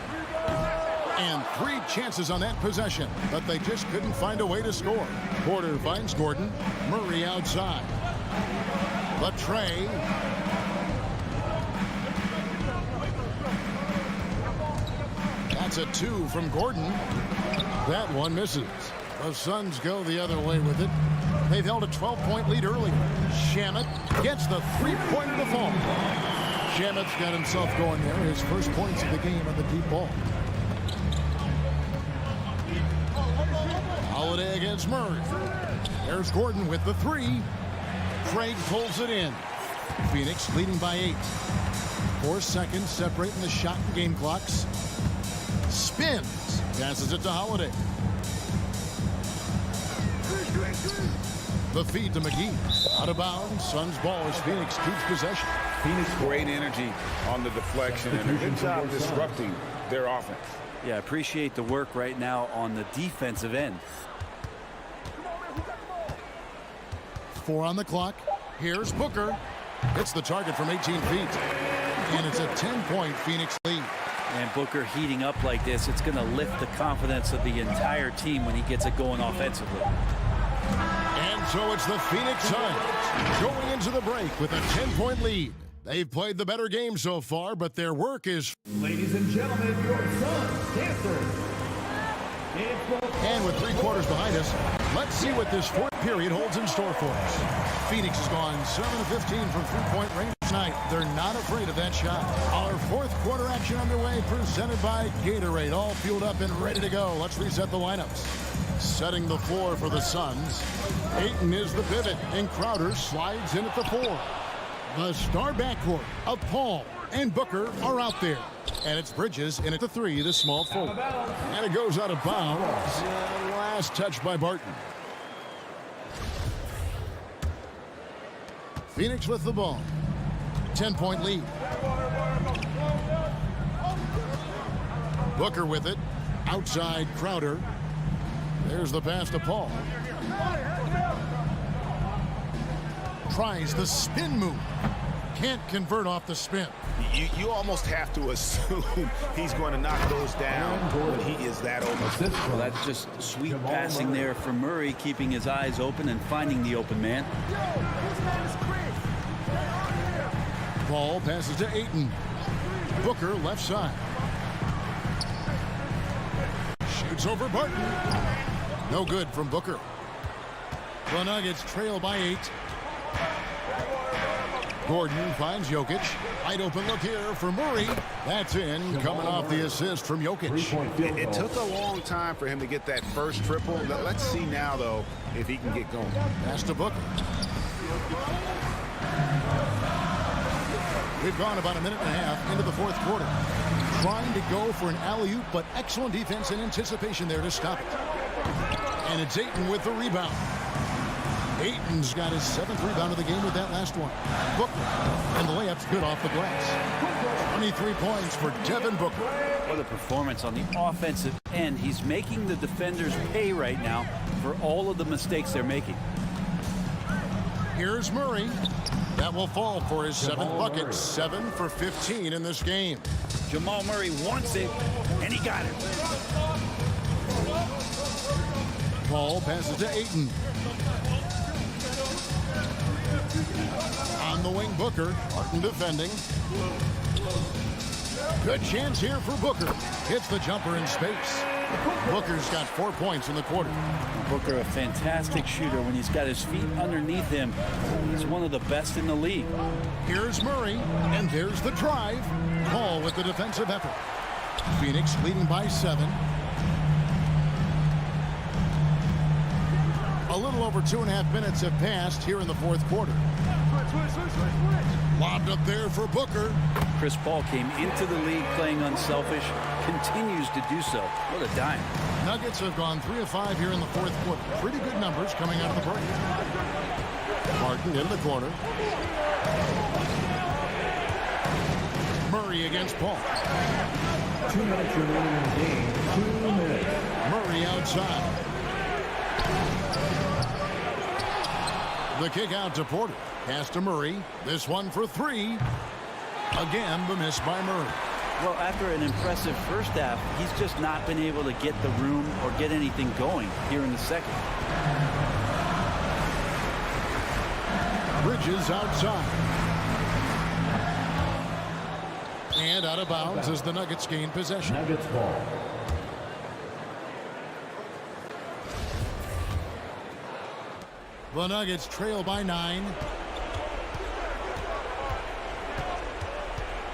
And 3 chances on that possession, but they just couldn't find a way to score. Porter finds Gordon. Murray outside. Latrey. That's a 2 from Gordon. That one misses. The Suns go the other way with it. They've held a 12-point lead earlier. Shamet gets the three-pointer to fall. Shamet's got himself going there. His first points of the game on the deep ball. Holiday against Murray. There's Gordon with the 3. Craig pulls it in. Phoenix leading by 8. 4 seconds separating the shot and game clocks. Spins. Passes it to Holiday. The feed to McGee. Out of bounds. Suns ball as Phoenix keeps possession. Phoenix great energy on the deflection and a good job disrupting their offense. Yeah, appreciate the work right now on the defensive end. 4 on the clock. Here's Booker. Hits the target from 18 feet. And it's a 10-point Phoenix lead. And Booker heating up like this, it's going to lift the confidence of the entire team when he gets it going offensively. And so it's the Phoenix Suns going into the break with a 10-point lead. They've played the better game so far, but their work is... Ladies and gentlemen, your Suns dancers. And with 3 quarters behind us, let's see what this fourth period holds in store for us. Phoenix has gone 7 of 15 from three-point range tonight. They're not afraid of that shot. Our fourth quarter action underway, presented by Gatorade. All fueled up and ready to go. Let's reset the lineups. Setting the floor for the Suns. Ayton is the pivot, and Crowder slides in at the 4. The star backcourt of Paul and Booker are out there. And it's Bridges in at the 3, the small forward. And it goes out of bounds. Last touch by Barton. Phoenix with the ball. 10-point lead. Booker with it. Outside Crowder. There's the pass to Paul. Tries the spin move. Can't convert off the spin. You almost have to assume he's going to knock those down when he is that open. Well, that's just sweet passing there for Murray, keeping his eyes open and finding the open man. Paul passes to Ayton. Booker left side. Shoots over Barton. No good from Booker. The Nuggets trail by 8. Gordon finds Jokic. Wide open look here for Murray. That's in, coming off the assist from Jokic. It took a long time for him to get that first triple. Let's see now, though, if he can get going. Pass to Booker. We've gone about a minute and a half into the fourth quarter. Trying to go for an alley-oop, but excellent defense and anticipation there to stop it. And it's Ayton with the rebound. Ayton's got his 7th rebound of the game with that last one. Booker, and the layup's good off the glass. 23 points for Devin Booker. What a performance on the offensive end. He's making the defenders pay right now for all of the mistakes they're making. Here's Murray. That will fall for his 7th bucket. 7 for 15 in this game. Jamal Murray wants it, and he got it. Paul passes to Ayton. On the wing, Booker. Barton defending. Good chance here for Booker. Hits the jumper in space. Booker's got 4 points in the quarter. Booker, a fantastic shooter when he's got his feet underneath him. He's one of the best in the league. Here's Murray, and there's the drive. Paul with the defensive effort. Phoenix leading by 7. A little over 2.5 minutes have passed here in the fourth quarter. Lobbed up there for Booker. Chris Paul came into the league playing unselfish, continues to do so. What a dime. Nuggets have gone 3 of 5 here in the fourth quarter. Pretty good numbers coming out of the break. Barton in the corner. Murray against Paul. 2 minutes remaining in the game. 2 minutes. Murray outside. The kick out to Porter. Pass to Murray. This one for 3. Again, the miss by Murray. Well, after an impressive first half, he's just not been able to get the room or get anything going here in the second. Bridges outside. And out of bounds as the Nuggets gain possession. Nuggets ball. The Nuggets trail by 9.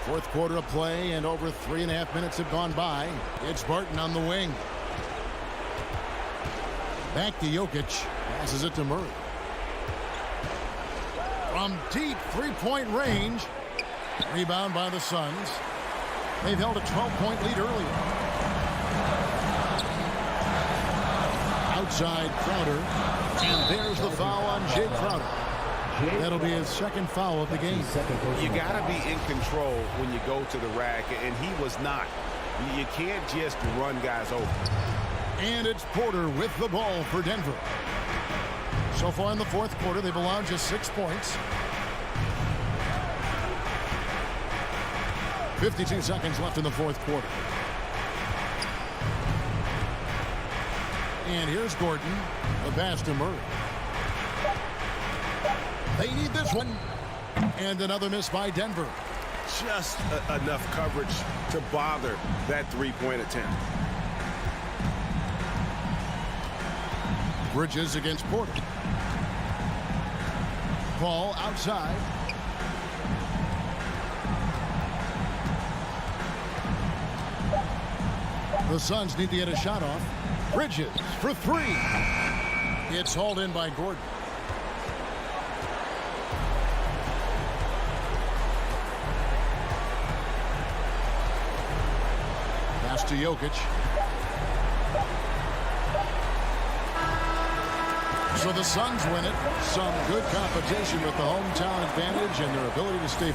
Fourth quarter of play, and over 3.5 minutes have gone by. It's Barton on the wing. Back to Jokic. Passes it to Murray. From deep three-point range. Rebound by the Suns. They've held a 12-point lead earlier. Outside Crowder. And there's the foul on Jay Crowder. That'll be his 2nd foul of the game. You got to be in control when you go to the rack, and he was not. You can't just run guys over. And it's Porter with the ball for Denver. So far in the fourth quarter, they've allowed just 6 points. 52 seconds left in the fourth quarter. And here's Gordon. The pass to Murray. They need this one. And another miss by Denver. Just enough coverage to bother that three-point attempt. Bridges against Porter. Paul outside. The Suns need to get a shot off. Bridges for 3. It's hauled in by Gordon. Pass to Jokic. So the Suns win it. Some good competition with the hometown advantage and their ability to stay.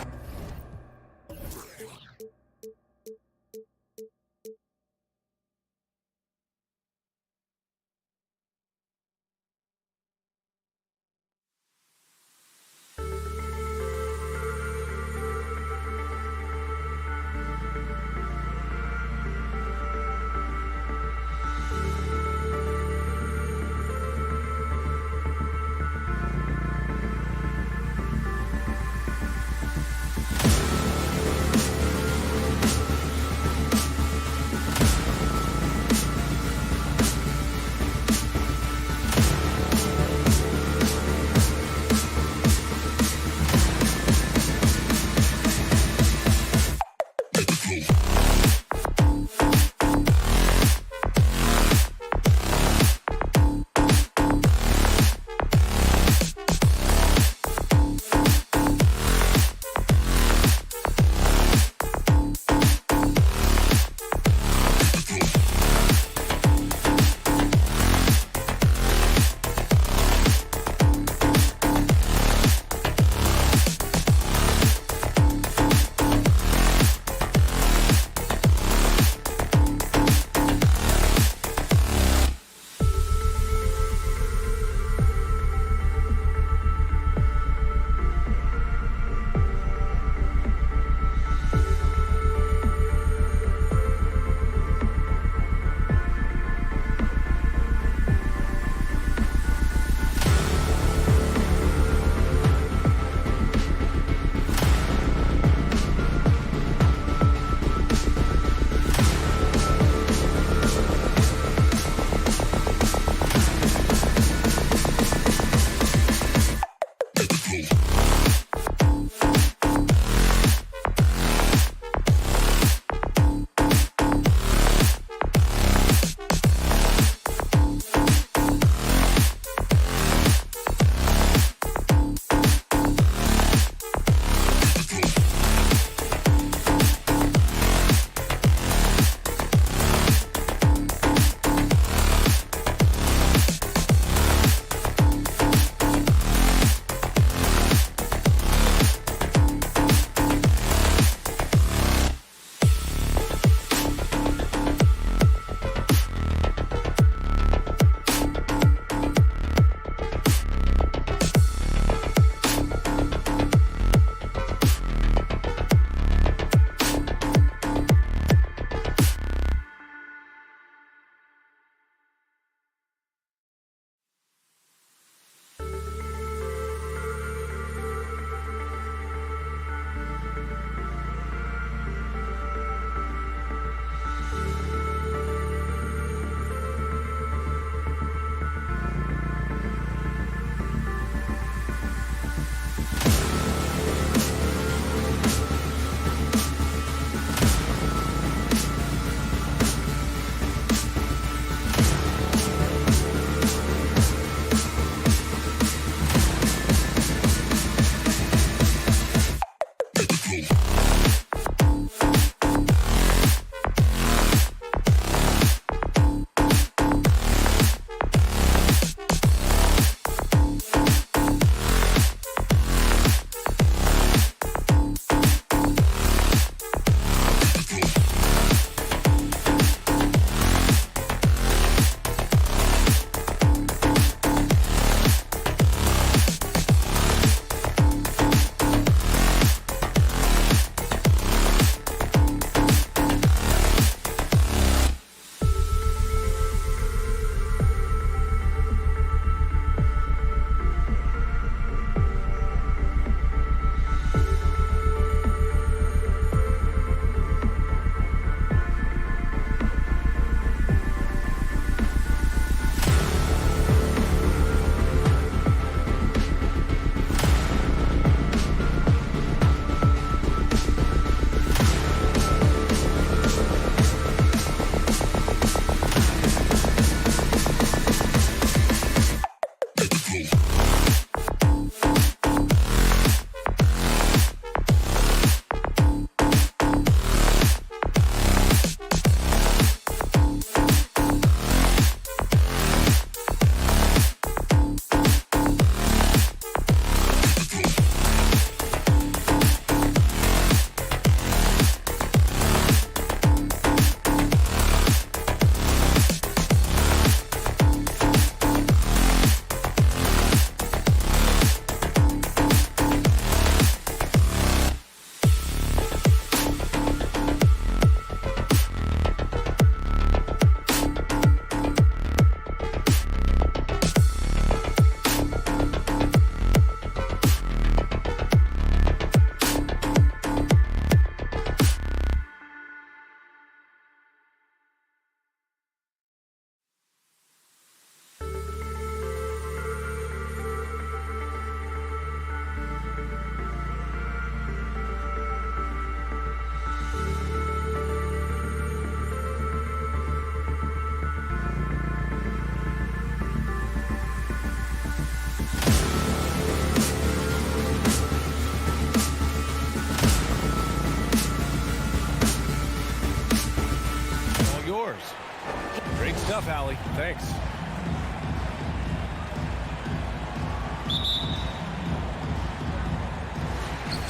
enough, Allie. Thanks.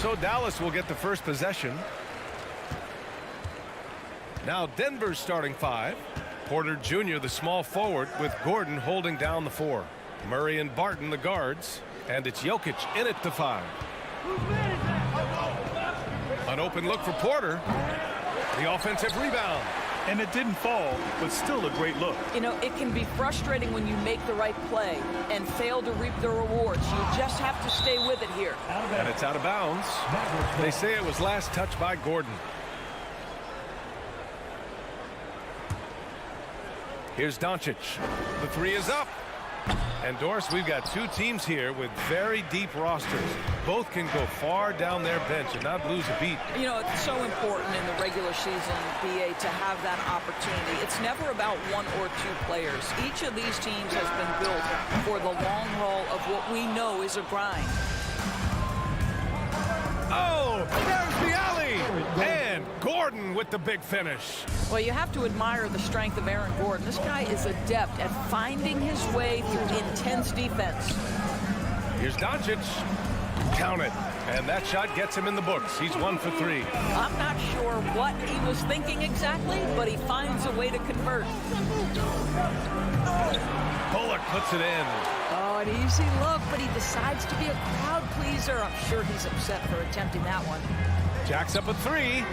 So Dallas will get the first possession. Now Denver's starting 5. Porter Jr., the small forward, with Gordon holding down the 4. Murray and Barton, the guards. And it's Jokic in at the 5. An open look for Porter. The offensive rebound. And it didn't fall, but still a great look. You know, it can be frustrating when you make the right play and fail to reap the rewards. You just have to stay with it here. And it's out of bounds. They say it was last touched by Gordon. Here's Doncic. The 3 is up. And Doris, we've got 2 teams here with very deep rosters. Both can go far down their bench and not lose a beat. You know, it's so important in the regular season, BA, to have that opportunity. It's never about 1 or 2 players. Each of these teams has been built for the long haul of what we know is a grind. Oh, there's the alley. And Gordon with the big finish. Well, you have to admire the strength of Aaron Gordon. This guy is adept at finding his way through intense defense. Here's Doncic. Count it. And that shot gets him in the books. He's 1 for 3. I'm not sure what he was thinking exactly, but he finds a way to convert. Bullock puts it in. Oh, an easy look, but he decides to be a crowd pleaser. I'm sure he's upset for attempting that one. Jacks up a 3.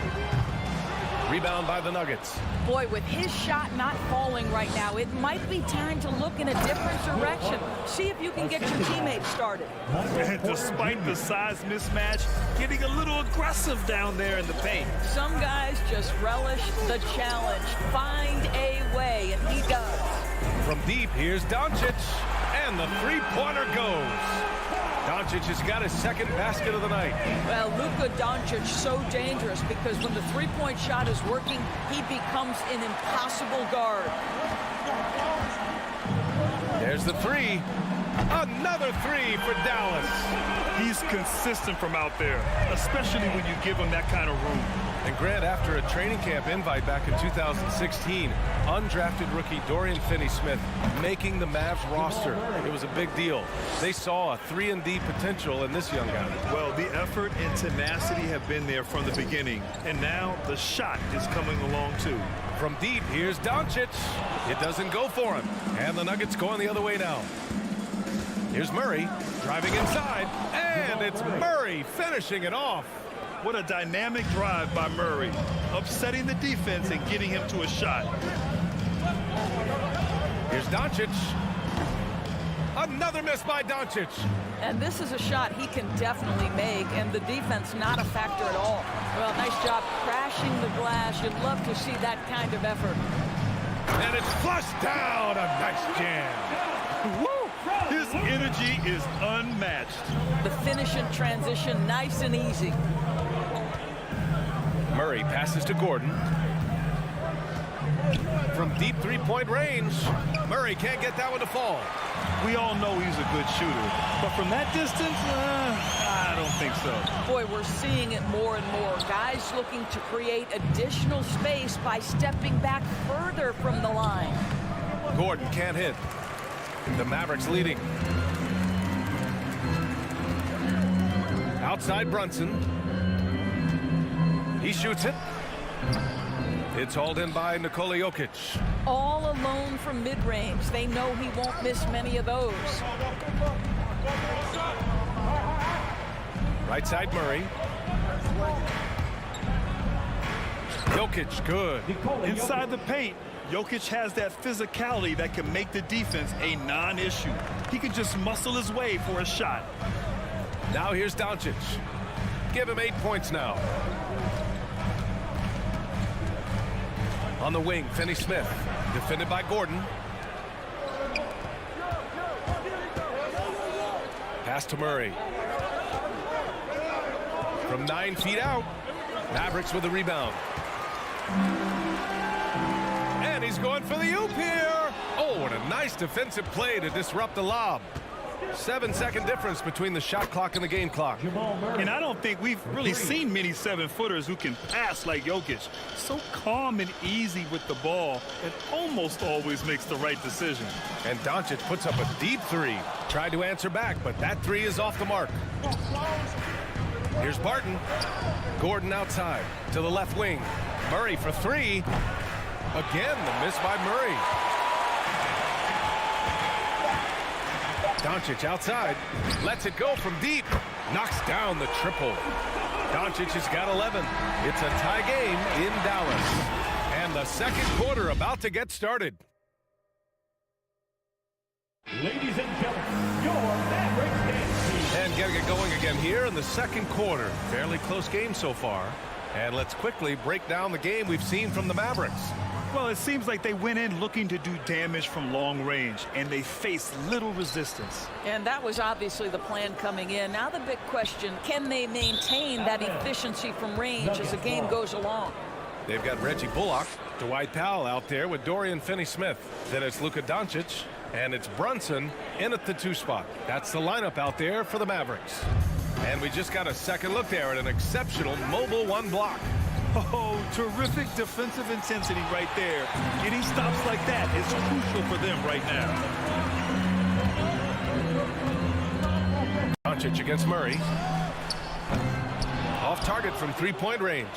Rebound by the Nuggets. Boy, with his shot not falling right now, it might be time to look in a different direction. See if you can get your teammates started. And despite the size mismatch, getting a little aggressive down there in the paint. Some guys just relish the challenge. Find a way, and he does. From deep, here's Doncic. And the 3-pointer goes. Doncic has got his second basket of the night. Well, Luka Doncic so dangerous because when the 3-point shot is working, he becomes an impossible guard. There's the 3. Another 3 for Dallas. He's consistent from out there, especially when you give him that kind of room. And Grant, after a training camp invite back in 2016, undrafted rookie Dorian Finney-Smith making the Mavs roster. It was a big deal. They saw a 3-and-D potential in this young guy. Well, the effort and tenacity have been there from the beginning, and now the shot is coming along too. From deep, here's Doncic. It doesn't go for him, and the Nuggets going the other way now. Here's Murray driving inside, and it's Murray finishing it off. What a dynamic drive by Murray, upsetting the defense and getting him to a shot. Here's Doncic. Another miss by Doncic. And this is a shot he can definitely make, and the defense not a factor at all. Well, nice job crashing the glass. You'd love to see that kind of effort. And it's flushed down. A nice jam. Woo! His energy is unmatched. The finish in transition, nice and easy. Murray passes to Gordon. From deep 3-point range, Murray can't get that one to fall. We all know he's a good shooter, but from that distance, I don't think so. Boy, we're seeing it more and more. Guys looking to create additional space by stepping back further from the line. Gordon can't hit. The Mavericks leading. Outside Brunson. He shoots it. It's hauled in by Nikola Jokic. All alone from mid-range. They know he won't miss many of those. Right side Murray. Jokic, good. Inside the paint, Jokic has that physicality that can make the defense a non-issue. He can just muscle his way for a shot. Now here's Doncic. Give him 8 points now. On the wing, Finney-Smith. Defended by Gordon. Pass to Murray. From 9 feet out. Mavericks with the rebound. And he's going for the oop here. Oh, what a nice defensive play to disrupt the lob. 7-second difference between the shot clock and the game clock. And I don't think we've really seen many 7-footers who can pass like Jokic. So calm and easy with the ball and almost always makes the right decision. And Doncic puts up a deep three. Tried to answer back, but that three is off the mark. Here's Barton. Gordon outside to the left wing. Murray for three. Again, the miss by Murray. Doncic outside. Lets it go from deep. Knocks down the triple. Doncic has got 11. It's a tie game in Dallas. And the second quarter about to get started. Ladies and gentlemen, your Mavericks dance team. And getting it going again here in the second quarter. Fairly close game so far. And let's quickly break down the game we've seen from the Mavericks. Well, it seems like they went in looking to do damage from long range, and they faced little resistance. And that was obviously the plan coming in. Now the big question, can they maintain that efficiency from range as the game goes along? They've got Reggie Bullock, Dwight Powell out there with Dorian Finney-Smith. Then it's Luka Doncic, and it's Brunson in at the 2 spot. That's the lineup out there for the Mavericks. And we just got a second look there at an exceptional mobile 1 block. Oh, terrific defensive intensity right there. Getting stops like that is crucial for them right now. Doncic against Murray. Off target from 3-point range.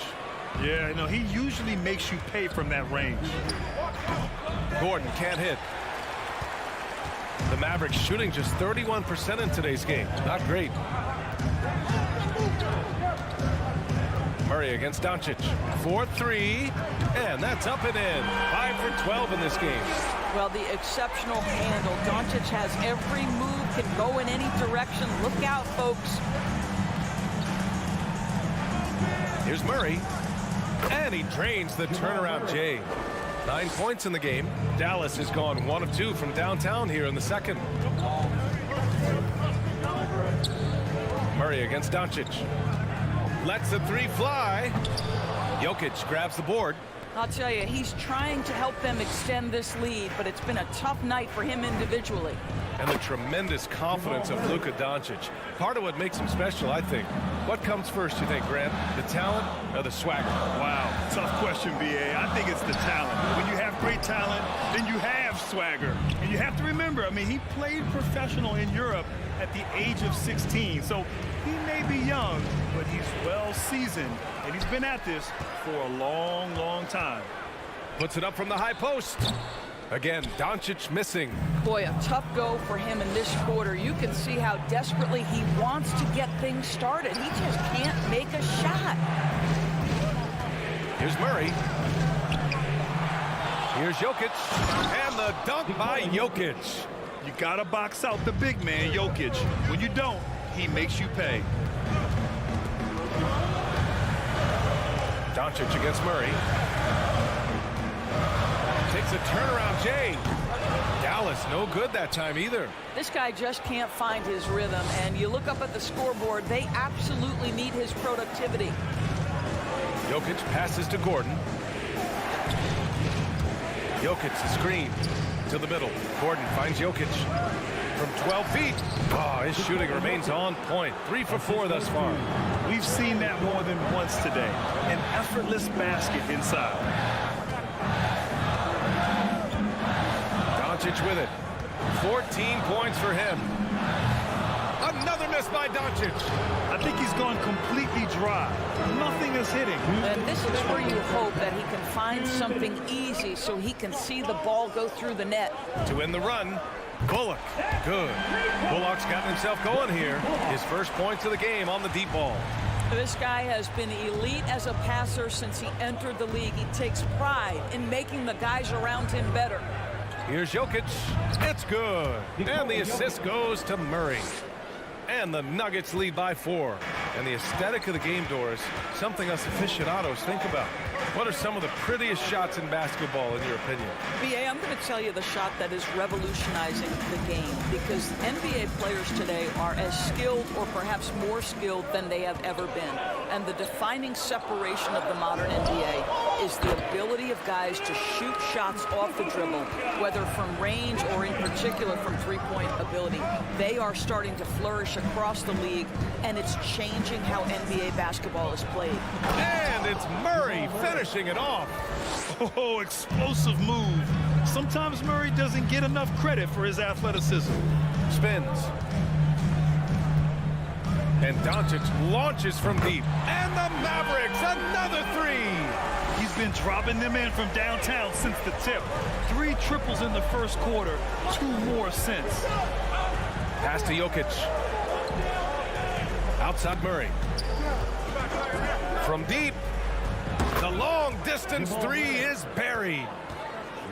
Yeah, no, he usually makes you pay from that range. Gordon can't hit. The Mavericks shooting just 31% in today's game. Not great. Murray against Doncic. 4-3, and that's up and in. 5 for 12 in this game. Well, the exceptional handle. Doncic has every move, can go in any direction. Look out, folks. Here's Murray, and he drains the turnaround J. 9 points in the game. Dallas has gone 1 of 2 from downtown here in the second. Murray against Doncic. Lets the 3 fly. Jokic grabs the board. I'll tell you, he's trying to help them extend this lead, but it's been a tough night for him individually. And the tremendous confidence of Luka Doncic. Part of what makes him special, I think. What comes first, you think, Grant? The talent or the swagger? Wow, tough question, B.A. I think it's the talent. When you have great talent, then you have swagger. And you have to remember, I mean, he played professional in Europe at the age of 16. So he may be young, but he's well seasoned. And he's been at this for a long, long time. Puts it up from the high post. Again, Doncic missing. Boy, a tough go for him in this quarter. You can see how desperately he wants to get things started. He just can't make a shot. Here's Murray. Here's Jokic. And the dunk by Jokic. You got to box out the big man, Jokic. When you don't, he makes you pay. Doncic against Murray. Takes a turnaround J. Dallas no good that time either. This guy just can't find his rhythm, and you look up at the scoreboard, they absolutely need his productivity. Jokic passes to Gordon. Jokic the screen to the middle. Gordon finds Jokic from 12 feet. Oh, his shooting remains on point. 3 for 4 thus far. We've seen that more than once today. An effortless basket inside. Doncic with it. 14 points for him. Another miss by Doncic. I think he's gone completely dry. Nothing is hitting. And this is where you hope that he can find something easy so he can see the ball go through the net. To win the run, Bullock. Good. Bullock's gotten himself going here. His first points of the game on the deep ball. This guy has been elite as a passer since he entered the league. He takes pride in making the guys around him better. Here's Jokic. It's good. And the assist goes to Murray. And the Nuggets lead by 4. And the aesthetic of the game, Doris, something us aficionados think about. What are some of the prettiest shots in basketball, in your opinion? BA, I'm going to tell you the shot that is revolutionizing the game, because NBA players today are as skilled or perhaps more skilled than they have ever been. And the defining separation of the modern NBA is the ability of guys to shoot shots off the dribble, whether from range or in particular from three-point ability. They are starting to flourish across the league, and it's changing how NBA basketball is played. And it's Murray finishing it off. Oh, explosive move. Sometimes Murray doesn't get enough credit for his athleticism. Spins. And Doncic launches from deep. And the Mavericks, another three. He's been dropping them in from downtown since the tip. 3 triples in the first quarter, 2 more since. Pass to Jokic. Outside Murray. From deep. The long distance three is buried.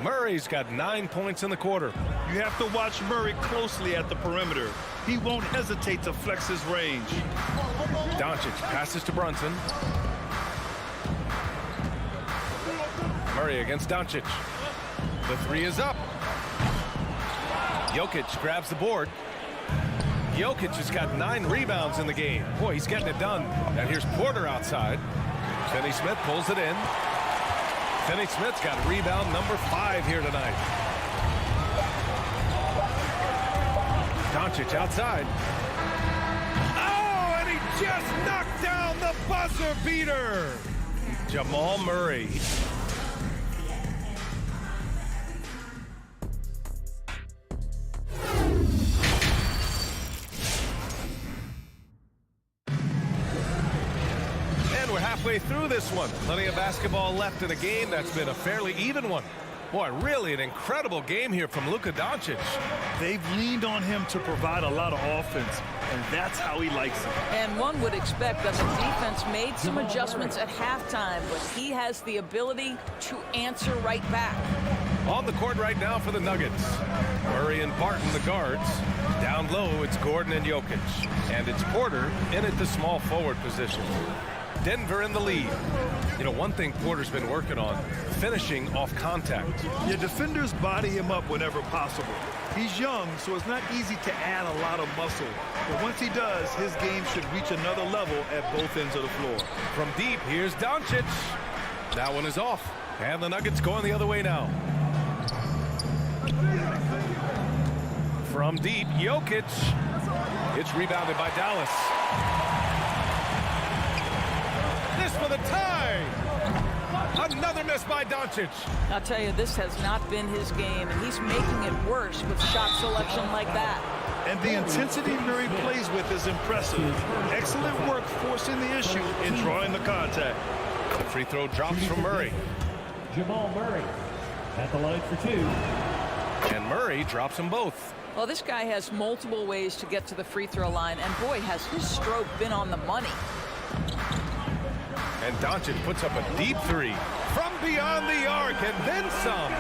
Murray's got 9 points in the quarter. You have to watch Murray closely at the perimeter. He won't hesitate to flex his range. Doncic passes to Brunson. Murray against Doncic. The three is up. Jokic grabs the board. Jokic has got 9 rebounds in the game. Boy, he's getting it done. And here's Porter outside. Finney Smith pulls it in. Finney Smith's got rebound number 5 here tonight. Doncic outside. Oh, and he just knocked down the buzzer beater. Jamal Murray. Halfway through this one. Plenty of basketball left in a game that's been a fairly even one. Boy, really an incredible game here from Luka Doncic. They've leaned on him to provide a lot of offense, and that's how he likes it. And one would expect that the defense made some adjustments at halftime, but he has the ability to answer right back. On the court right now for the Nuggets. Murray and Barton, the guards. Down low, it's Gordon and Jokic. And it's Porter in at the small forward position. Denver in the lead. You know, one thing Porter's been working on, finishing off contact. Your defenders body him up whenever possible. He's young, so it's not easy to add a lot of muscle. But once he does, his game should reach another level at both ends of the floor. From deep, here's Doncic. That one is off. And the Nuggets going the other way now. From deep, Jokic. It's rebounded by Dallas. This for the tie. Another miss by Doncic. I'll tell you, this has not been his game, and he's making it worse with shot selection like that. And the intensity Murray plays with is impressive. Excellent work forcing the issue and drawing the contact. The free throw drops from Murray. Jamal Murray at the line for 2. And Murray drops them both. Well, this guy has multiple ways to get to the free throw line, and boy, has his stroke been on the money. And Doncic puts up a deep three from beyond the arc and then some.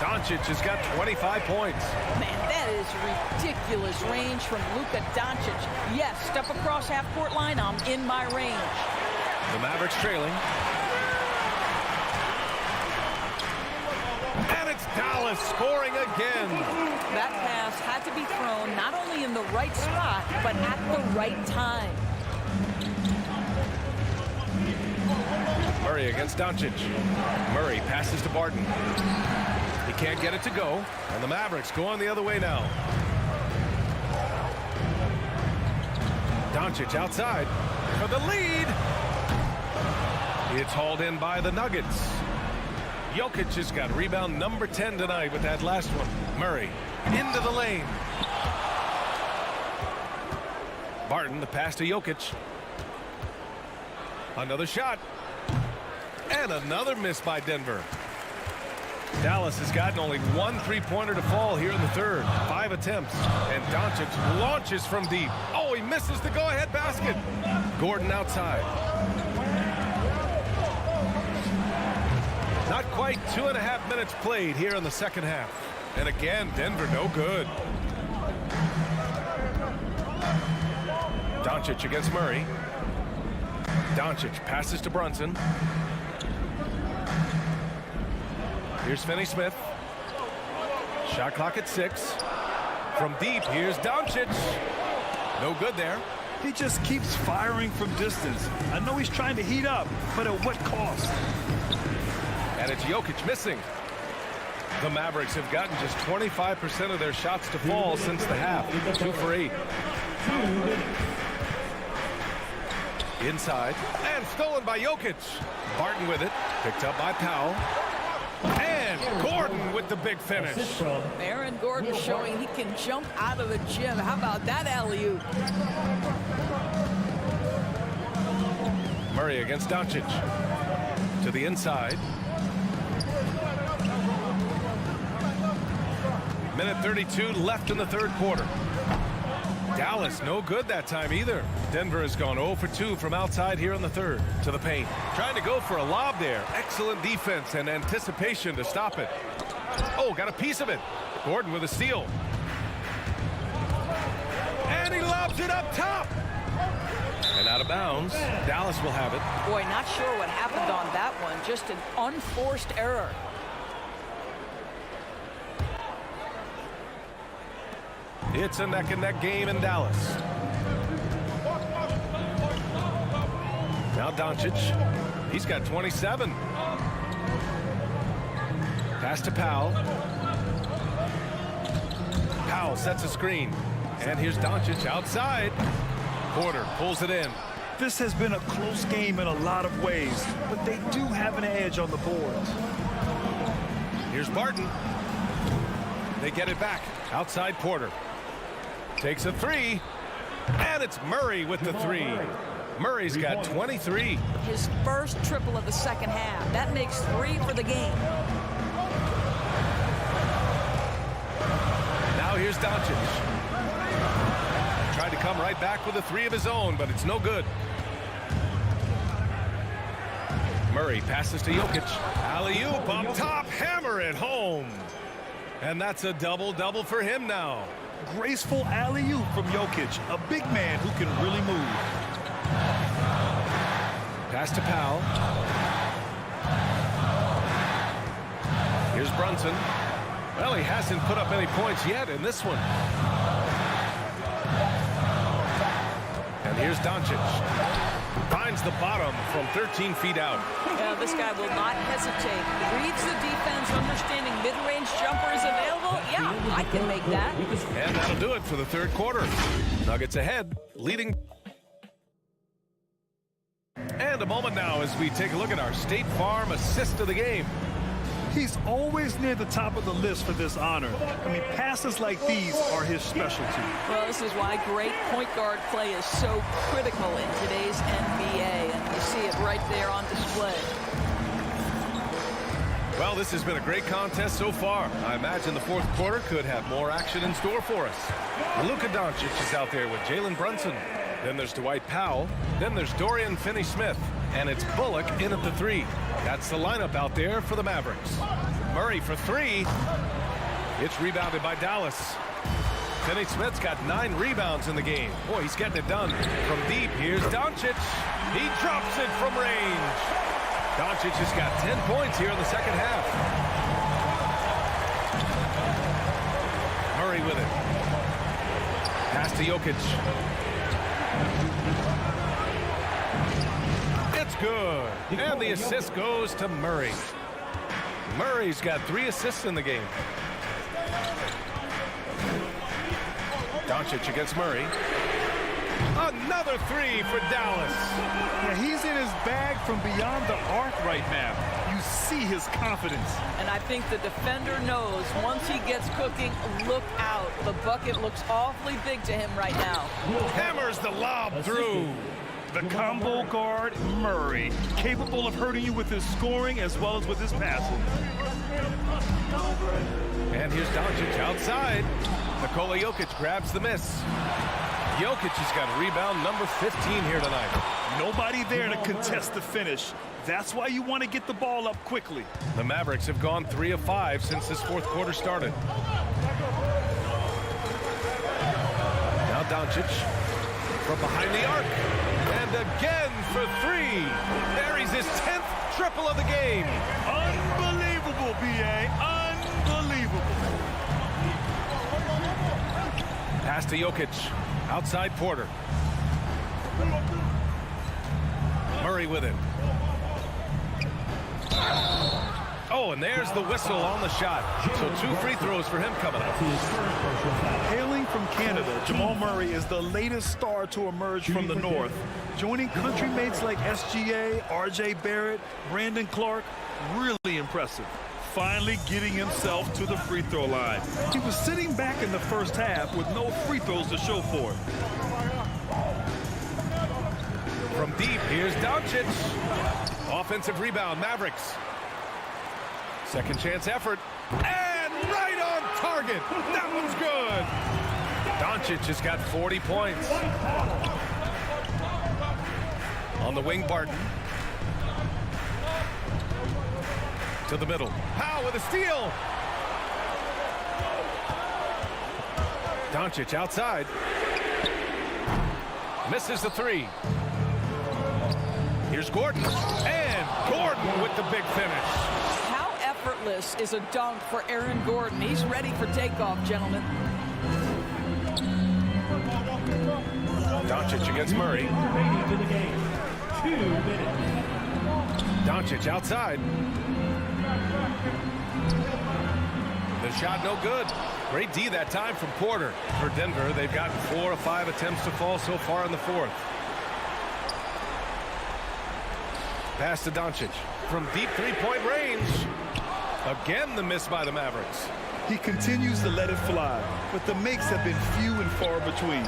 Doncic has got 25 points. Man, that is ridiculous range from Luka Doncic. Yes, step across half-court line, I'm in my range. The Mavericks trailing. And it's Dallas scoring again. That pass had to be thrown not only in the right spot, but at the right time. Murray against Doncic. Murray passes to Barton. He can't get it to go, and the Mavericks going the other way now. Doncic outside for the lead. It's hauled in by the Nuggets. Jokic has got rebound number 10 tonight with that last one. Murray into the lane. Barton, the pass to Jokic. Another shot. And another miss by Denver. Dallas has gotten only 1 3-pointer to fall here in the third. 5 attempts. And Doncic launches from deep. Oh, he misses the go-ahead basket. Gordon outside. Not quite 2.5 minutes played here in the second half. And again, Denver no good. Doncic against Murray. Doncic passes to Brunson. Here's Finney-Smith. Shot clock at 6. From deep, here's Doncic. No good there. He just keeps firing from distance. I know he's trying to heat up, but at what cost? And it's Jokic missing. The Mavericks have gotten just 25% of their shots to fall since the half. 2 for 8. Inside. And stolen by Jokic. Barton with it. Picked up by Powell. And Gordon with the big finish. Aaron Gordon showing he can jump out of the gym. How about that alley-oop? Murray against Doncic. To the inside. Minute 32 left in the third quarter. Dallas no good that time either. Denver has gone 0 for 2 from outside here in the third. To the paint. Trying to go for a lob there. Excellent defense and anticipation to stop it. Oh, got a piece of it. Gordon with a steal. And he lobs it up top. And out of bounds. Dallas will have it. Boy, not sure what happened on that one. Just an unforced error. It's a neck-and-neck game in Dallas. Now Doncic. He's got 27. Pass to Powell. Powell sets a screen. And here's Doncic outside. Porter pulls it in. This has been a close game in a lot of ways, but they do have an edge on the boards. Here's Barton. They get it back. Outside Porter. Takes a 3. And it's Murray with the 3. Murray's got 23. His first triple of the second half. That makes 3 for the game. Now here's Doncic. Tried to come right back with a 3 of his own, but it's no good. Murray passes to Jokic. Alley-oop up top. Hammer it home. And that's a double-double for him now. Graceful alley-oop from Jokic, a big man who can really move. Pass to Powell. Here's Brunson. Well, he hasn't put up any points yet in this one. And here's Doncic. Finds the bottom from 13 feet out. Yeah, this guy will not hesitate. Reads the defense, understanding mid-range jumper is available. Yeah, I can make that. And that'll do it for the third quarter. Nuggets ahead, leading. And a moment now as we take a look at our State Farm assist of the game. He's always near the top of the list for this honor. I mean, passes like these are his specialty. Well, this is why great point guard play is so critical in today's NBA, and you see it right there on display. Well, this has been a great contest so far. I imagine the fourth quarter could have more action in store for us. Luka Doncic is out there with Jalen Brunson. Then there's Dwight Powell. Then there's Dorian Finney-Smith. And it's Bullock in at the 3. That's the lineup out there for the Mavericks. Murray for 3. It's rebounded by Dallas. Finney-Smith's got 9 rebounds in the game. Boy, he's getting it done. From deep, here's Doncic. He drops it from range. Doncic has got 10 points here in the second half. Murray with it. Pass to Jokic. It's good. And the assist goes to Murray. Murray's got 3 assists in the game. Doncic against Murray. Another 3 for Dallas. Yeah, he's in his bag from beyond the arc right now. You see his confidence. And I think the defender knows once he gets cooking, look out. The bucket looks awfully big to him right now. Hammers the lob through. The combo guard, Murray, capable of hurting you with his scoring as well as with his passing. And here's Doncic outside. Nikola Jokic grabs the miss. Jokic has got rebound number 15 here tonight. Nobody there to contest the finish. That's why you want to get the ball up quickly. The Mavericks have gone 3 of 5 since this fourth quarter started. Now Doncic. from behind the arc. And again for three. Buries his 10th triple of the game. Unbelievable, B.A. Unbelievable. Pass to Jokic. Outside Porter. Murray with it. Oh, and there's the whistle on the shot. So 2 free throws for him coming up. Hailing from Canada, Jamal Murray is the latest star to emerge from the North. Joining country mates like SGA, RJ Barrett, Brandon Clark, really impressive. Finally getting himself to the free throw line. He was sitting back in the first half with no free throws to show for it. From deep, here's Doncic. Offensive rebound, Mavericks. Second chance effort. And right on target. That one's good. Doncic has got 40 points. On the wing, Barton. To the middle. Powell with a steal. Doncic outside. Misses the three. Here's Gordon. And Gordon with the big finish. How effortless is a dunk for Aaron Gordon? He's ready for takeoff, gentlemen. Doncic against Murray. Doncic outside. The shot no good. Great D that time from Porter. For Denver, they've gotten 4 of 5 attempts to fall so far in the fourth. Pass to Doncic. From deep three-point range. Again, the miss by the Mavericks. He continues to let it fly, but the makes have been few and far between.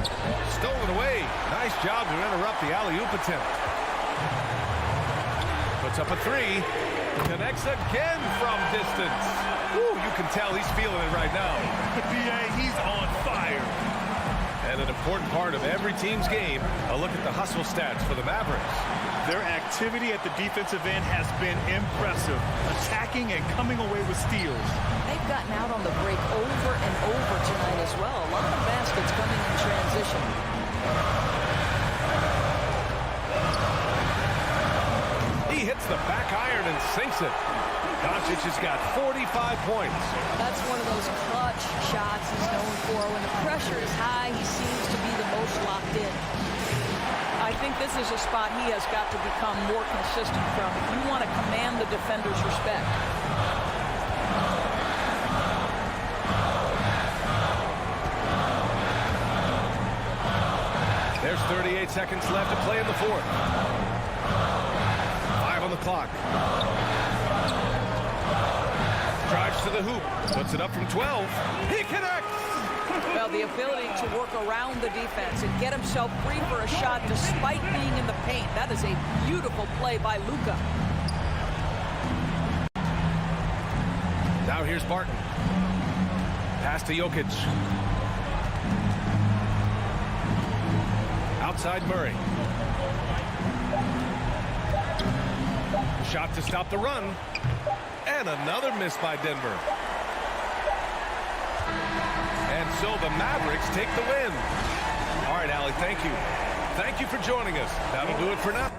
Stolen away. Nice job to interrupt the alley-oop attempt. Puts up a three. Connects again from distance. Woo, you can tell he's feeling it right now. B.A., he's on fire. And an important part of every team's game, a look at the hustle stats for the Mavericks. Their activity at the defensive end has been impressive, attacking and coming away with steals. They've gotten out on the break over and over tonight as well. A lot of baskets coming in transition. He hits the back iron and sinks it. Doncic has got 45 points. That's one of those clutch shots he's known for. When the pressure is high, he seems to be the most locked in. I think this is a spot he has got to become more consistent from if you want to command the defender's respect. There's 38 seconds left to play in the fourth. 5 on the clock. Drives to the hoop. Puts it up from 12. He connects! Well, the ability to work around the defense and get himself free for a shot despite being in the paint. That is a beautiful play by Luka. Now here's Barton. Pass to Jokic. Outside Murray. Shot to stop the run. And another miss by Denver. And so the Mavericks take the win. All right, Allie, thank you. Thank you for joining us. That'll do it for now.